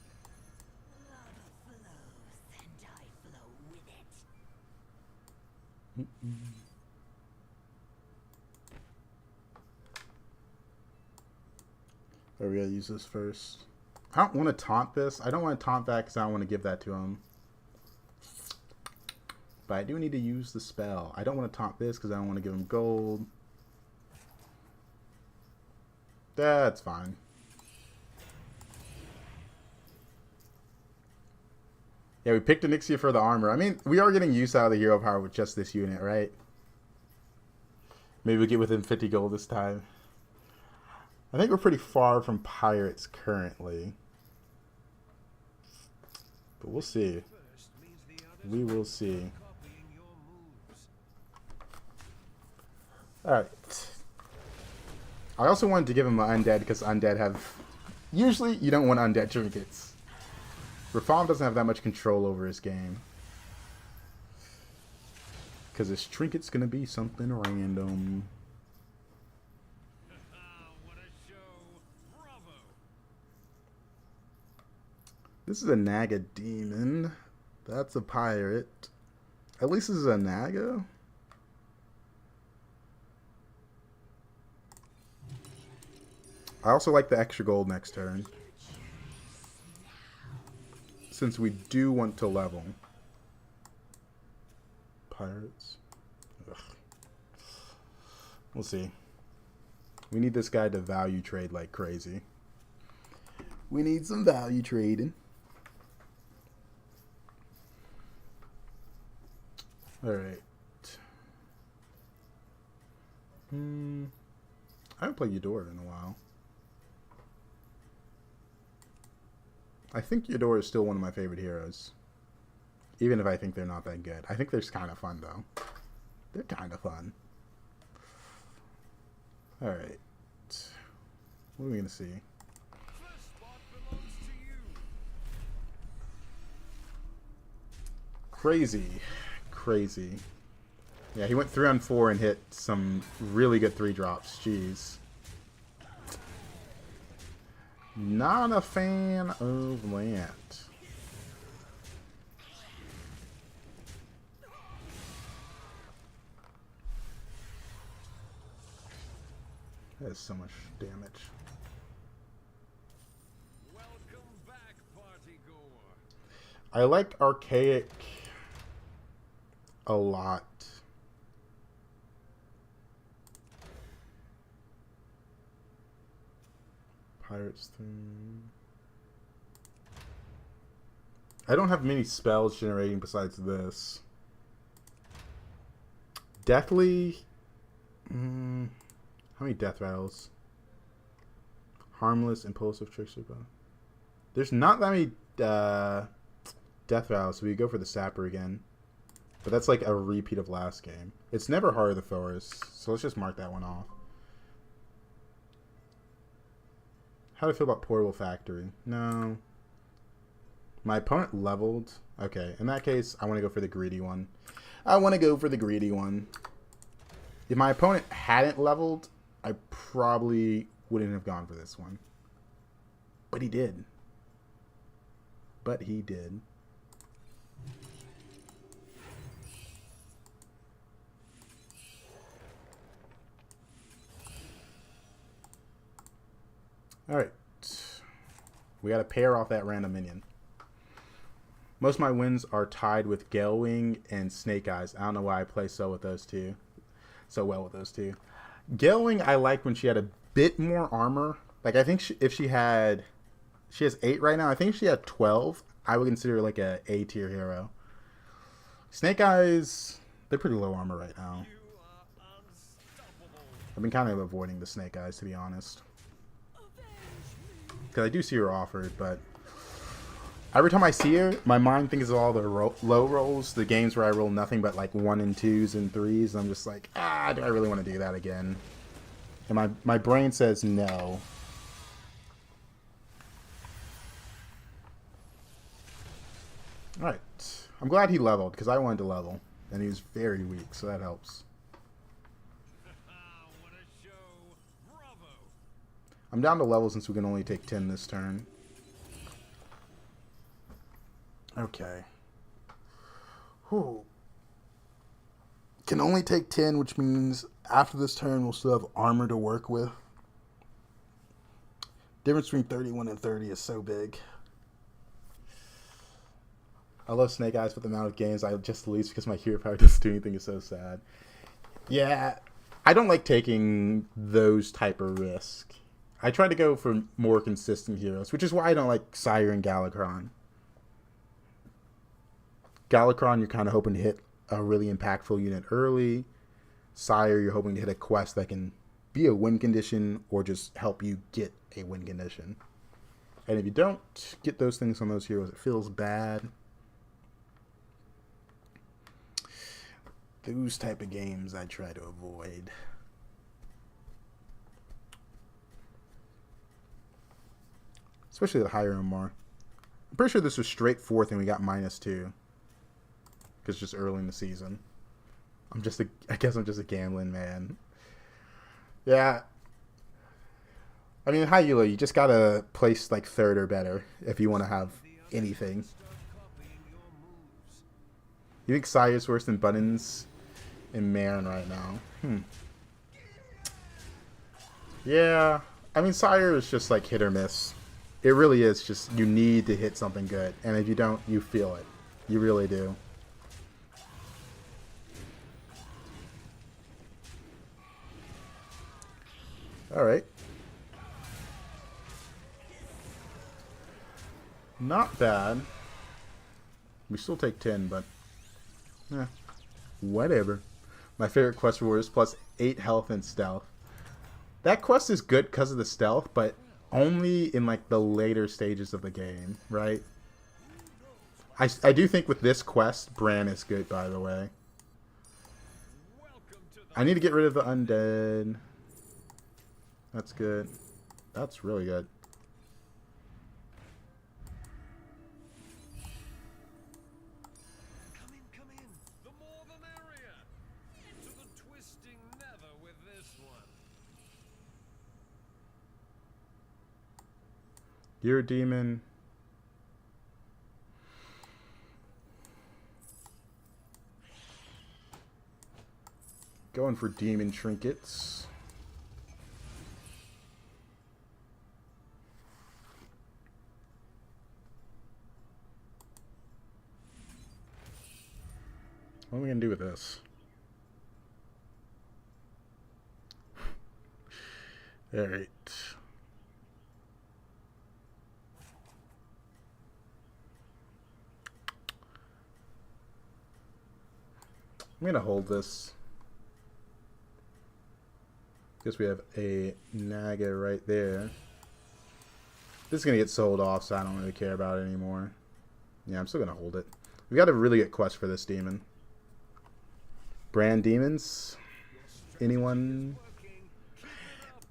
Lava flows and I flow with it. Are we gonna use this first? I don't want to taunt this. I don't want to taunt that because I don't want to give that to him. But I do need to use the spell. I don't want to taunt this because I don't want to give him gold. That's fine. Yeah, we picked Onyxia for the armor. I mean, we are getting use out of the hero power with just this unit, right? Maybe we get within 50 gold this time. I think we're pretty far from pirates currently. But we'll see. First means the others We will see. copying your moves. Alright. I also wanted to give him an undead because undead have... Usually you don't want undead trinkets. Rafam doesn't have that much control over his game. Because his trinket's going to be something random. What a show! Bravo! This is a Naga demon. That's a pirate. At least this is a Naga. I also like the extra gold next turn, since we do want to level. Pirates. Ugh. We'll see. We need this guy to value trade like crazy. We need some value trading. Alright. I haven't played Eudora in a while. I think Eudora is still one of my favorite heroes. Even if I think they're not that good. I think they're kind of fun, though. They're kind of fun. Alright. What are we going to see? First spot belongs to you. Crazy. Crazy. Yeah, he went 3 on 4 and hit some really good 3-drops. Jeez. Not a fan of that. That is so much damage. Welcome back, party goer. I like Archaic a lot. Pirates thing. I don't have many spells generating besides this. Deathly. How many death rattles? Harmless, impulsive, trickster. There's not that many death rattles, so we go for the sapper again. But that's like a repeat of last game. It's never Heart of the Forest, so let's just mark that one off. How do I feel about Portable Factory? No. My opponent leveled. Okay, in that case, I want to go for the greedy one. I want to go for the greedy one. If my opponent hadn't leveled, I probably wouldn't have gone for this one. But he did. But he did. Alright. We got to pair off that random minion. Most of my wins are tied with Galewing and Snake Eyes. I don't know why I play so well with those two. Galewing I liked when she had a bit more armor. Like, I think if she has 8 right now. I think if she had 12, I would consider her like a A-tier hero. Snake Eyes, they're pretty low armor right now. You are unstoppable. I've been kind of avoiding the Snake Eyes, to be honest. Because I do see her offered, but every time I see her, my mind thinks of all the low rolls, the games where I roll nothing but like 1 and 2s and 3s. And I'm just like, do I really want to do that again? And my brain says no. Alright. I'm glad he leveled, because I wanted to level. And he was very weak, so that helps. What a show! Bravo! I'm down to level since we can only take 10 this turn. Okay. Whew. Can only take 10, which means after this turn we'll still have armor to work with. Difference between 31 and 30 is so big. I love Snake Eyes, but the amount of games I just lose because my hero power doesn't do anything is so sad. Yeah, I don't like taking those type of risk. I try to go for more consistent heroes, which is why I don't like Sire and Galakron. Galakron, you're kind of hoping to hit a really impactful unit early. Sire, you're hoping to hit a quest that can be a win condition or just help you get a win condition. And if you don't get those things on those heroes, it feels bad. Those type of games I try to avoid. Especially the higher MR. I'm pretty sure this was straight fourth and we got -2. Because just early in the season. I guess I'm just a gambling man. Yeah. I mean, high elo, you just gotta place like third or better if you want to have anything. You think Sire's worse than Buttons and Marin right now? Yeah. I mean, Sire is just like hit or miss. It really is just you need to hit something good. And if you don't, you feel it. You really do. Alright. Not bad. We still take 10, but... whatever. My favorite quest reward is plus 8 health and stealth. That quest is good because of the stealth, but only in like the later stages of the game, right? I do think with this quest, Bran is good, by the way. I need to get rid of the undead. That's good. That's really good. Come in. The more the merrier. To the twisting nether with this one. You're a demon. Going for demon trinkets. What are we going to do with this? Alright. I'm going to hold this. Guess we have a Naga right there. This is going to get sold off, so I don't really care about it anymore. Yeah, I'm still going to hold it. We got a really good quest for this demon. Brand demons? Anyone?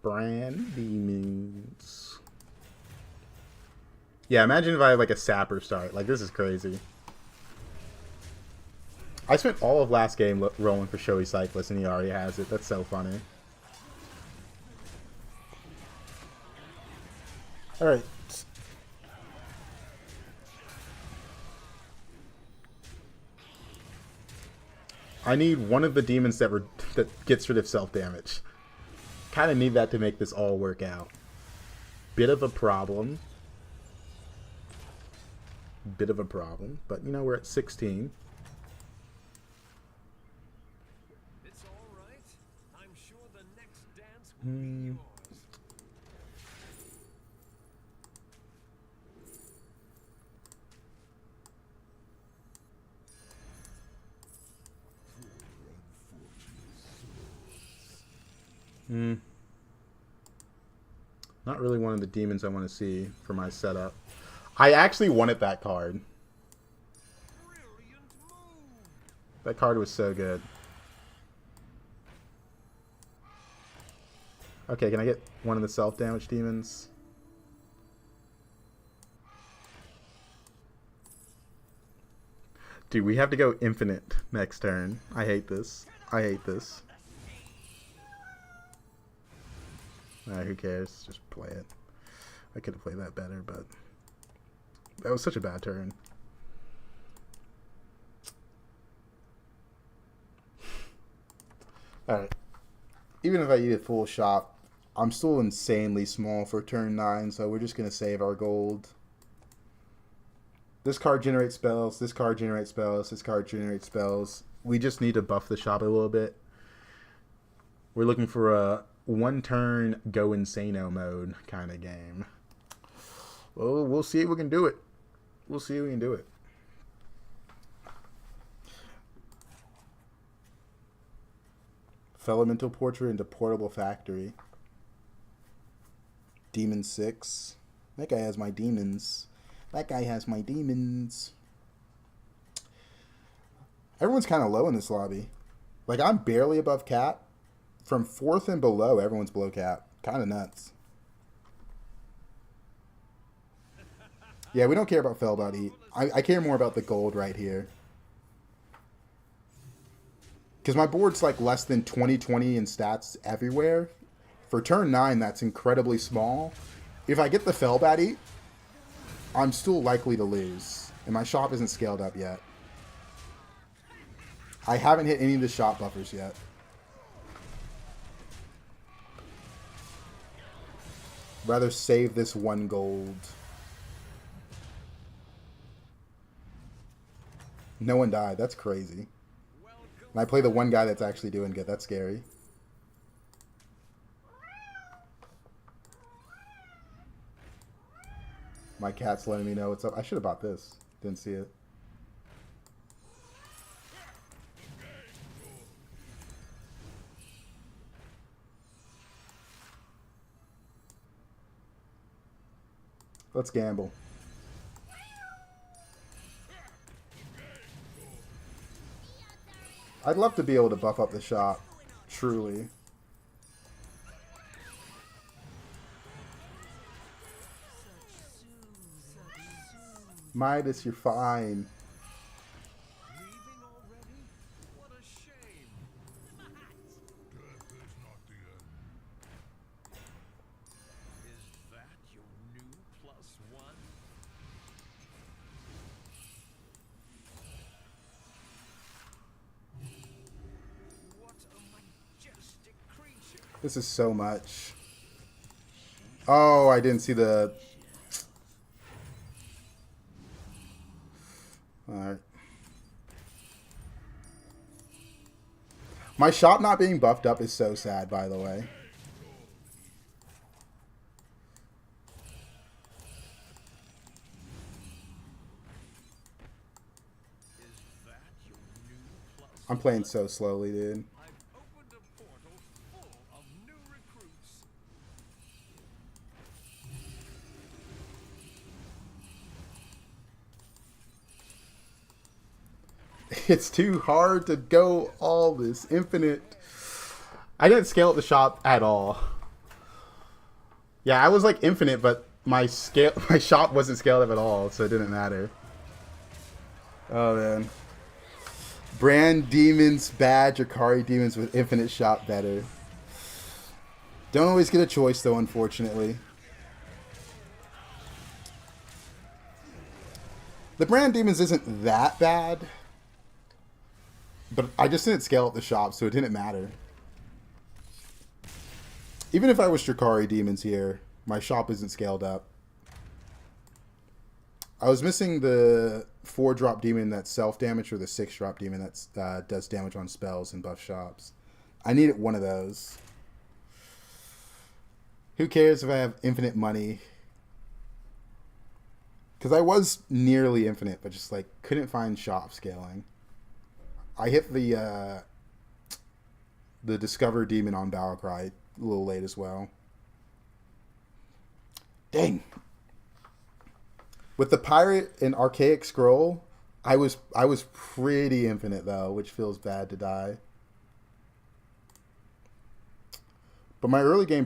Brand demons. Yeah, imagine if I had like a sapper start. Like, this is crazy. I spent all of last game rolling for Showy Cyclist and he already has it. That's so funny. Alright. I need one of the demons that gets rid of self-damage. Kind of need that to make this all work out. Bit of a problem. Bit of a problem. But, you know, we're at 16. It's all right. I'm sure the next dance will be yours. Not really one of the demons I want to see for my setup. I actually wanted that card. Brilliant move. That card was so good. Okay, can I get one of the self-damage demons? Dude, we have to go infinite next turn. I hate this. I hate this. Alright, who cares? Just play it. I could have played that better, but that was such a bad turn. Alright. Even if I eat a full shop, I'm still insanely small for turn 9, so we're just going to save our gold. This card generates spells, this card generates spells, this card generates spells. We just need to buff the shop a little bit. We're looking for a one-turn go insano mode kind of game. Well, we'll see if we can do it. We'll see if we can do it. Elemental Portrait into Portable Factory. Demon 6. That guy has my demons. That guy has my demons. Everyone's kind of low in this lobby. Like, I'm barely above cap. From 4th and below, everyone's below cap. Kind of nuts. Yeah, we don't care about Felbat Eat. I care more about the gold right here. Because my board's like less than 20/20 in stats everywhere. For turn 9, that's incredibly small. If I get the Felbat Eat, I'm still likely to lose. And my shop isn't scaled up yet. I haven't hit any of the shop buffers yet. Rather save this 1 gold. No one died. That's crazy. And I play the one guy that's actually doing good. That's scary. My cat's letting me know what's up. I should have bought this. Didn't see it. Let's gamble. I'd love to be able to buff up the shop. Truly. Midas, you're fine. Leaving already? What a shame. Death is not the end. Is that your new +1? What a majestic creature. This is so much. Oh, I didn't see the... Alright. My shop not being buffed up is so sad, by the way. Is that your new +1? I'm playing so slowly, dude. I've opened a portal full of new recruits. It's too hard to go all this infinite. I didn't scale up the shop at all. Yeah, I was like infinite, but my shop wasn't scaled up at all, so it didn't matter. Oh man. Brand demons bad, Drakari demons with infinite shop better. Don't always get a choice though, unfortunately. The brand demons isn't that bad. But I just didn't scale up the shop, so it didn't matter. Even if I was Drakari demons here, my shop isn't scaled up. I was missing the 4-drop demon that's self-damage or the 6-drop demon that does damage on spells and buff shops. I needed one of those. Who cares if I have infinite money? Because I was nearly infinite, but just like couldn't find shop scaling. I hit the Discover Demon on Battlecry a little late as well. Dang. With the Pirate and Archaic Scroll, I was pretty infinite though, which feels bad to die. But my early game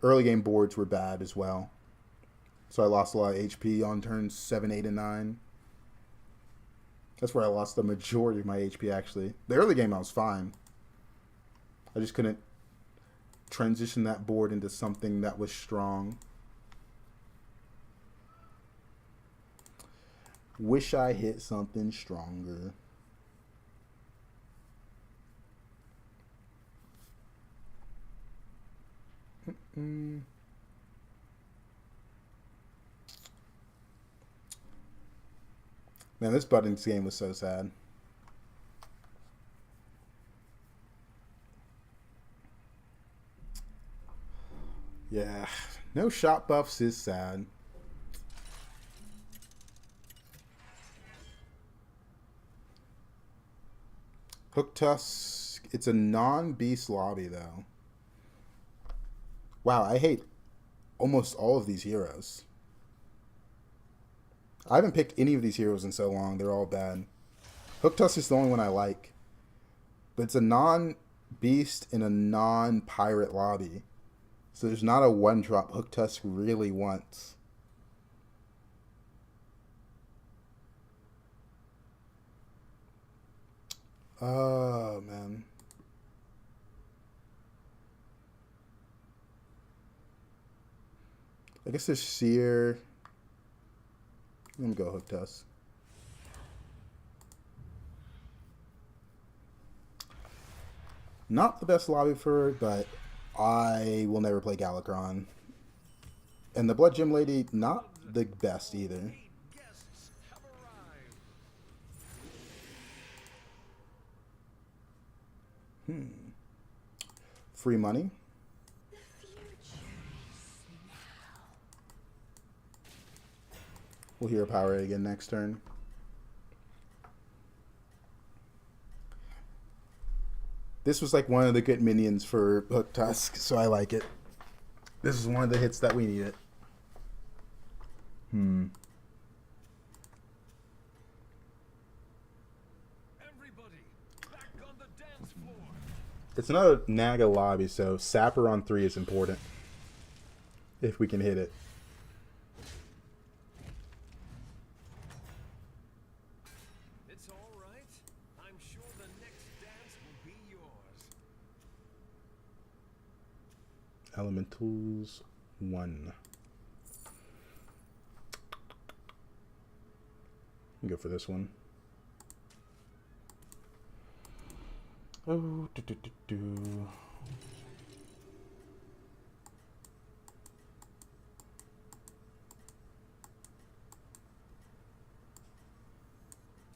early game boards were bad as well. So I lost a lot of HP on turns 7, 8, and 9. That's where I lost the majority of my HP, actually. The early game, I was fine. I just couldn't transition that board into something that was strong. Wish I hit something stronger. Man, this Buttons game was so sad. Yeah, no shop buffs is sad. Hook Tusk, it's a non-beast lobby though. Wow, I hate almost all of these heroes. I haven't picked any of these heroes in so long. They're all bad. Hook Tusk is the only one I like. But it's a non-beast and a non-pirate lobby. So there's not a one-drop Hook Tusk really wants. Oh, man. I guess there's Seer. Let me go Hook Tusk. Not the best lobby for it, but I will never play Galakron. And the Blood Gem Lady, not the best either. Guests have arrived. Free money. The future is now. We'll hero power it again next turn. This was like one of the good minions for Hook Tusk, so I like it. This is one of the hits that we needed. Everybody, back on the dance floor. It's another Naga lobby, so Sapper on 3 is important. If we can hit it. It's all right. I'm sure the next dance will be yours. Elementals 1. Go for this one. Oh,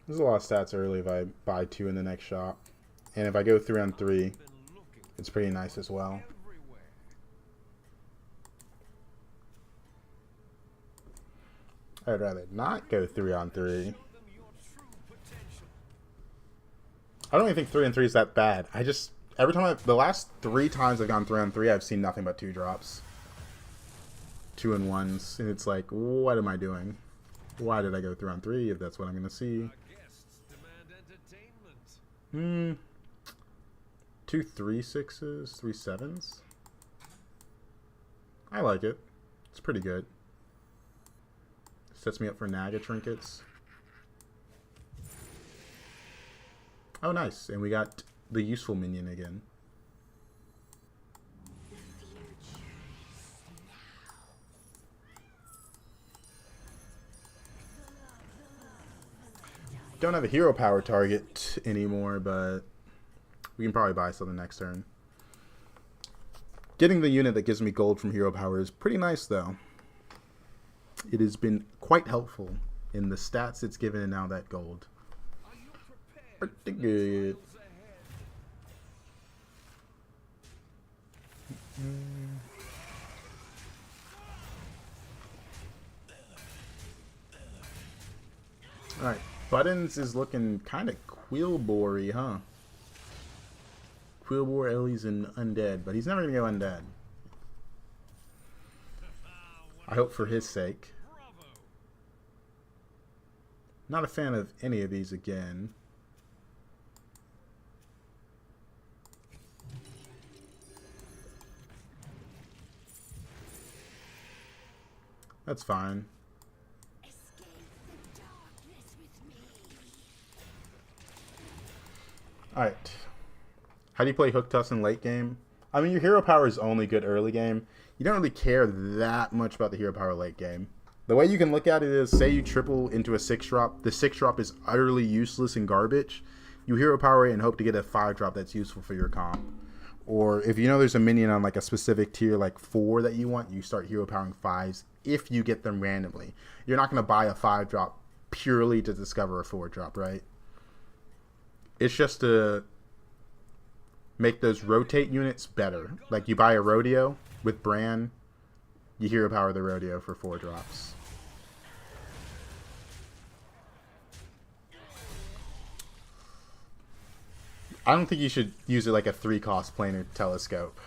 There's a lot of stats early if I buy 2 in the next shop. And if I go 3 on 3, Been looking it's pretty nice as well. everywhere. I'd rather not go 3 on 3. Show them your true potential. I don't even think 3 on 3 is that bad. I just, every time the last 3 times I've gone 3 on 3, I've seen nothing but 2 drops. 2 and 1s. And it's like, what am I doing? Why did I go 3 on 3 if that's what I'm going to see? Our guests demand entertainment. 2 3/6s, 3 7s. I like it. It's pretty good. Sets me up for Naga trinkets. Oh, nice. And we got the useful minion again. The future is now. Don't have a hero power target anymore, but we can probably buy something next turn. Getting the unit that gives me gold from hero power is pretty nice, though. It has been quite helpful in the stats it's given and now that gold. Are you prepared Pretty for good. the trials ahead? Alright, Buttons is looking kind of Quillbory, huh? Quillbore, Ellie's, and Undead, but he's never going to go Undead. I hope for his sake. Bravo. Not a fan of any of these again. That's fine. Escape the darkness with me. Alright. How do you play Hook Tusk in late game? I mean, your hero power is only good early game. You don't really care that much about the hero power late game. The way you can look at it is, say you triple into a 6-drop. The 6-drop is utterly useless and garbage. You hero power it and hope to get a 5-drop that's useful for your comp. Or if you know there's a minion on like a specific tier, like 4 that you want, you start hero powering 5s if you get them randomly. You're not going to buy a 5-drop purely to discover a 4-drop, right? It's just to make those rotate units better. Like you buy a rodeo with Bran, you hero power the rodeo for 4 drops. I don't think you should use it like a 3-cost planar telescope.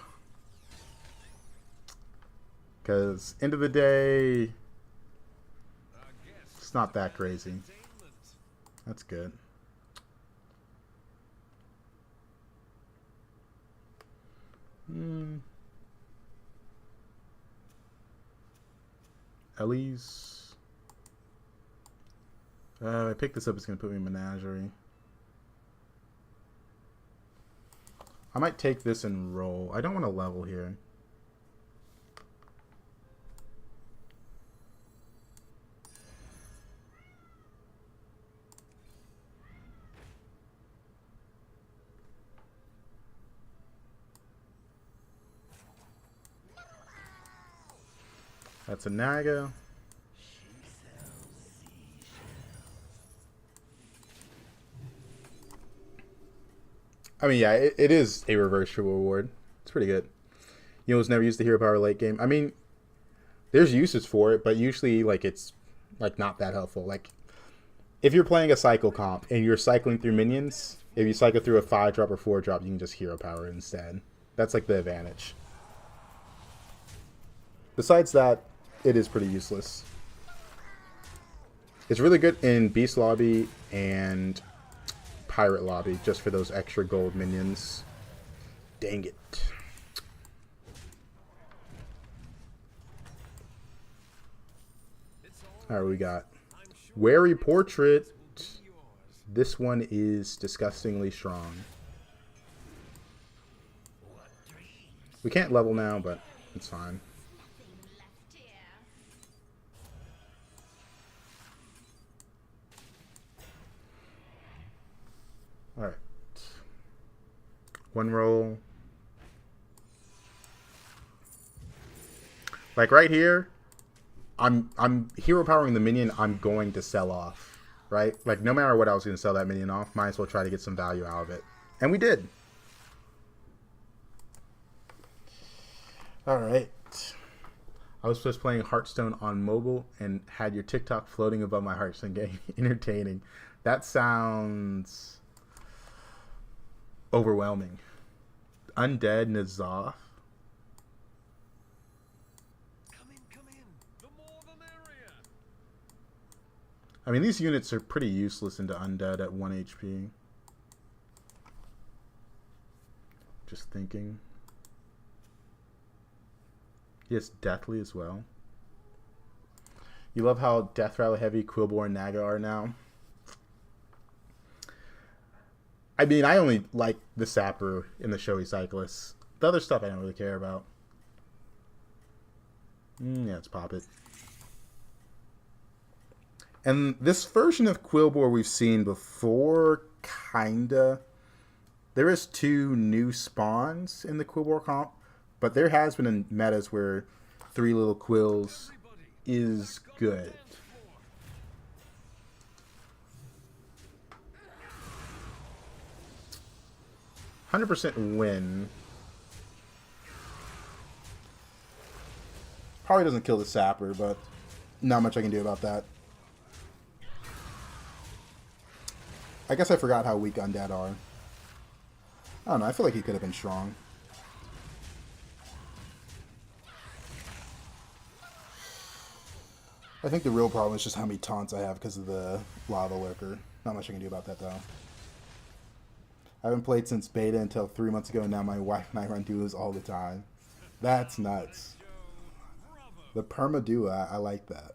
Because end of the day, Our guests it's not that crazy. entertainment. That's good. Ellie's. I picked this up. It's gonna put me in Menagerie. I might take this and roll. I don't want to level here. That's a Naga. I mean, yeah, it is a reverse reward. It's pretty good. You almost never use the hero power late game. I mean, there's uses for it, but usually, like, it's, like, not that helpful. Like, if you're playing a cycle comp and you're cycling through minions, if you cycle through a 5-drop or 4-drop, you can just hero power instead. That's, like, the advantage. Besides that, it is pretty useless. It's really good in Beast Lobby and Pirate Lobby, just for those extra gold minions. Dang it. Alright, we got Wary Portrait. This one is disgustingly strong. We can't level now, but it's fine. Alright. One roll. Like right here, I'm hero powering the minion I'm going to sell off. Right? Like no matter what I was going to sell that minion off, might as well try to get some value out of it. And we did. Alright. I was just playing Hearthstone on mobile and had your TikTok floating above my Hearthstone game. Entertaining. That sounds overwhelming. Undead Nazoth. Come in. The more the merrier. I mean, these units are pretty useless into Undead at 1 HP. Just thinking. Yes, Deathly as well. You love how Death Rattle Heavy, Quillbore, and Naga are now. I mean, I only like the Sapper and the Showy Cyclists. The other stuff I don't really care about. Yeah, let's pop it. And this version of Quillbore we've seen before, kinda. There is 2 new spawns in the Quillbore comp, but there has been in metas where 3 little quills is good. %, win. Probably doesn't kill the Sapper, but not much I can do about that. I guess I forgot how weak Undead are. I don't know, I feel like he could have been strong. I think the real problem is just how many taunts I have because of the Lava Lurker. Not much I can do about that, though. I haven't played since beta until 3 months ago, and now my wife and I run duos all the time. That's nuts. The perma duo, I like that.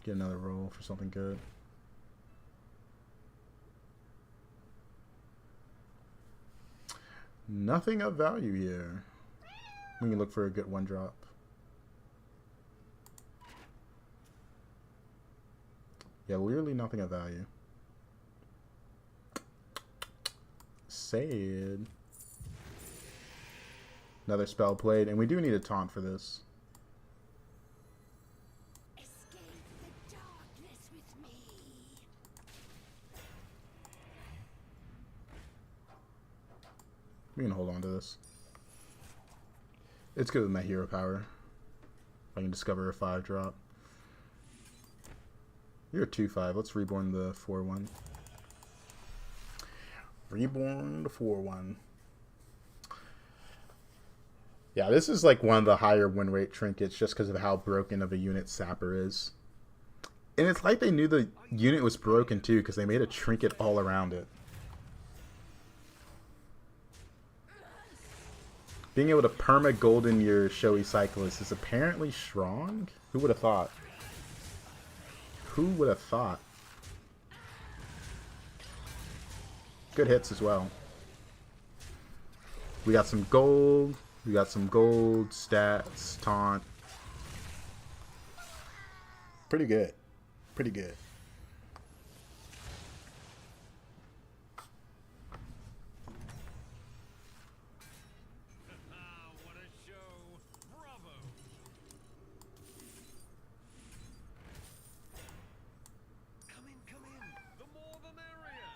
Get another roll for something good. Nothing of value here. We can look for a good 1-drop. Yeah, literally nothing of value. Sad. Another spell played, and we do need a taunt for this. Escape the darkness with me. We can hold on to this. It's good with my hero power. I can discover a 5-drop. You're a 2/5. Let's reborn the 4/1. Reborn the 4/1. Yeah, this is like one of the higher win rate trinkets just because of how broken of a unit Sapper is. And it's like they knew the unit was broken too because they made a trinket all around it. Being able to perma golden your showy cyclist is apparently strong? Who would have thought? Who would have thought? Good hits as well. We got some gold. We got some gold, stats, taunt. Pretty good. Pretty good. What a show! Bravo! Come in, come in. The more the merrier.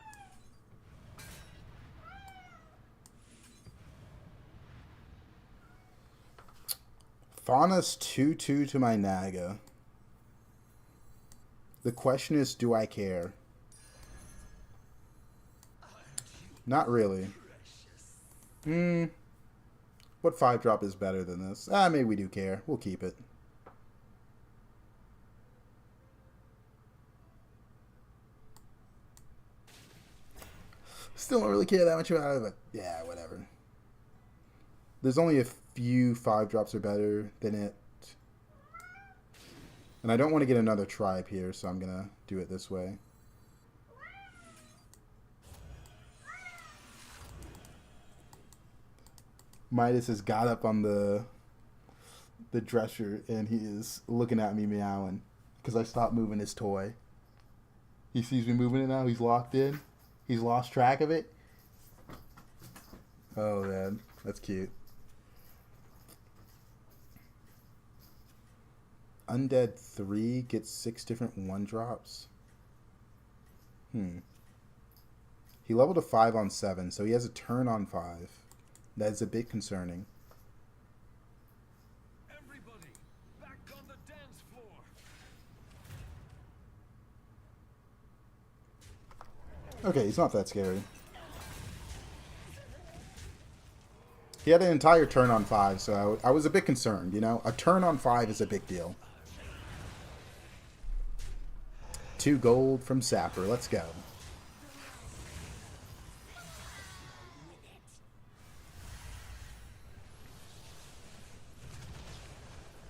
Fauna's 2/2 to my Naga. The question is, do I care? Not really. What 5-drop is better than this? Maybe we do care. We'll keep it. Still don't really care that much about it, but yeah, whatever. There's only a few 5-drops are better than it. And I don't want to get another tribe here, so I'm going to do it this way. Midas has got up on the dresser, and he is looking at me meowing because I stopped moving his toy. He sees me moving it now. He's locked in. He's lost track of it. Oh, man. That's cute. Undead 3 gets 6 different 1-drops. He leveled a 5 on 7, so he has a turn on 5. That is a bit concerning. Everybody, back on the dance floor. Okay, he's not that scary. He had an entire turn on 5, so I was a bit concerned, you know? A turn on 5 is a big deal. 2 gold from Sapper. Let's go.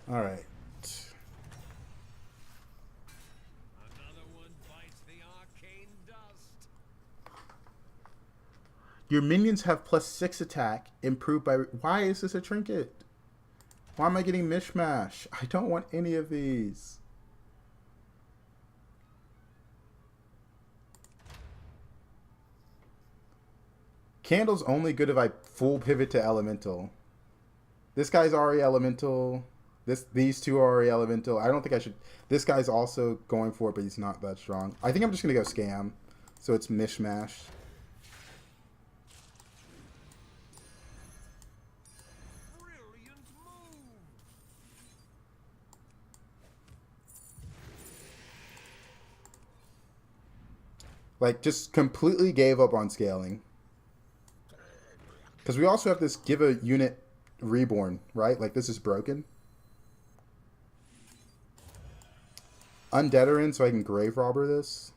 All right. Another one bites the arcane dust. Your minions have +6 attack, improved by... Why is this a trinket? Why am I getting mishmash? I don't want any of these. Candle's only good if I full pivot to elemental. This guy's already elemental. These two are already elemental. I don't think I should... This guy's also going for it, but he's not that strong. I think I'm just going to go scam. So it's mishmash. Brilliant move. Like, just completely gave up on scaling. Because we also have this give a unit reborn, right? Like, this is broken. Undead her in so I can grave robber this.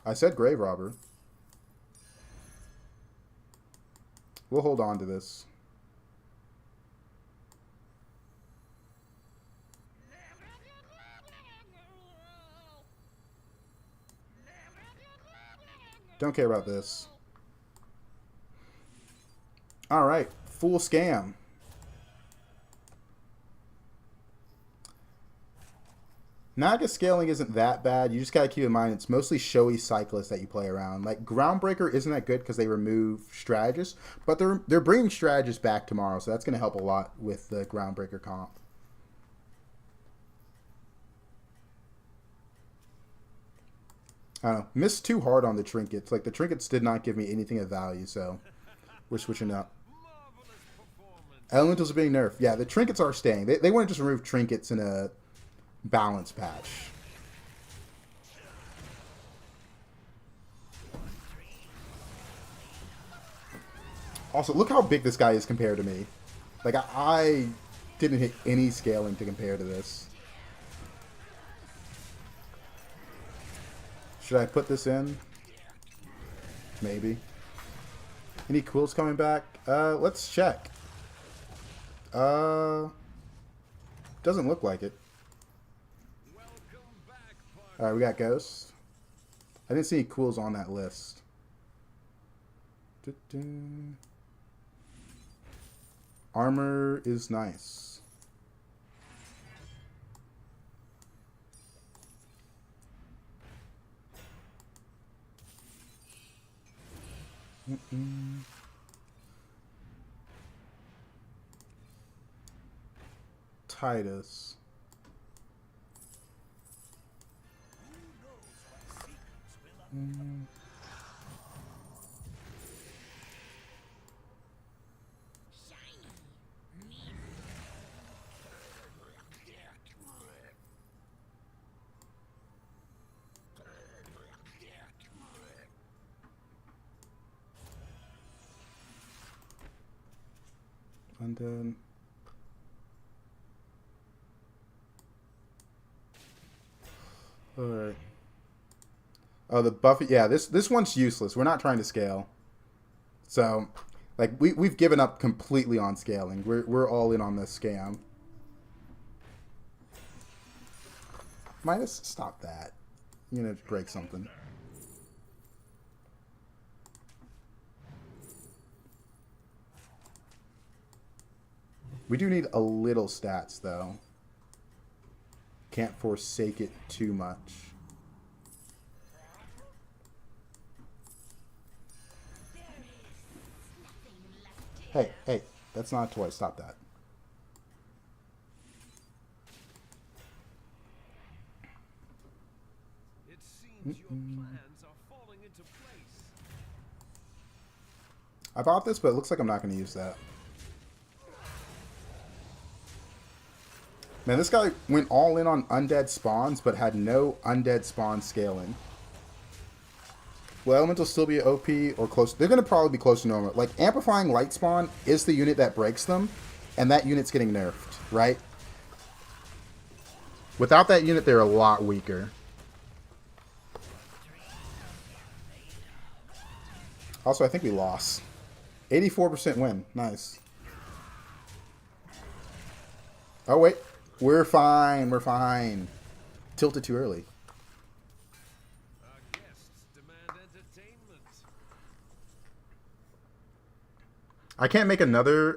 I said grave robber. We'll hold on to this. Don't care about this. All right, full scam. Naga scaling isn't that bad. You just gotta keep in mind it's mostly showy cyclists that you play around. Like Groundbreaker isn't that good because they remove strategists, but they're bringing strategists back tomorrow, so that's gonna help a lot with the Groundbreaker comp. I don't know. Missed too hard on the trinkets. Like, the trinkets did not give me anything of value, so we're switching up. Marvelous performance. Elementals are being nerfed. Yeah, the trinkets are staying. They want to just remove trinkets in a balance patch. Also, look how big this guy is compared to me. Like, I didn't hit any scaling to compare to this. Should I put this in? Maybe. Any quills coming back? Let's check. Doesn't look like it. Alright, we got Ghost. I didn't see any quills on that list. Armor is nice. Titus. And then alright. Oh, the Buffy. Yeah, this one's useless. We're not trying to scale. So, like, we've given up completely on scaling. We're all in on this scam. Midas, stop that. You're gonna break something. We do need a little stats, though. Can't forsake it too much. Hey, hey, that's not a toy. Stop that. It seems your plans are falling into place. I bought this, but it looks like I'm not going to use that. Man, this guy went all in on undead spawns, but had no undead spawn scaling. Will Elemental still be OP or close? They're going to probably be close to normal. Like, Amplifying Light Spawn is the unit that breaks them, and that unit's getting nerfed, right? Without that unit, they're a lot weaker. Also, I think we lost. 84% win. Nice. Oh, wait. We're fine. We're fine. Tilted too early. Our guests demand entertainment. I can't make another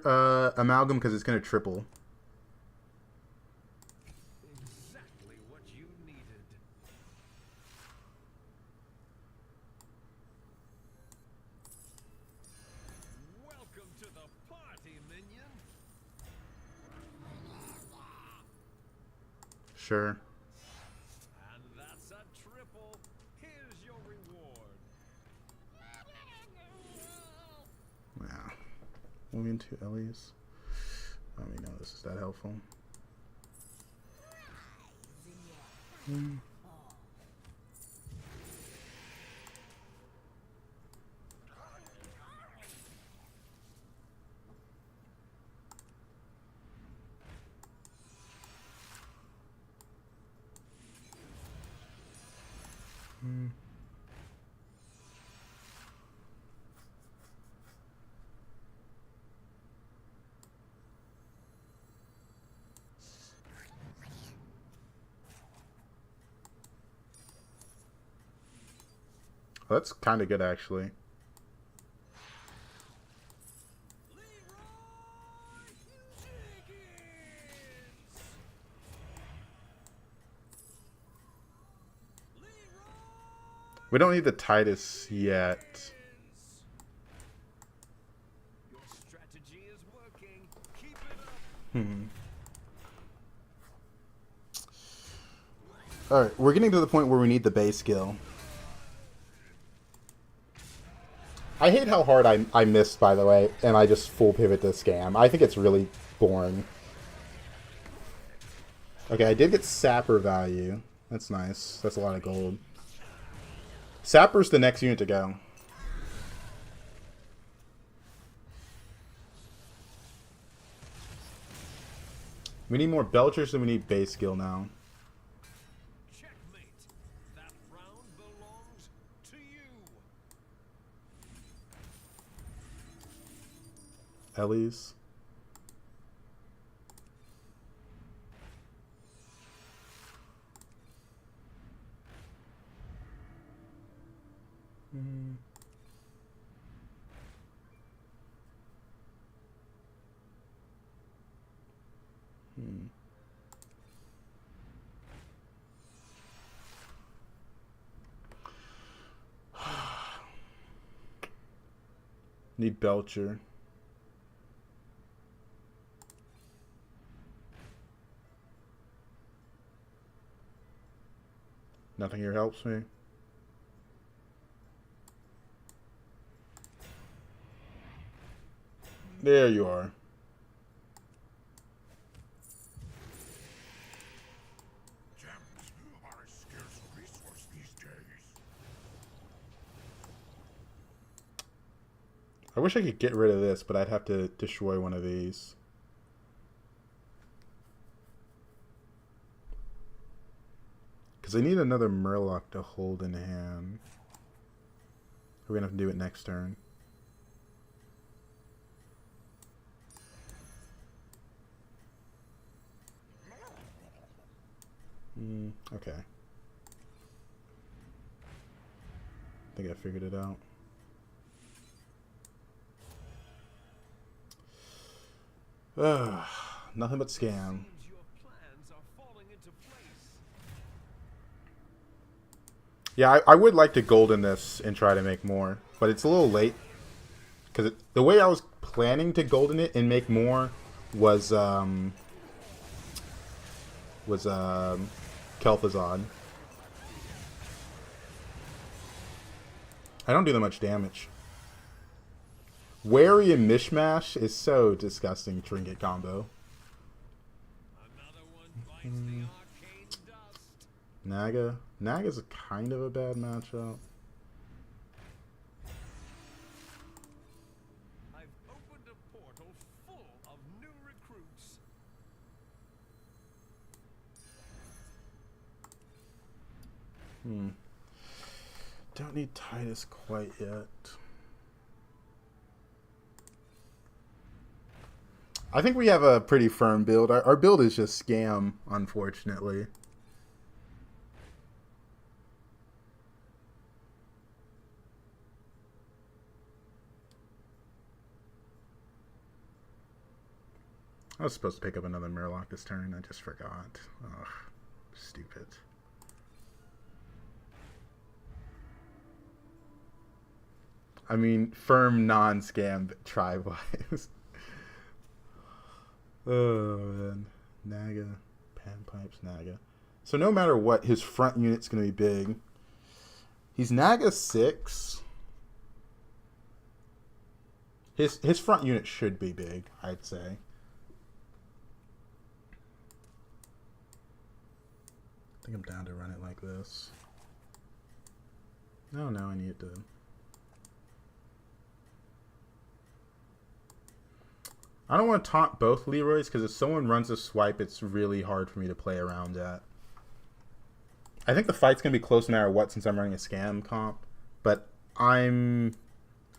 amalgam because it's going to triple. Exactly what you needed. Welcome to the party, minion. Sure. And that's a triple. Here's your reward. Yeah. Moving into Ellie's. I don't even know if this is that helpful. Well, that's kind of good, actually. We don't need the Titus yet. Your strategy is working. Keep it up. Alright, we're getting to the point where we need the base skill. I hate how hard I missed, by the way, and I just full pivot to scam. I think it's really boring. Okay, I did get Sapper value. That's nice. That's a lot of gold. Sapper's the next unit to go. We need more Belchers than we need base skill now. Checkmate. That round belongs to you. Ellie's. Need Belcher. Nothing here helps me. There you are. Gems are a scarce resource these days. I wish I could get rid of this, but I'd have to destroy one of these. Because I need another Murloc to hold in hand. We're going to have to do it next turn. Okay. I think I figured it out. Nothing but scam. Seems your plans are falling into place. Yeah, I would like to golden this and try to make more, but it's a little late. Because the way I was planning to golden it and make more was Kel'Thuzad. I don't do that much damage. Wary and Mishmash is so disgusting trinket combo. Another one bites the arcane dust. Naga. Naga's a kind of a bad matchup. I've opened a portal full of new recruits. Don't need Titus quite yet. I think we have a pretty firm build. Our build is just scam, unfortunately. I was supposed to pick up another Murloc this turn. I just forgot. Ugh, stupid. I mean, firm non-scam tribe-wise. Oh, man. Naga. Panpipes, Naga. So no matter what, his front unit's going to be big. He's Naga 6. His front unit should be big, I'd say. I think I'm down to run it like this. No, I need to... I don't want to taunt both Leroys, because if someone runs a swipe, it's really hard for me to play around at. I think the fight's going to be close no matter what, since I'm running a scam comp. But I'm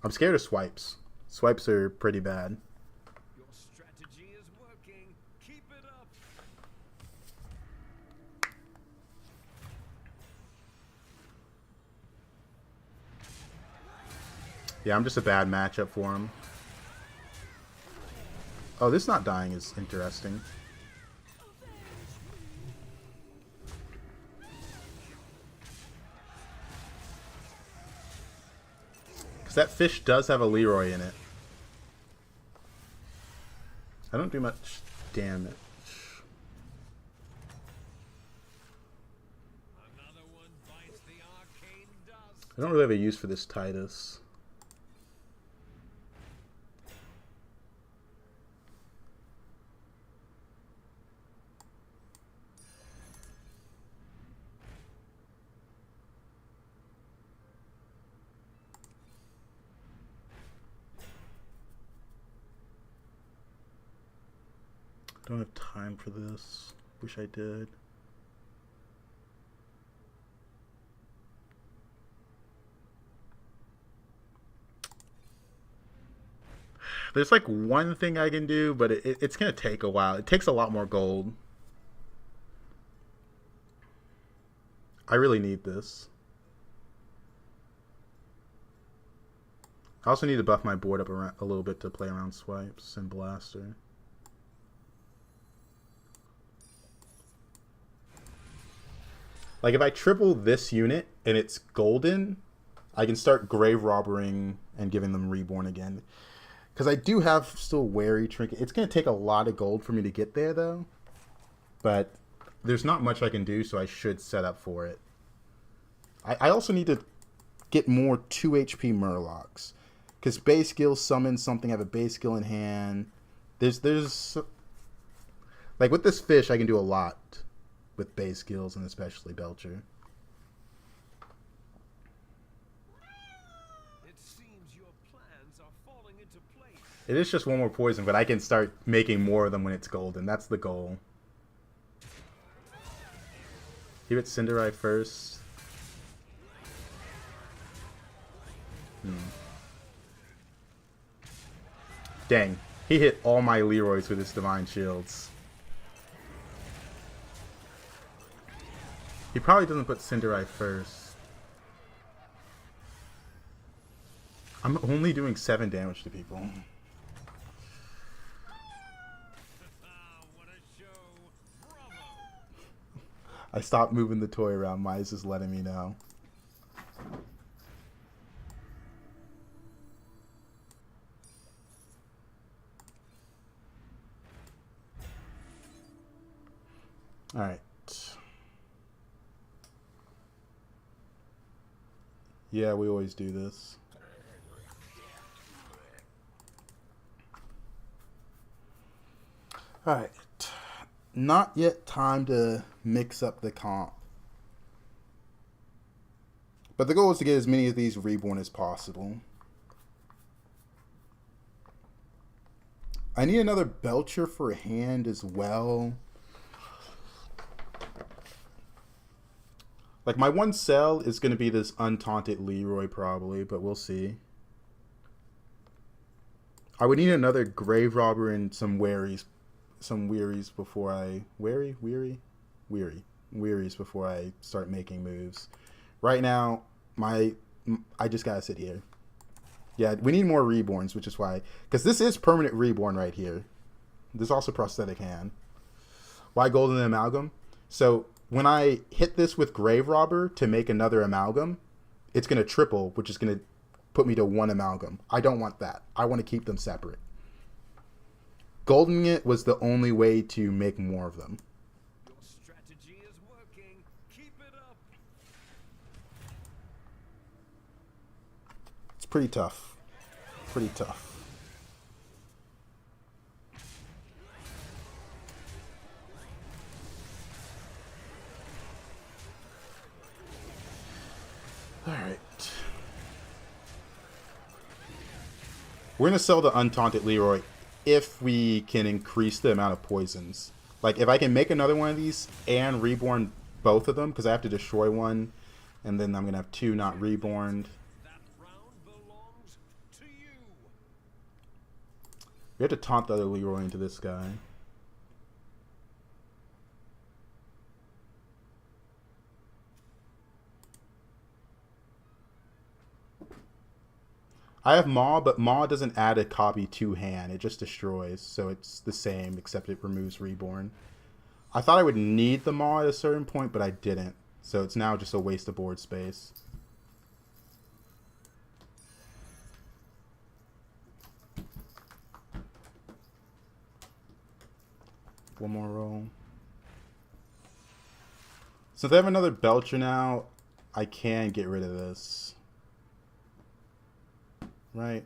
scared of swipes. Swipes are pretty bad. Your strategy is working. Keep it up. Yeah, I'm just a bad matchup for him. Oh, this not dying is interesting. Because that fish does have a Leroy in it. I don't do much damage. Another one bites the arcane dust. I don't really have a use for this Titus. Don't have time for this. Wish I did. There's like one thing I can do, but it's going to take a while. It takes a lot more gold. I really need this. I also need to buff my board up a little bit to play around swipes and blaster. Like if I triple this unit and it's golden, I can start grave robbering and giving them reborn again. Because I do have still wary trinket. It's going to take a lot of gold for me to get there though. But there's not much I can do, so I should set up for it. I also need to get more 2 HP Murlocs. Because base skill summon something, I have a base skill in hand. There's like with this fish I can do a lot with base skills and especially Belcher. It seems your plans are falling into place. It is just one more poison, but I can start making more of them when it's golden. That's the goal. Give it Cinderai first. Dang, he hit all my Leroys with his Divine Shields. He probably doesn't put Cinderai first. I'm only doing 7 damage to people. What a show. Bravo. I stopped moving the toy around. Maya's just letting me know. Alright. Yeah, we always do this. Alright. Not yet time to mix up the comp. But the goal is to get as many of these reborn as possible. I need another Belcher for hand as well. Like, my one sell is going to be this untaunted Leroy probably, but we'll see. I would need another Grave Robber and some Wearies before I... Wearies before I start making moves. Right now, I just got to sit here. Yeah, we need more Reborns, which is why... Because this is permanent Reborn right here. There's also Prosthetic Hand. Why Golden Amalgam? So... when I hit this with Grave Robber to make another Amalgam, it's going to triple, which is going to put me to 1 Amalgam. I don't want that. I want to keep them separate. Goldening it was the only way to make more of them. Your strategy is working. Keep it up. It's pretty tough. Pretty tough. Alright. We're going to sell the Untaunted Leroy if we can increase the amount of poisons. Like, if I can make another one of these and reborn both of them, because I have to destroy one, and then I'm going to have 2 not reborned. That round belongs to you. We have to taunt the other Leroy into this guy. I have Maw, but Maw doesn't add a copy to hand. It just destroys, so it's the same, except it removes Reborn. I thought I would need the Maw at a certain point, but I didn't. So it's now just a waste of board space. One more roll. Since I have another Belcher now, I can get rid of this. Right.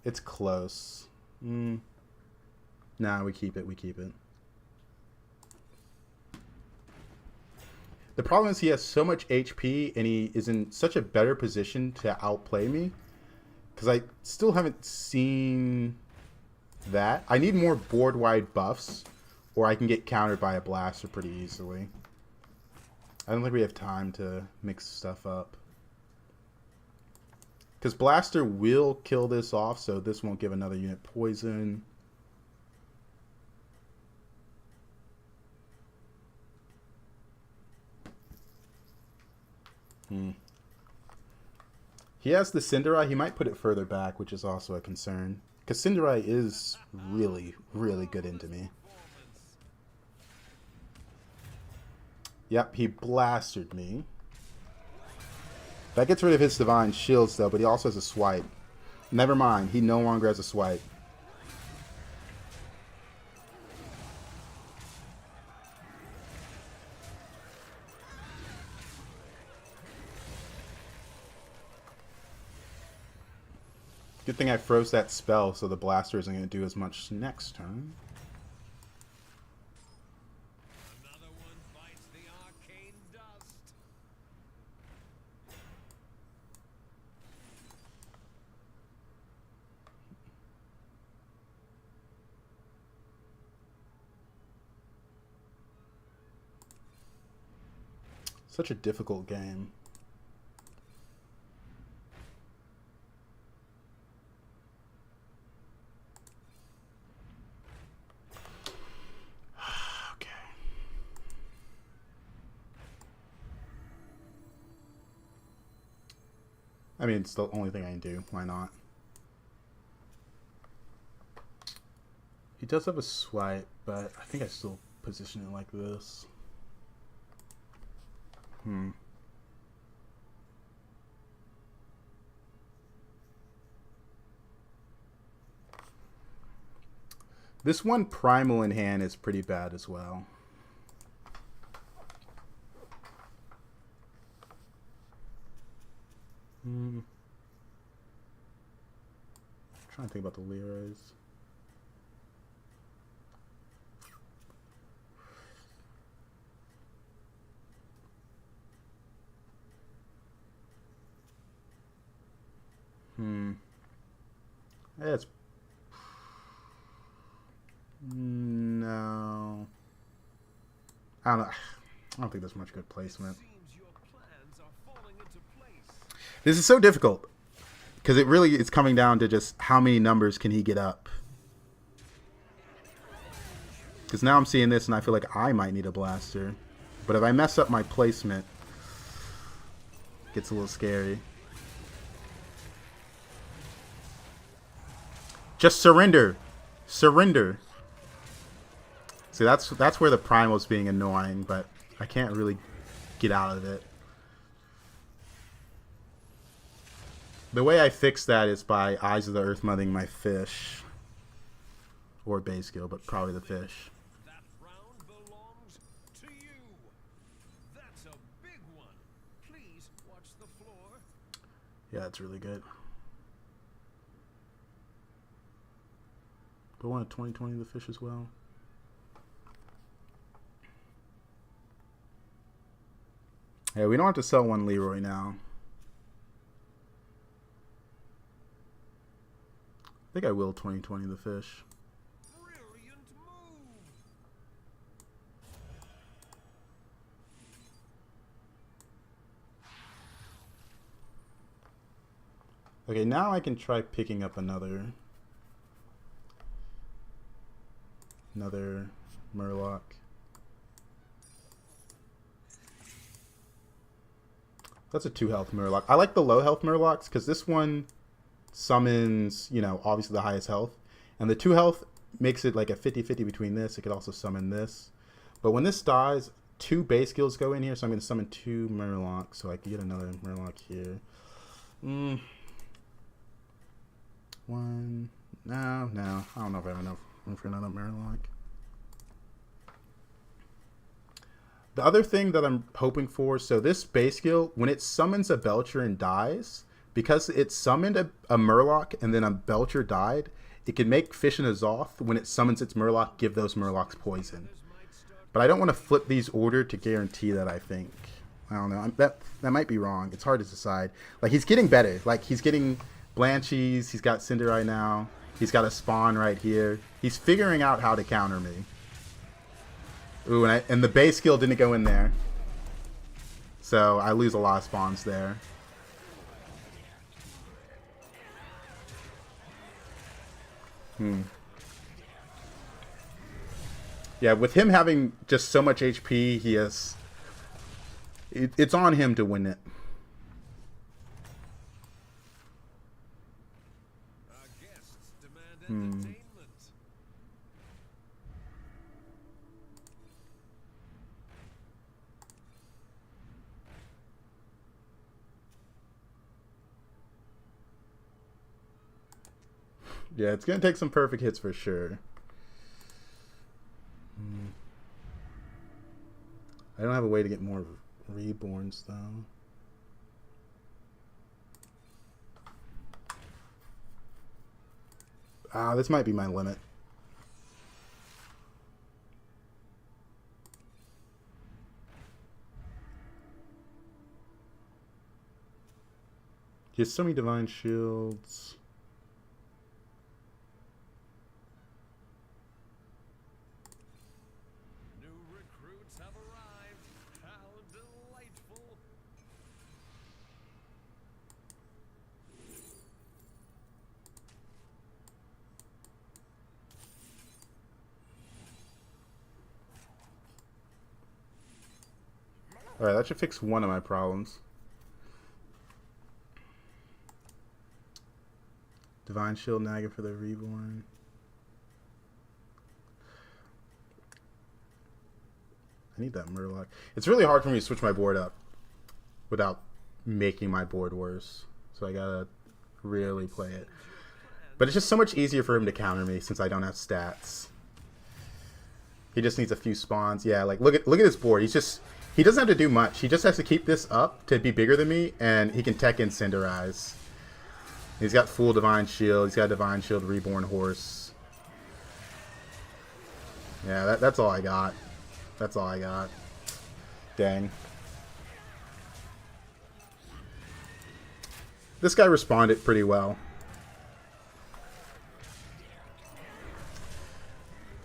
It's close. Nah, we keep it. We keep it. The problem is he has so much HP and he is in such a better position to outplay me. Because I still haven't seen that. I need more board-wide buffs, or I can get countered by a blaster pretty easily. I don't think we have time to mix stuff up. Because blaster will kill this off, so this won't give another unit poison. He has the Cinderai. He might put it further back, which is also a concern. Because Cinderai is really, really good into me. Yep, he blasted me. That gets rid of his divine shields, though, but he also has a swipe. Never mind, he no longer has a swipe. Good thing I froze that spell, so the blaster isn't going to do as much next turn. Another one bites the arcane dust. Such a difficult game. I mean, it's the only thing I can do. Why not? He does have a swipe, but I think I still position it like this. This one primal in hand is pretty bad as well. Trying to think about the Leroys. It's no. I don't know. I don't think there's much good placement. Seems your plans are falling into place. This is so difficult because it really is coming down to just how many numbers can he get up. Because now I'm seeing this and I feel like I might need a blaster, but if I mess up my placement, it gets a little scary. Just surrender. Surrender. See, that's where the primal's being annoying, but I can't really get out of it. The way I fix that is by Eyes of the Earth mothering my fish. Or base skill, but probably the fish. That round belongs to you. That's a big one. Please watch the floor. Yeah, that's really good. Do I want a 2020 the fish as well? Yeah, we don't have to sell one Leroy now. I think I will 2020 the fish. Brilliant move. Okay, now I can try picking up another Murloc. That's a 2 health Murloc. I like the low health Murlocs because this one summons, you know, obviously the highest health. And the 2 health makes it like a 50-50 between this. It could also summon this. But when this dies, 2 base skills go in here, so I'm going to summon 2 Murlocs, so I can get another Murloc here. One. No. I don't know if I have enough room for another Murloc. The other thing that I'm hoping for, so this base skill, when it summons a Belcher and dies, because it summoned a Murloc and then a Belcher died, it can make Fish and Azoth, when it summons its Murloc, give those Murlocs poison. But I don't want to flip these order to guarantee that, I think. I don't know. That might be wrong. It's hard to decide. Like, he's getting better. Like, he's getting Blanchies. He's got Cinderai now. He's got a spawn right here. He's figuring out how to counter me. Ooh, and the base skill didn't go in there. So I lose a lot of spawns there. Yeah, with him having just so much HP, he has... It's on him to win it. Our guests demand entertainment. Yeah, it's going to take some perfect hits for sure. I don't have a way to get more reborns, though. Ah, this might be my limit. He has so many divine shields. Alright, that should fix one of my problems. Divine Shield nagging for the Reborn. I need that Murloc. It's really hard for me to switch my board up without making my board worse. So I gotta really play it. But it's just so much easier for him to counter me since I don't have stats. He just needs a few spawns. Yeah, like look at his board. He doesn't have to do much. He just has to keep this up to be bigger than me, and he can tech in Cinderize. He's got full Divine Shield. He's got Divine Shield Reborn Horse. Yeah, that's all I got. That's all I got. Dang. This guy responded pretty well.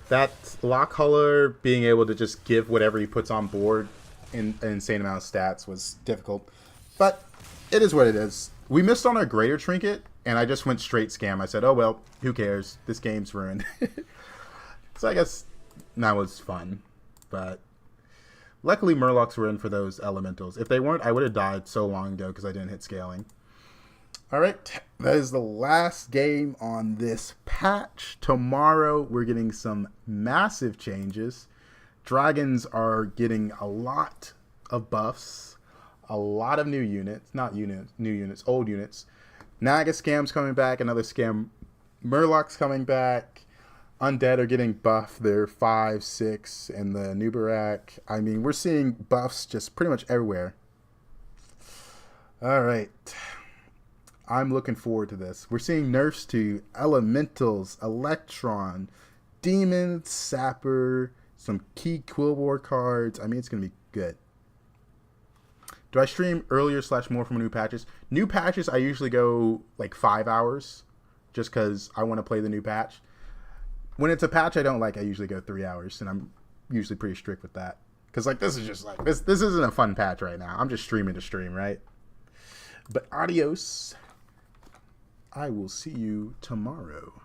That Lockhuller being able to just give whatever he puts on board in an insane amount of stats was difficult. But it is what it is. We missed on our greater trinket, and I just went straight scam. I said, oh, well, who cares? This game's ruined. So I guess that was fun. But luckily, Murlocs were in for those elementals. If they weren't, I would have died so long ago because I didn't hit scaling. All right, that is the last game on this patch. Tomorrow, we're getting some massive changes. Dragons are getting a lot of buffs, a lot of new units, not units, new units, old units. Naga Scam's coming back, another Scam Murloc's coming back. Undead are getting buffed. They're 5, 6, and the Nubarak. I mean, we're seeing buffs just pretty much everywhere. All right. I'm looking forward to this. We're seeing nerfs to Elementals, Electron, Demons, Sapper, some key Quill War cards. I mean, it's going to be good. Do I stream earlier / more from new patches? New patches, I usually go like 5 hours just because I want to play the new patch. When it's a patch I don't like, I usually go 3 hours, and I'm usually pretty strict with that. Because like this is just like, this isn't a fun patch right now. I'm just streaming to stream, right? But adios. I will see you tomorrow.